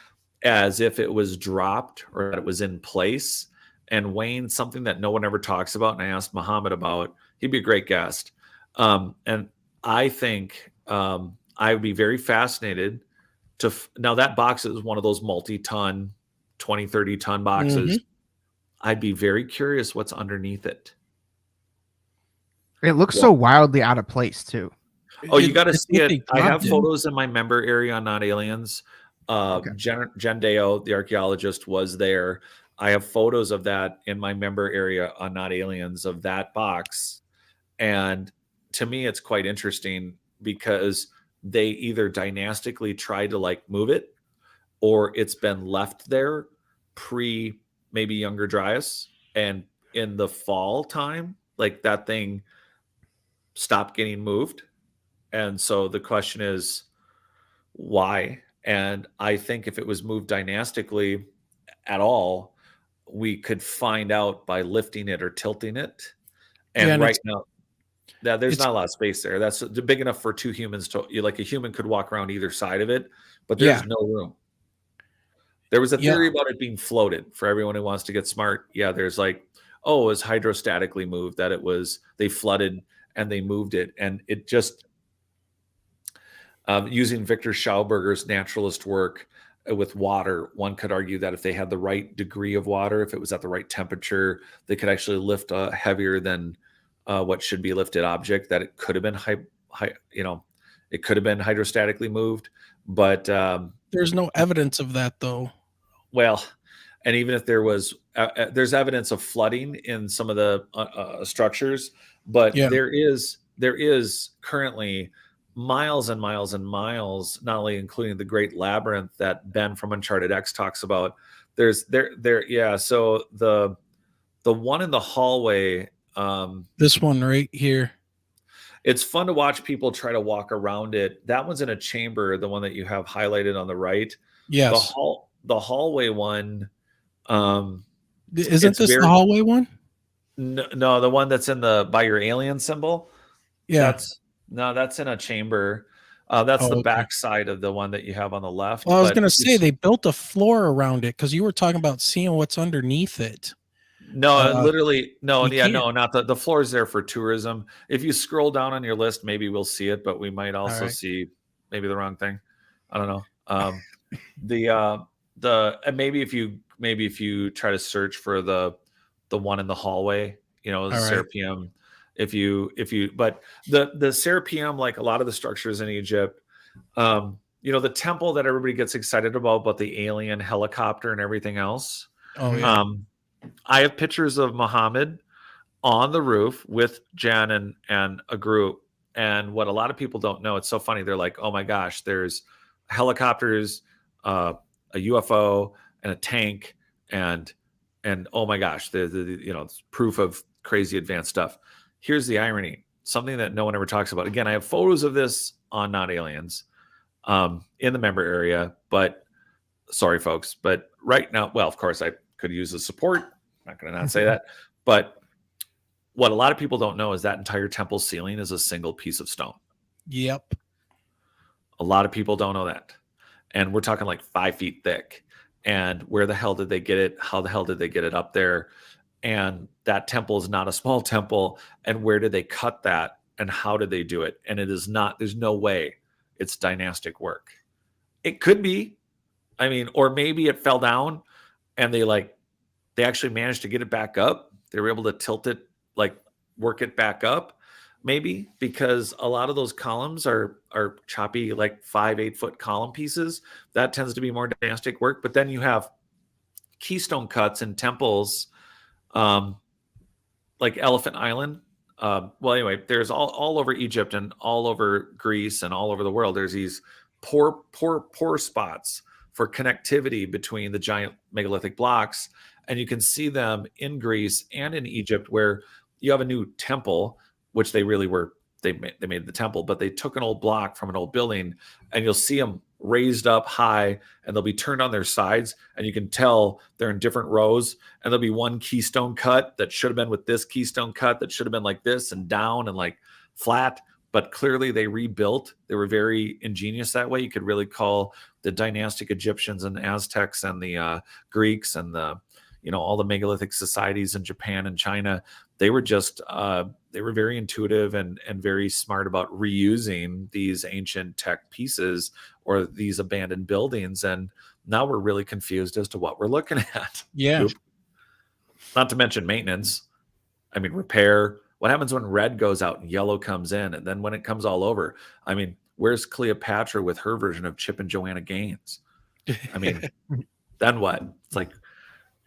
as if it was dropped or that it was in place. And Wayne, something that no one ever talks about, and I asked Muhammad about, he'd be a great guest. And I think I would be very fascinated to now that box is one of those multi-ton, 20, 30 ton boxes. I'd be very curious what's underneath it. It looks so wildly out of place too. Oh, you got to see it. I have photos in my member area on Not Aliens. Jen Deo, the archaeologist, was there. I have photos of that in my member area on Not Aliens of that box. And to me, it's quite interesting because they either dynastically tried to like move it, or it's been left there pre maybe Younger Dryas, and in the fall time, like that thing stopped getting moved. And so the question is why? And I think if it was moved dynastically at all, we could find out by lifting it or tilting it. And right now, there's not a lot of space there. That's big enough for 2 humans to, like a human could walk around either side of it, but there's no room. There was a theory about it being floated for everyone who wants to get smart. Yeah, there's like, oh, it was hydrostatically moved, that it was, they flooded and they moved it. And it just, Using Victor Schauberger's naturalist work with water, one could argue that if they had the right degree of water, if it was at the right temperature, they could actually lift a heavier than what should be lifted object. That it could have been it could have been hydrostatically moved, but There's no evidence of that, though. well, and even if there was, there's evidence of flooding in some of the structures, but Yeah. there is currently miles and miles and miles, not only including the Great Labyrinth that Ben from Uncharted X talks about. There's yeah. So the one in the hallway. This one right here. It's fun to watch people try to walk around it. That one's in a chamber, the one that you have highlighted on the right. Yes. The hallway one. Isn't it's this very- the hallway one? No, the one that's in by your alien symbol. Yeah. That's in a chamber. That's Oh, the okay. back side of the one that you have on the left. Well, I was but going to say they built a floor around it because you were talking about seeing what's underneath it. No, literally, no, you yeah, can't. no, not the floor is there for tourism. If you scroll down on your list, maybe we'll see it, but we might also right. see maybe the wrong thing. I don't know. And maybe if you try to search for the one in the hallway, All right. Serapeum. But the Serapeum, like a lot of the structures in Egypt, the temple that everybody gets excited about the alien helicopter and everything else. Oh, yeah. I have pictures of Muhammad on the roof with Jen and a group. And what a lot of people don't know, it's so funny. They're like, oh my gosh, there's helicopters, a UFO, and a tank, and oh my gosh, it's proof of crazy advanced stuff. Here's the irony, something that no one ever talks about. Again, I have photos of this on Not Aliens in the member area, but sorry, folks. But right now, well, of course, I could use the support. I'm not going to not say that. But what a lot of people don't know is that entire temple ceiling is a single piece of stone. Yep. A lot of people don't know that. And we're talking like 5 feet thick. And where the hell did they get it? How the hell did they get it up there? And that temple is not a small temple. And where did they cut that? And how did they do it? And it is not, there's no way it's dynastic work. It could be. I mean, or maybe it fell down and they actually managed to get it back up. They were able to tilt it, work it back up, maybe, because a lot of those columns are choppy, 5-8 foot column pieces. That tends to be more dynastic work. But then you have keystone cuts in temples, like Elephant Island. Well, anyway, there's all over Egypt and all over Greece and all over the world. There's these poor spots for connectivity between the giant megalithic blocks. And you can see them in Greece and in Egypt, where you have a new temple, which they made the temple, but they took an old block from an old building, and you'll see them raised up high, and they'll be turned on their sides, and you can tell they're in different rows, and there'll be one keystone cut that should have been with this keystone cut that should have been like this and down and flat, but clearly they rebuilt. They were very ingenious that way. You could really call the dynastic Egyptians and Aztecs and the Greeks and all the megalithic societies in Japan and China. They were just they were very intuitive and very smart about reusing these ancient tech pieces or these abandoned buildings. And now we're really confused as to what we're looking at. Yeah. Oop. Not to mention maintenance. I mean, repair. What happens when red goes out and yellow comes in? And then when it comes all over, I mean, where's Cleopatra with her version of Chip and Joanna Gaines? I mean, then what? It's like,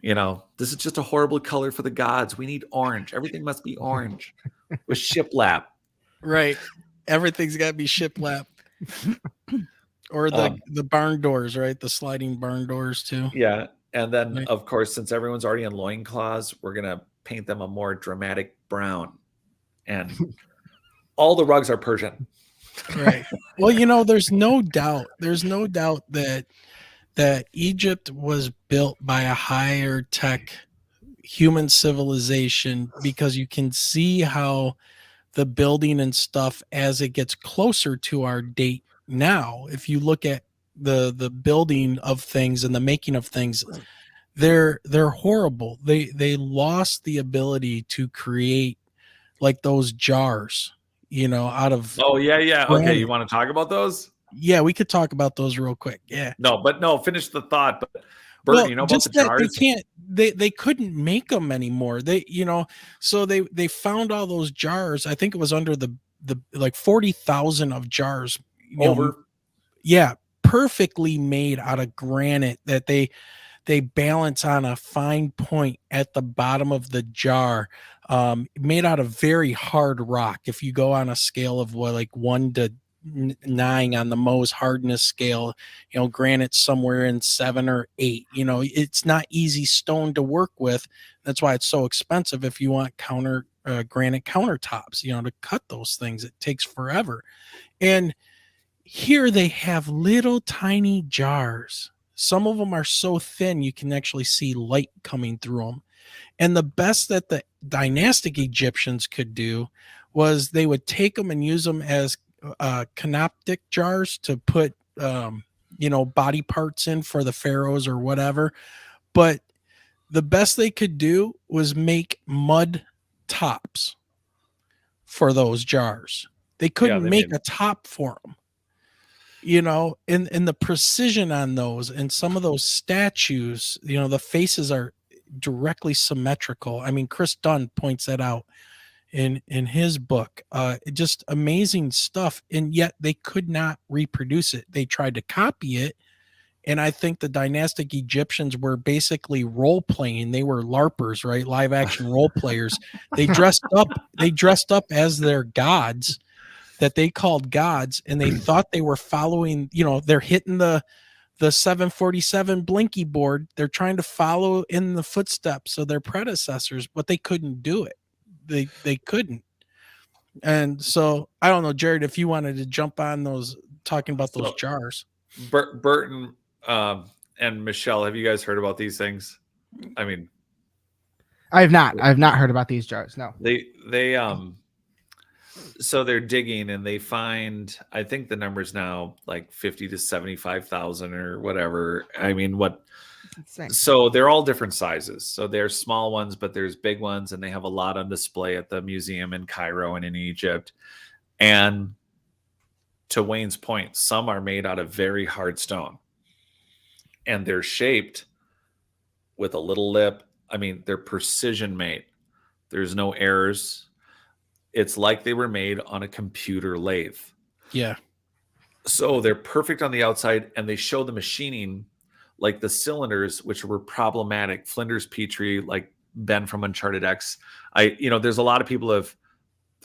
this is just a horrible color for the gods. We need orange. Everything must be orange with shiplap. Right. Everything's got to be shiplap. Or the barn doors, right? The sliding barn doors too. Yeah. And then, right. Of course, since everyone's already in loincloths, we're going to paint them a more dramatic brown. And all the rugs are Persian. Right. Well, there's no doubt that Egypt was built by a higher tech human civilization, because you can see how the building and stuff, as it gets closer to our date now, if you look at the building of things and the making of things, they're horrible. They lost the ability to create those jars, out of Oh yeah. granite. Okay, you want to talk about those? Yeah, we could talk about those real quick. Yeah. No, finish the thought. But Burton, Well, you know about the just that they jars? can't they couldn't make them anymore. So they found all those jars. I think it was under the like 40,000 of jars, Over. yeah, perfectly made out of granite that they balance on a fine point at the bottom of the jar, made out of very hard rock. If you go on a scale of what, like 1 to 9 on the Mohs hardness scale, granite's somewhere in 7 or 8. It's not easy stone to work with. That's why it's so expensive. If you want granite countertops, to cut those things, it takes forever. And here they have little tiny jars. Some of them are so thin you can actually see light coming through them. And the best that the dynastic Egyptians could do was they would take them and use them as canoptic jars to put, body parts in for the pharaohs or whatever. But the best they could do was make mud tops for those jars. They couldn't make a top for them. And the precision on those and some of those statues, the faces are directly symmetrical. I mean, Chris Dunn points that out in his book. Just amazing stuff. And yet they could not reproduce it. They tried to copy it. And I think the dynastic Egyptians were basically role playing. They were LARPers, right? Live action role players. They dressed up as their gods that they called gods, and they thought they were following, they're hitting the 747 blinky board. They're trying to follow in the footsteps of their predecessors, but they couldn't do it. They couldn't. And so I don't know, Jared, if you wanted to jump on those, talking about those jars. Burton and Michelle, have you guys heard about these things? I mean, I've not heard about these jars. No. They so they're digging and they find, I think the number's now like 50 to 75,000 or whatever. I mean, so they're all different sizes. So there's small ones, but there's big ones, and they have a lot on display at the museum in Cairo and in Egypt. And to Wayne's point, some are made out of very hard stone, and they're shaped with a little lip. I mean, they're precision made. There's no errors. It's like they were made on a computer lathe. Yeah. So they're perfect on the outside, and they show the machining, like the cylinders, which were problematic. Flinders Petrie, like Ben from Uncharted X. There's a lot of people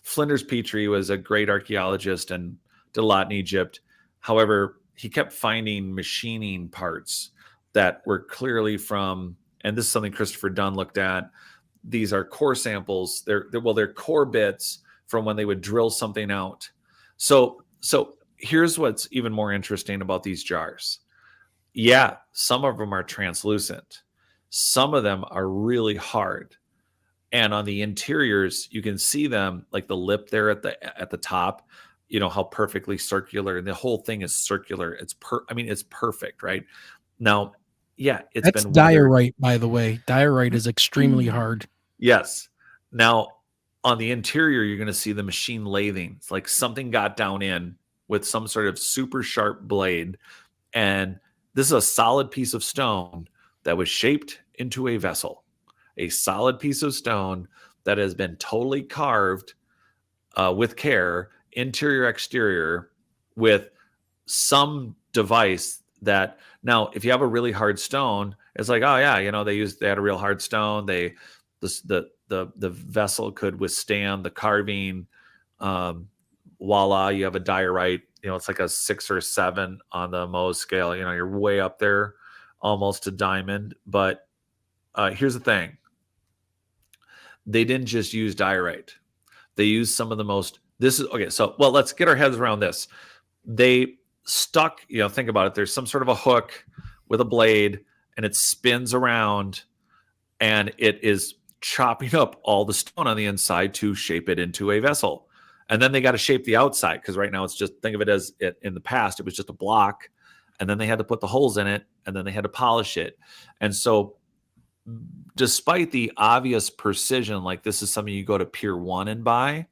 Flinders Petrie was a great archaeologist and did a lot in Egypt. However, he kept finding machining parts that were clearly from, and this is something Christopher Dunn looked at, these are core samples. They're core bits from when they would drill something out. So here's what's even more interesting about these jars. Yeah, some of them are translucent. Some of them are really hard. And on the interiors, you can see them, like the lip there at the top, how perfectly circular, and the whole thing is circular. It's perfect, right? Now, yeah, that's been diorite, by the way. Diorite is extremely hard. Yes. Now, on the interior, you're going to see the machine lathing. It's like something got down in with some sort of super sharp blade. And this is a solid piece of stone that was shaped into a vessel. A solid piece of stone that has been totally carved with care, interior, exterior, with some device that, now, if you have a really hard stone, it's like, oh yeah, they had a real hard stone. The vessel could withstand the carving. Voila, you have a diorite. It's like a 6 or 7 on the Mohs scale. You're way up there, almost to diamond. But here's the thing: they didn't just use diorite. They used some of the most. This is okay. So, let's get our heads around this. They stuck. Think about it. There's some sort of a hook with a blade, and it spins around, and it is chopping up all the stone on the inside to shape it into a vessel. And then they got to shape the outside, because right now it's just, think of it as in the past, it was just a block, and then they had to put the holes in it, and then they had to polish it. And so despite the obvious precision, like this is something you go to Pier 1 and buy,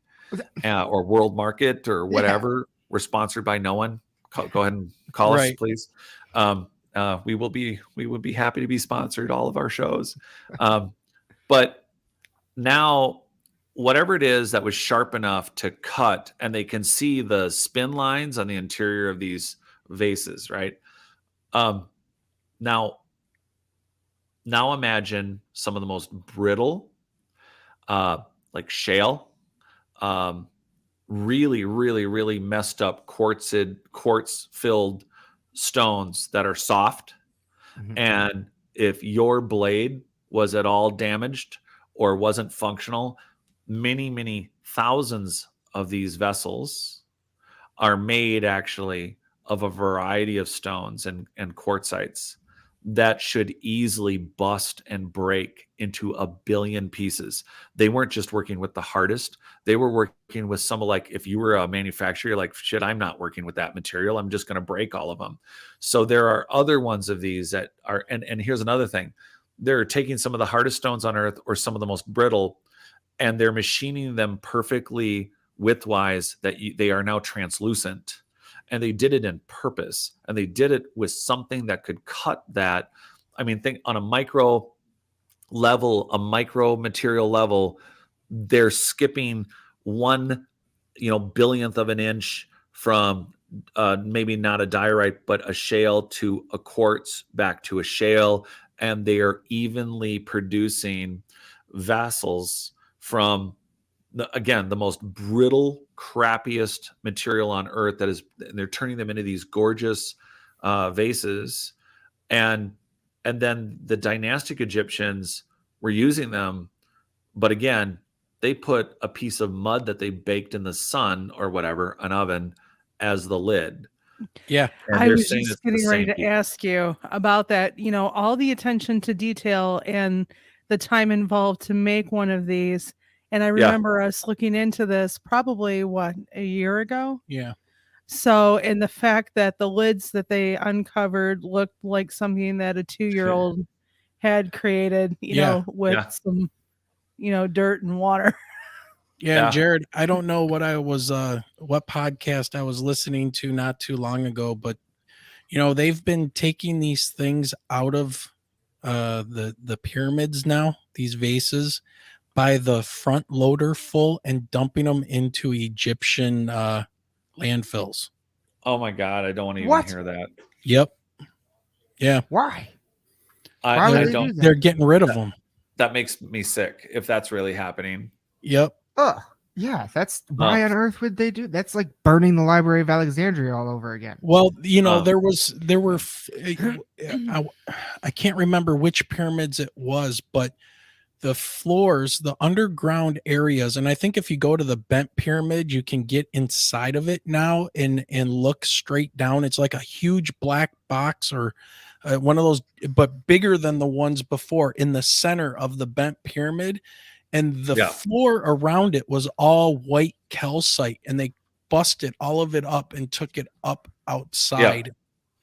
or World Market or whatever, we're sponsored by no one, go ahead and call us, Right. please. We would be happy to be sponsored all of our shows. But now, whatever it is that was sharp enough to cut, and they can see the spin lines on the interior of these vases, right? Now imagine some of the most brittle, like shale, really, really, really messed up quartz filled stones that are soft. Mhm. And if your blade was at all damaged or wasn't functional, many, many thousands of these vessels are made actually of a variety of stones and quartzites that should easily bust and break into a billion pieces. They weren't just working with the hardest. They were working with some of, like, if you were a manufacturer, you're like, shit, I'm not working with that material. I'm just going to break all of them. So there are other ones of these that are, and here's another thing. They're taking some of the hardest stones on earth or some of the most brittle, and they're machining them perfectly widthwise that they are now translucent. And they did it in purpose, and they did it with something that could cut that. I mean, think on a micro level, a micro material level, they're skipping one, billionth of an inch from maybe not a diorite, but a shale to a quartz back to a shale. And they are evenly producing vessels from the most brittle, crappiest material on earth and they're turning them into these gorgeous vases. And then the dynastic Egyptians were using them, but again, they put a piece of mud that they baked in the sun or whatever, an oven, as the lid. Yeah. And I they're was saying just it's the getting ready same to people. ask you about that, all the attention to detail and the time involved to make one of these. And I Yeah. remember us looking into this probably, a year ago? Yeah. So, and the fact that the lids that they uncovered looked like something that a 2-year-old had created, Yeah. with Yeah. some, dirt and water. Yeah, and Yeah. Jared, I don't know what what podcast I was listening to not too long ago, but they've been taking these things out of the pyramids now, these vases, by the front loader full and dumping them into Egyptian landfills. Oh my God, I don't want to even What? hear that. Yep. Yeah. Why? I, Why would I they don't. do that? They're getting rid of them. That makes me sick if that's really happening. Yep. Ugh. Yeah, that's why on earth would they do? That's like burning the Library of Alexandria all over again. Well, I can't remember which pyramids it was, but the floors, the underground areas, and I think if you go to the Bent Pyramid, you can get inside of it now and look straight down. It's like a huge black box or one of those, but bigger than the ones before, in the center of the Bent Pyramid. And the floor around it was all white calcite, and they busted all of it up and took it up outside.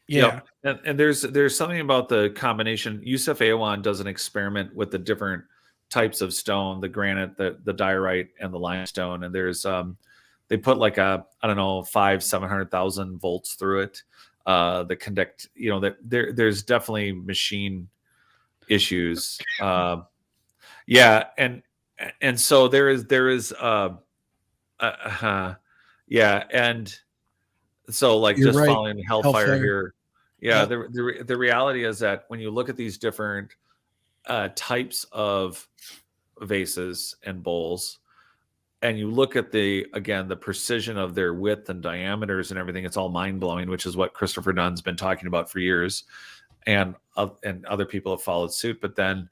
Yeah. And there's something about the combination. Yusuf Awan does an experiment with the different types of stone, the granite, the diorite, and the limestone. And there's they put like I don't know, 700,000 volts through it. That conduct, that there's definitely machine issues. Yeah, and so there is yeah, and so like You're just right. following hellfire Hellfire. here. Yeah, Yep. the reality is that when you look at these different types of vases and bowls, and you look at the precision of their width and diameters and everything, it's all mind blowing, which is what Christopher Dunn's been talking about for years, and other people have followed suit. But then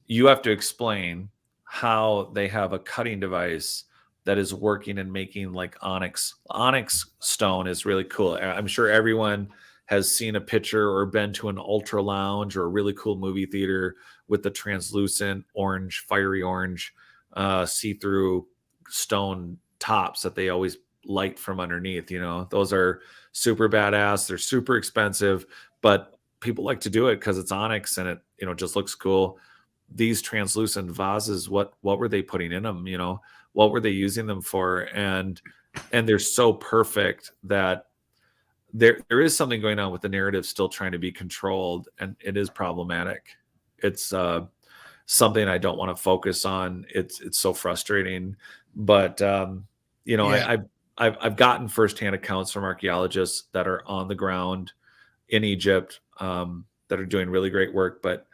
you have to explain how they have a cutting device that is working and making like onyx. Onyx stone is really cool. I'm sure everyone has seen a picture or been to an ultra lounge or a really cool movie theater with the translucent orange, fiery orange, see-through stone tops that they always light from underneath. Those are super badass. They're super expensive, but people like to do it because it's onyx and it just looks cool. These translucent vases, what were they putting in them? What were they using them for? And they're so perfect that there is something going on with the narrative still trying to be controlled, and it is problematic. It's something I don't want to focus on. It's so frustrating, but you know, Yeah. I've gotten firsthand accounts from archaeologists that are on the ground in Egypt that are doing really great work. But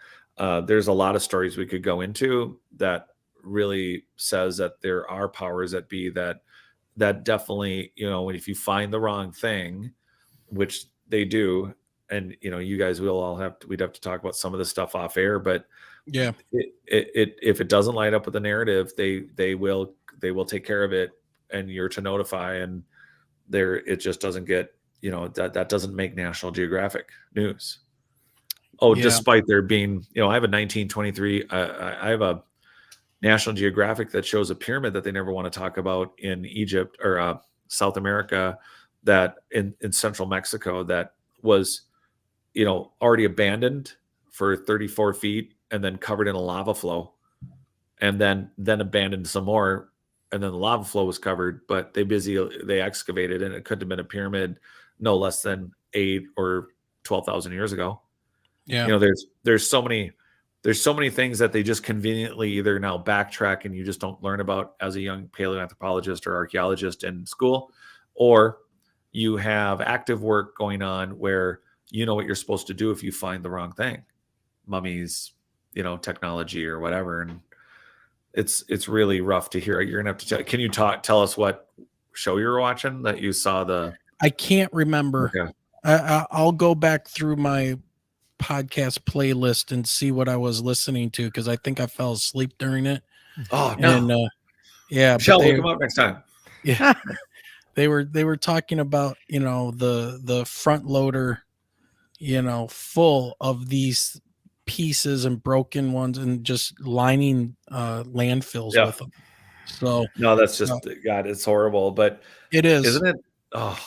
there's a lot of stories we could go into that really says that there are powers that be that definitely, you know, if you find the wrong thing, which they do, and you know, you guys will all we'd have to talk about some of the stuff off air, but Yeah. if it doesn't line up with the narrative, they will take care of it, and you're to notify, and there it just doesn't get, you know, that doesn't make National Geographic news. Oh, Yeah. despite there being, you know, I have a 1923, I have a National Geographic that shows a pyramid that they never want to talk about in Egypt or South America, that in central Mexico, that was, you know, already abandoned for 34 feet and then covered in a lava flow, and then abandoned some more, and then the lava flow was covered, but they excavated, and it could have been a pyramid no less than 8 or 12,000 years ago. Yeah. You know, there's so many things that they just conveniently either now backtrack and you just don't learn about as a young paleoanthropologist or archaeologist in school, or you have active work going on where you know what you're supposed to do if you find the wrong thing, mummies, you know, technology or whatever. And it's really rough to hear. You're gonna have to can you tell us what show you were watching that you saw the I can't remember. Okay. I'll go back through my podcast playlist and see what I was listening to, because I think I fell asleep during it. Oh no. And yeah, Michelle, but we'll come up next time. yeah, they were talking about, you know, the front loader, you know, full of these pieces and broken ones, and just lining landfills Yeah. with them. So No, that's just God, it's horrible. But it is, isn't it? Oh,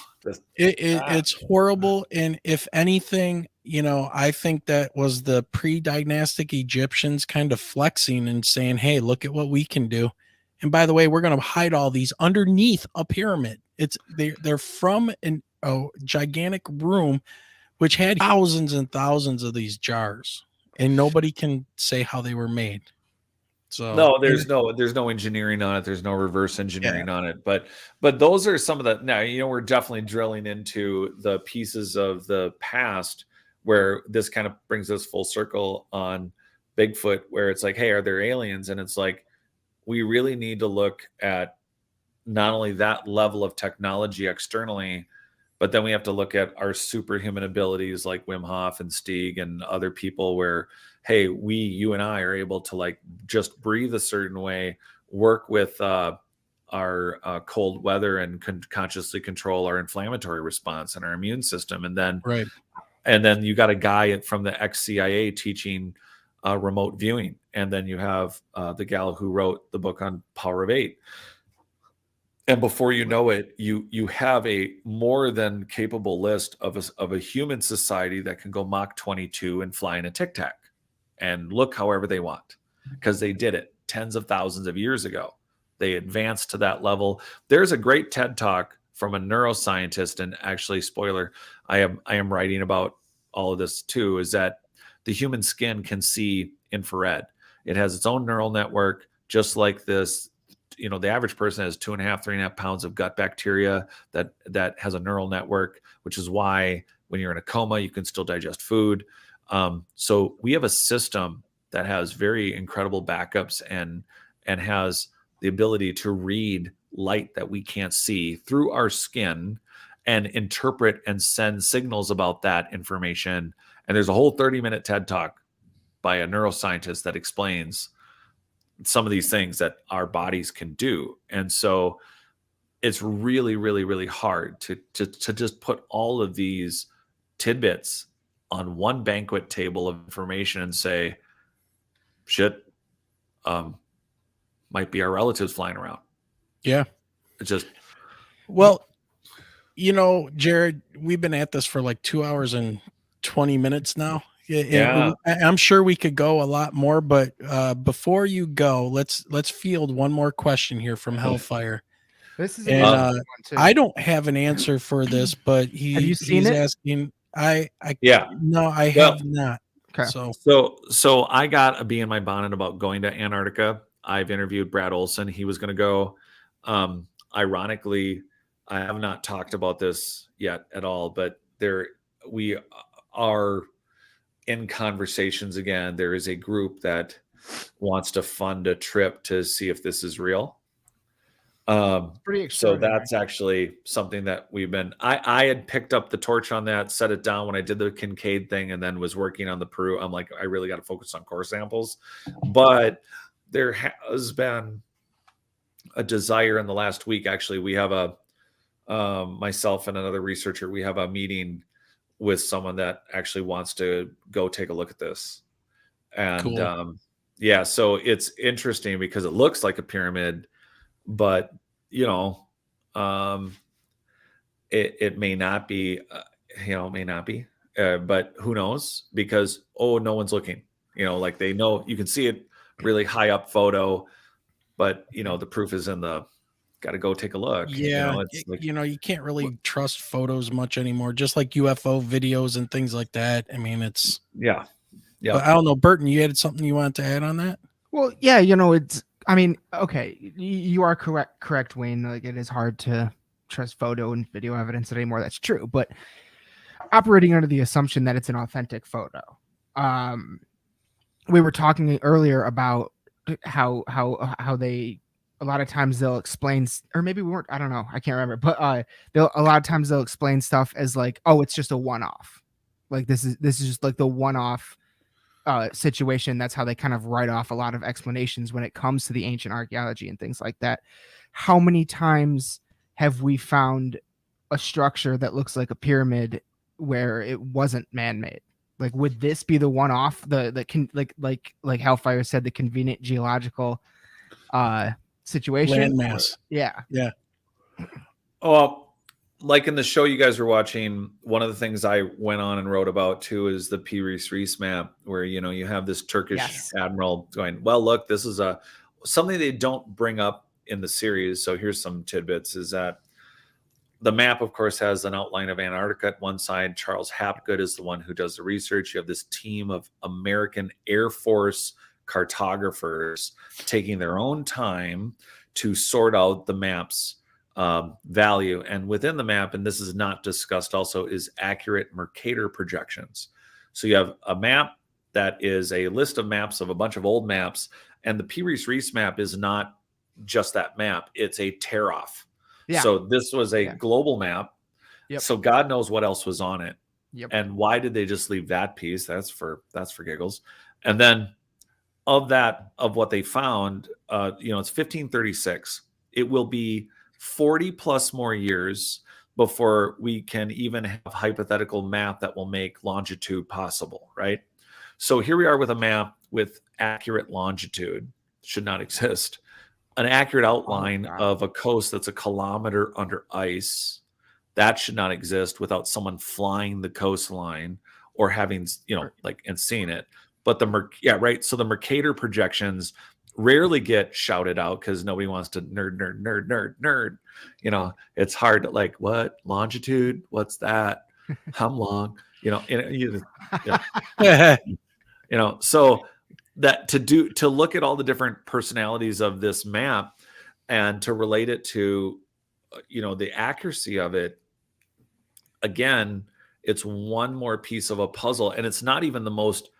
it's horrible. And if anything, you know, I think that was the pre-dynastic Egyptians kind of flexing and saying, hey, look at what we can do. And by the way, we're going to hide all these underneath a pyramid. They're from a gigantic room which had thousands and thousands of these jars, and nobody can say how they were made. So no, there's no engineering on it. There's no reverse engineering on it. But those are some of the, now, you know, we're definitely drilling into the pieces of the past where this kind of brings us full circle on Bigfoot, where it's like, hey, are there aliens? And it's like, we really need to look at not only that level of technology externally, but then we have to look at our superhuman abilities like Wim Hof and Stieg and other people, where, hey, you and I are able to like just breathe a certain way, work with our cold weather, and consciously control our inflammatory response and our immune system. And then, right. And then you got a guy from the ex-CIA teaching remote viewing. And then you have the gal who wrote the book on Power of Eight. And before you know it, you have a more than capable list of a human society that can go Mach 22 and fly in a Tic Tac and look however they want, because they did it tens of thousands of years ago. They advanced to that level. There's a great TED Talk from a neuroscientist, and actually, spoiler, I am writing about all of this too, is that the human skin can see infrared. It has its own neural network, just like this. You know, the average person has 2.5, 3.5 pounds of gut bacteria that has a neural network, which is why when you're in a coma, you can still digest food. So we have a system that has very incredible backups and has the ability to read light that we can't see through our skin and interpret and send signals about that information. And there's a whole 30-minute TED Talk by a neuroscientist that explains some of these things that our bodies can do. And so it's really, really, really hard to just put all of these tidbits on one banquet table of information and say, shit, might be our relatives flying around. Yeah. It's just, well, you know, Jared, we've been at this for like 2 hours and 20 minutes now. Yeah. I'm sure we could go a lot more, but before you go, let's field one more question here from Hellfire. This is And one too. I don't have an answer for this, but Have you seen he's it? asking. Yeah. No, I Well, have not. Okay. So I got a bee in my bonnet about going to Antarctica. I've interviewed Brad Olson. He was going to go. Ironically, I have not talked about this yet at all, but we are in conversations again. There is a group that wants to fund a trip to see if this is real. Pretty So extraordinary. that's actually something that we've been. I had picked up the torch on that, set it down when I did the Kincaid thing, and then was working on the Peru. I'm like, I really got to focus on core samples, but there has been a desire in the last week. Actually, we have myself and another researcher. We have a meeting with someone that actually wants to go take a look at this, and cool. yeah, so it's interesting because it looks like a pyramid, but um, it may not be, may not be, but who knows? Because no one's looking. Like they know you can see it really high up photo, but the proof is in the. Got to go take a look. Yeah, It's like you can't really trust photos much anymore. Just like UFO videos and things like that. I mean, it's yeah. But I don't know, Burton. You had something you wanted to add on that? Well, yeah, it's. I mean, okay, you are correct, Wayne. Like it is hard to trust photo and video evidence anymore. That's true, but operating under the assumption that it's an authentic photo. We were talking earlier about how they a lot of times they'll explain, or maybe we weren't. I don't know. I can't remember, but a lot of times they'll explain stuff as like, oh, it's just a one-off. Like this is just like the one-off situation. That's how they kind of write off a lot of explanations when it comes to the ancient archaeology and things like that. How many times have we found a structure that looks like a pyramid where it wasn't man-made? Like, would this be the one-off? Like Hellfire said, the convenient geological situation. Landmass. Yeah. Oh, like in the show you guys were watching, one of the things I went on and wrote about too is the Piri-Reis map, where you have this Turkish admiral going, well, look, this is something they don't bring up in the series. So here's some tidbits: is that the map, of course, has an outline of Antarctica at one side. Charles Hapgood is the one who does the research. You have this team of American Air Force cartographers taking their own time to sort out the map's value. And within the map, and this is not discussed also, is accurate Mercator projections. So you have a map that is a list of maps of a bunch of old maps, and the Piri-Reis map is not just that map. It's a tear-off. Yeah. So this was a global map. Yep. So God knows what else was on it. Yep. And why did they just leave that piece? That's for giggles. And then of what they found, it's 1536. It will be 40 plus more years before we can even have a hypothetical map that will make longitude possible, right? So here we are with a map with accurate longitude. Should not exist. An accurate outline of a coast that's a kilometer under ice, that should not exist without someone flying the coastline or having, and seeing it. But so the Mercator projections rarely get shouted out because nobody wants to nerd. It's hard to like, what longitude? What's that? How long? So that to look at all the different personalities of this map and to relate it to, the accuracy of it, again, it's one more piece of a puzzle. And it's not even the most,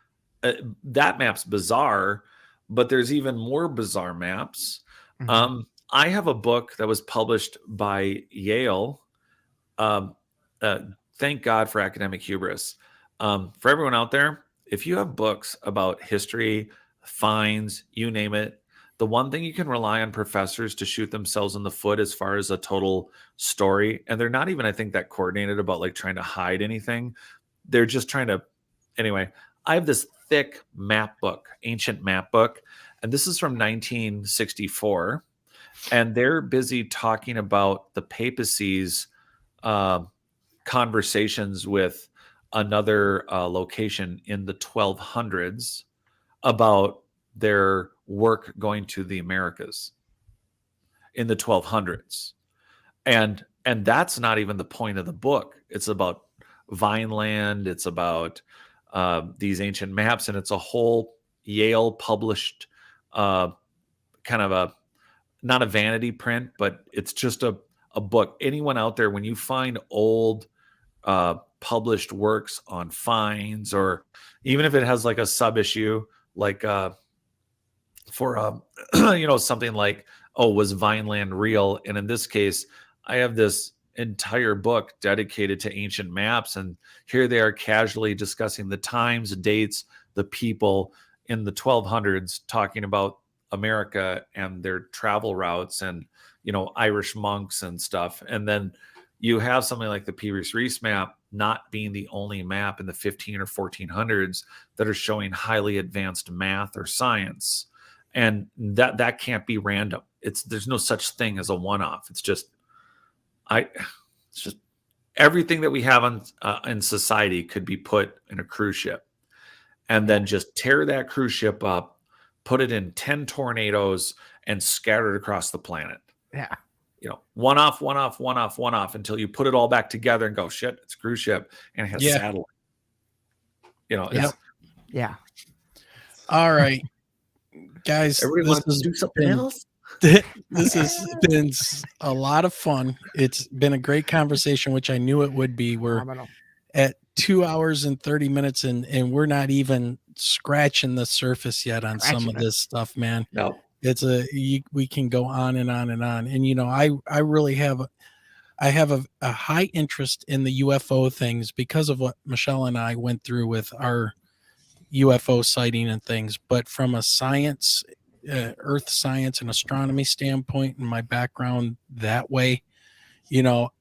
that map's bizarre, but there's even more bizarre maps. Mm-hmm. I have a book that was published by Yale. Thank God for academic hubris. For everyone out there, if you have books about history, finds, you name it, the one thing you can rely on professors to shoot themselves in the foot as far as a total story, and they're not even, I think, that coordinated about like trying to hide anything. They're just trying to, anyway, I have this thick map book, ancient map book, and this is from 1964, and they're busy talking about the papacy's conversations with another location in the 1200s about their work going to the Americas in the 1200s. and that's not even the point of the book. It's about Vineland. It's about these ancient maps, and it's a whole Yale published kind of a not a vanity print, but it's just a book. Anyone out there, when you find old published works on finds, or even if it has like a sub issue, like for something like, oh, was Vineland real? And in this case, I have this entire book dedicated to ancient maps, and here they are casually discussing the times, dates, the people in the 1200s, talking about America and their travel routes, and Irish monks and stuff. And then you have something like the Peters Reese map not being the only map in the 15 or 1400s that are showing highly advanced math or science, and that can't be random. There's no such thing as a one-off. It's just everything that we have in society could be put in a cruise ship, and then just tear that cruise ship up, put it in 10 tornadoes, and scatter it across the planet. Yeah. One off, until you put it all back together and go, shit, it's a cruise ship and it has satellite. Yeah. All right, guys, Everyone wants to do something else. This has been a lot of fun. It's been a great conversation, which I knew it would be. We're at 2 hours and 30 minutes, and we're not even scratching the surface yet on some of this stuff, man. No. It's we can go on and on and on. And, I really have a high interest in the UFO things because of what Michelle and I went through with our UFO sighting and things. But from a science, earth science and astronomy standpoint, and my background that way,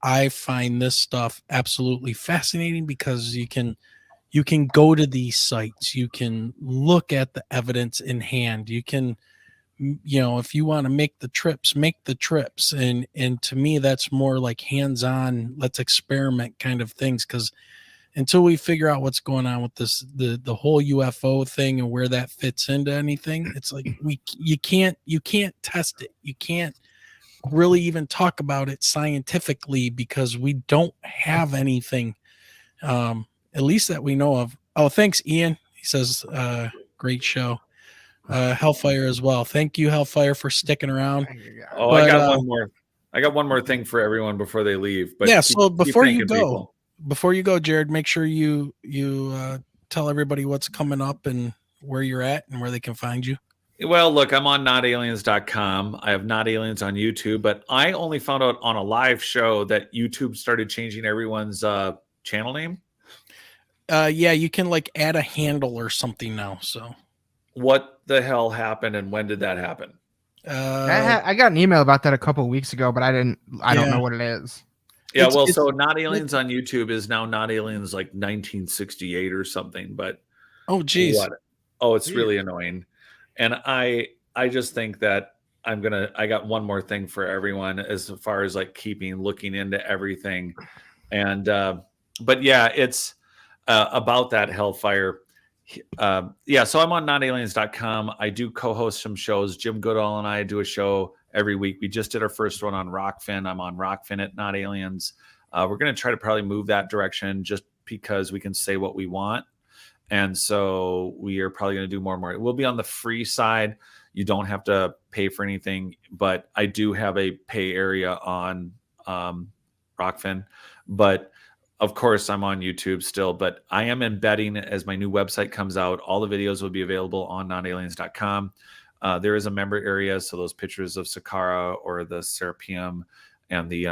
I find this stuff absolutely fascinating because you can go to these sites, you can look at the evidence in hand, you can, if you want to make the trips. And to me, that's more like hands-on, let's experiment kind of things. Because until we figure out what's going on with this, the whole UFO thing and where that fits into anything, it's like you can't test it. You can't really even talk about it scientifically because we don't have anything, at least that we know of. Oh, thanks, Ian. He says, great show. Hellfire as well. Thank you, Hellfire, for sticking around. Oh, I got one more. I got one more thing for everyone before they leave. But yeah, so before you go, Jared, make sure you tell everybody what's coming up and where you're at and where they can find you. Well, look, I'm on notaliens.com. I have Not Aliens on YouTube, but I only found out on a live show that YouTube started changing everyone's channel name. Yeah, you can like add a handle or something now. So what the hell happened, and when did that happen? I got an email about that a couple of weeks ago, but I don't know what it is. Yeah, so Not Aliens on YouTube is now Not Aliens like 1968 or something. But oh, geez, it's really annoying. And I just think that I got one more thing for everyone as far as like looking into everything. And but yeah, it's about that Hellfire. So I'm on notaliens.com. I do co-host some shows. Jim Goodall and I do a show every week. We just did our first one on Rockfin. I'm on Rockfin at Not Aliens. We're going to try to probably move that direction just because we can say what we want. And so we are probably going to do more and more. We'll be on the free side. You don't have to pay for anything, but I do have a pay area on Rockfin. But of course, I'm on YouTube still, but I am embedding as my new website comes out. All the videos will be available on notaliens.com. There is a member area, so those pictures of Sakara or the Serapeum and the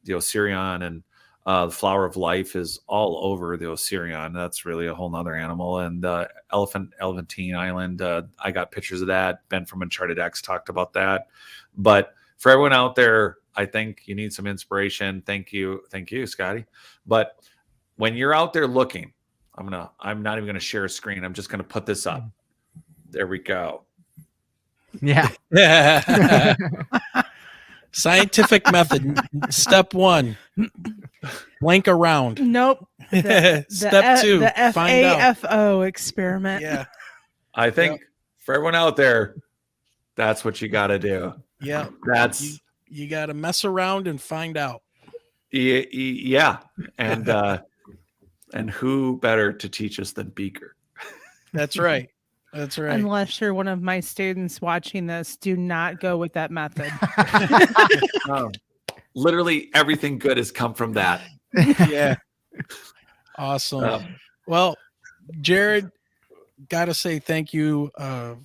Osirion and the Flower of Life is all over the Osirion. That's really a whole nother animal. And Elephantine Island, I got pictures of that. Ben from Uncharted X talked about that. But for everyone out there, I think you need some inspiration. Thank you, Scotty. But when you're out there looking, I'm not even gonna share a screen. I'm just gonna put this up. There we go. Yeah. Scientific method. Step 1. Blank around. Nope. Step 2. The find out. FAFO experiment. Yeah. I think for everyone out there, that's what you got to do. Yeah. You got to mess around and find out. Yeah. And who better to teach us than Beaker? That's right. That's right. Unless you're one of my students watching this, do not go with that method. Literally everything good has come from that. Yeah. Awesome. Well, Jared, gotta say thank you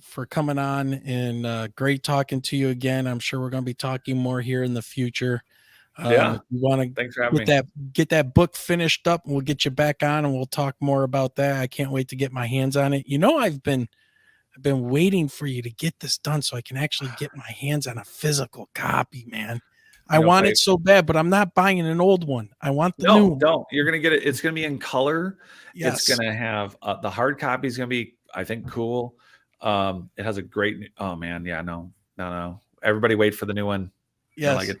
for coming on, and great talking to you again. I'm sure we're going to be talking more here in the future. Yeah. If you want to Thanks for having me. get that book finished up, and we'll get you back on, and we'll talk more about that. I can't wait to get my hands on it. I've been waiting for you to get this done so I can actually get my hands on a physical copy, man. I want it so bad, but I'm not buying an old one. I want the new one. Don't. You're going to get it. It's going to be in color. Yes. It's going to have the hard copy is going to be, I think, cool. It has a great, oh man. Yeah, no. Everybody wait for the new one. Yes. I like it.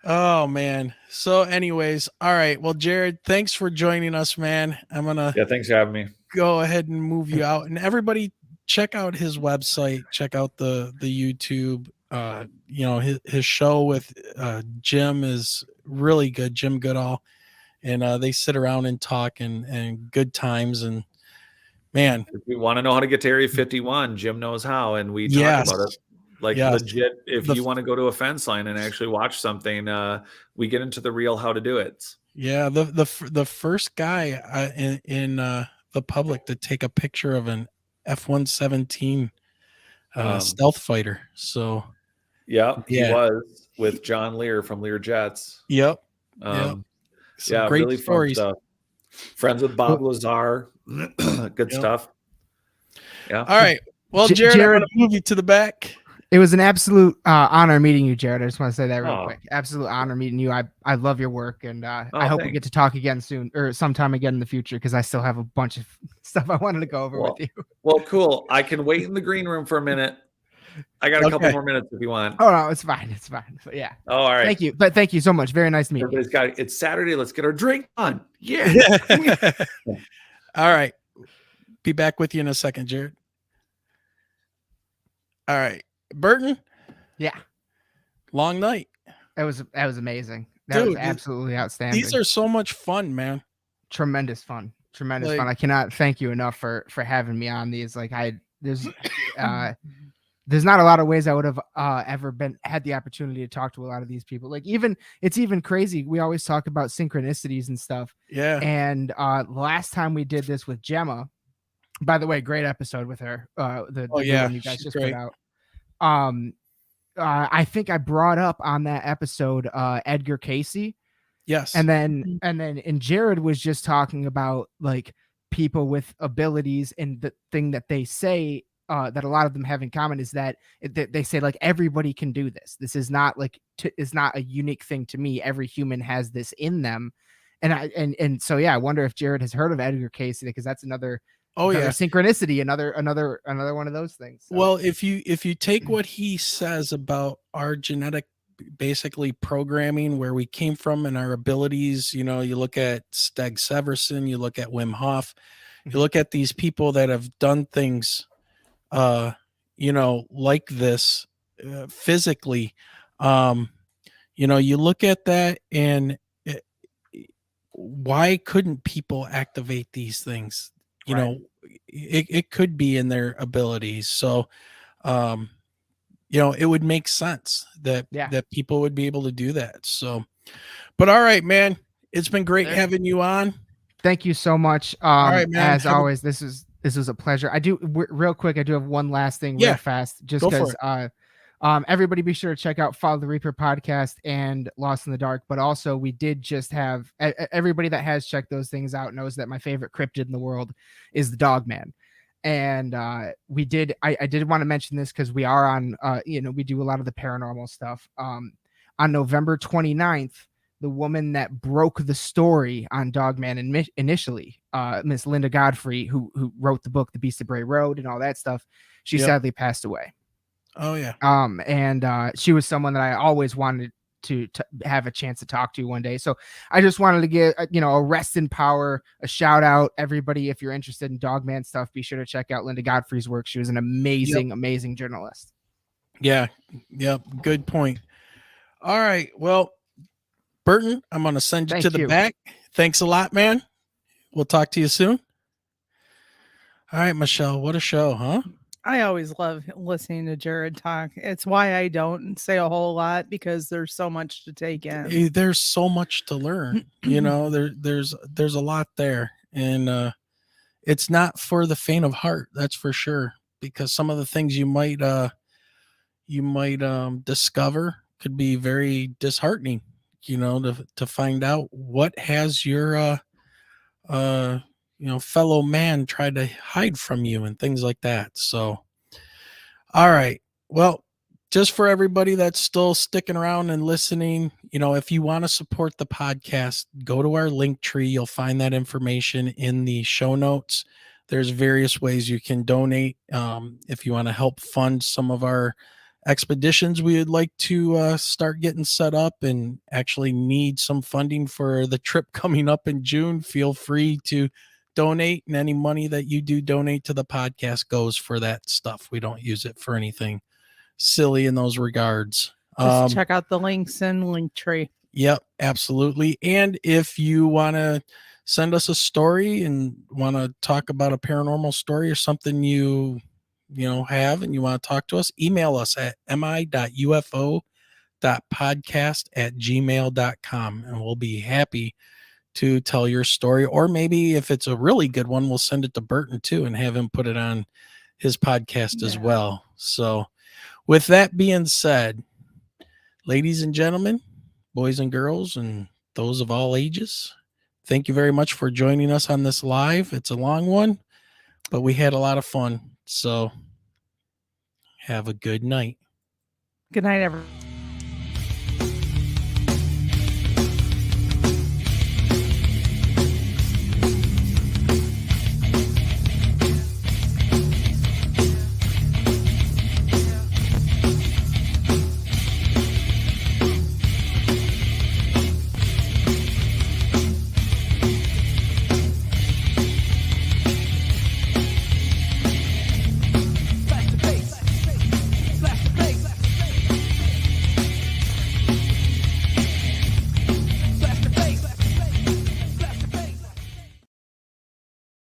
Oh man. So anyways, all right. Well, Jared, thanks for joining us, man. I'm going to thanks for having me. Go ahead and move you out, and everybody check out his website, check out the YouTube. His show with Jim is really good, Jim Goodall, and they sit around and talk and good times. And man, if you want to know how to get to Area 51, Jim knows how, and we talk about it. Legit, if you want to go to a fence line and actually watch something, we get into the real how to do it. Yeah, the first guy in the public to take a picture of an F-117 stealth fighter. So he was with John Lear from Lear Jets. Yep. Great really stories. Fun stuff. Friends with Bob Lazar. Good stuff. Yeah. All right. Well, Jared, I'm going to move you to the back. It was an absolute honor meeting you, Jared. I just want to say that real quick. Absolute honor meeting you. I love your work, and I hope we get to talk again soon or sometime again in the future, because I still have a bunch of stuff I wanted to go over with you. Well, cool. I can wait in the green room for a minute. I got a couple more minutes if you want. Oh no, it's fine. It's fine. But yeah. Oh, all right. Thank you. But thank you so much. Very nice to meet you. It's Saturday. Let's get our drink on. Yeah. All right. Be back with you in a second, Jared. All right. Burton. Yeah. Long night. That was amazing. That was absolutely outstanding. These are so much fun, man. Tremendous fun. I cannot thank you enough for having me on these. There's not a lot of ways I would have ever had the opportunity to talk to a lot of these people. It's even crazy. We always talk about synchronicities and stuff. Yeah. And last time we did this with Gemma, by the way, great episode with her. The one you guys just put out. I think I brought up on that episode Edgar Casey. Yes. And then Jared was just talking about people with abilities, and the thing that they say that a lot of them have in common is that they say everybody can do this. This is not is not a unique thing to me. Every human has this in them. And so I wonder if Jared has heard of Edgar Casey, because that's another synchronicity, another one of those things. So. Well, if you take what he says about our genetic basically programming, where we came from and our abilities, you look at Steg Severson, you look at Wim Hof, you look at these people that have done things like this physically, you look at that, and why couldn't people activate these things? It could be in their abilities. So, it would make sense that people would be able to do that. So, but all right, man, it's been great having you on. Thank you so much. All right, man. As always, this was a pleasure. I do real quick. I do have one last thing real fast, just because everybody be sure to check out Follow the Reaper podcast and Lost in the Dark. But also, we did just have everybody that has checked those things out knows that my favorite cryptid in the world is the Dogman. And I did want to mention this because we are on, we do a lot of the paranormal stuff. On November 29th, the woman that broke the story on Dogman initially, Miss Linda Godfrey, who wrote the book The Beast of Bray Road and all that stuff, she sadly passed away. Oh yeah. And she was someone that I always wanted to have a chance to talk to one day. So I just wanted to give a rest in power, a shout out. Everybody, if you're interested in Dogman stuff, be sure to check out Linda Godfrey's work. She was an amazing journalist. Yeah. Yep. Good point. All right. Well, Burton, I'm going to send you Thank to the you. back. Thanks a lot, man. We'll talk to you soon. All right, Michelle, what a show, huh? I always love listening to Jared talk. It's why I don't say a whole lot because there's so much to take in. There's so much to learn. There's a lot there, and it's not for the faint of heart. That's for sure. Because some of the things you might discover could be very disheartening. To find out what has your uh fellow man tried to hide from you and things like that. So, all right. Well, just for everybody that's still sticking around and listening, if you want to support the podcast, go to our link tree. You'll find that information in the show notes. There's various ways you can donate. If you want to help fund some of our expeditions, we would like to start getting set up and actually need some funding for the trip coming up in June. Feel free to donate, and any money that you do donate to the podcast goes for that stuff. We don't use it for anything silly in those regards. Just check out the links in Linktree. Yep, absolutely. And if you want to send us a story and want to talk about a paranormal story or something you have and you want to talk to us, email us at mi.ufo.podcast@gmail.com, and we'll be happy to tell your story. Or maybe if it's a really good one, we'll send it to Burton too and have him put it on his podcast as well. So with that being said, ladies and gentlemen, boys and girls, and those of all ages, thank you very much for joining us on this live. It's a long one, but we had a lot of fun. So have a good night. Good night, everyone.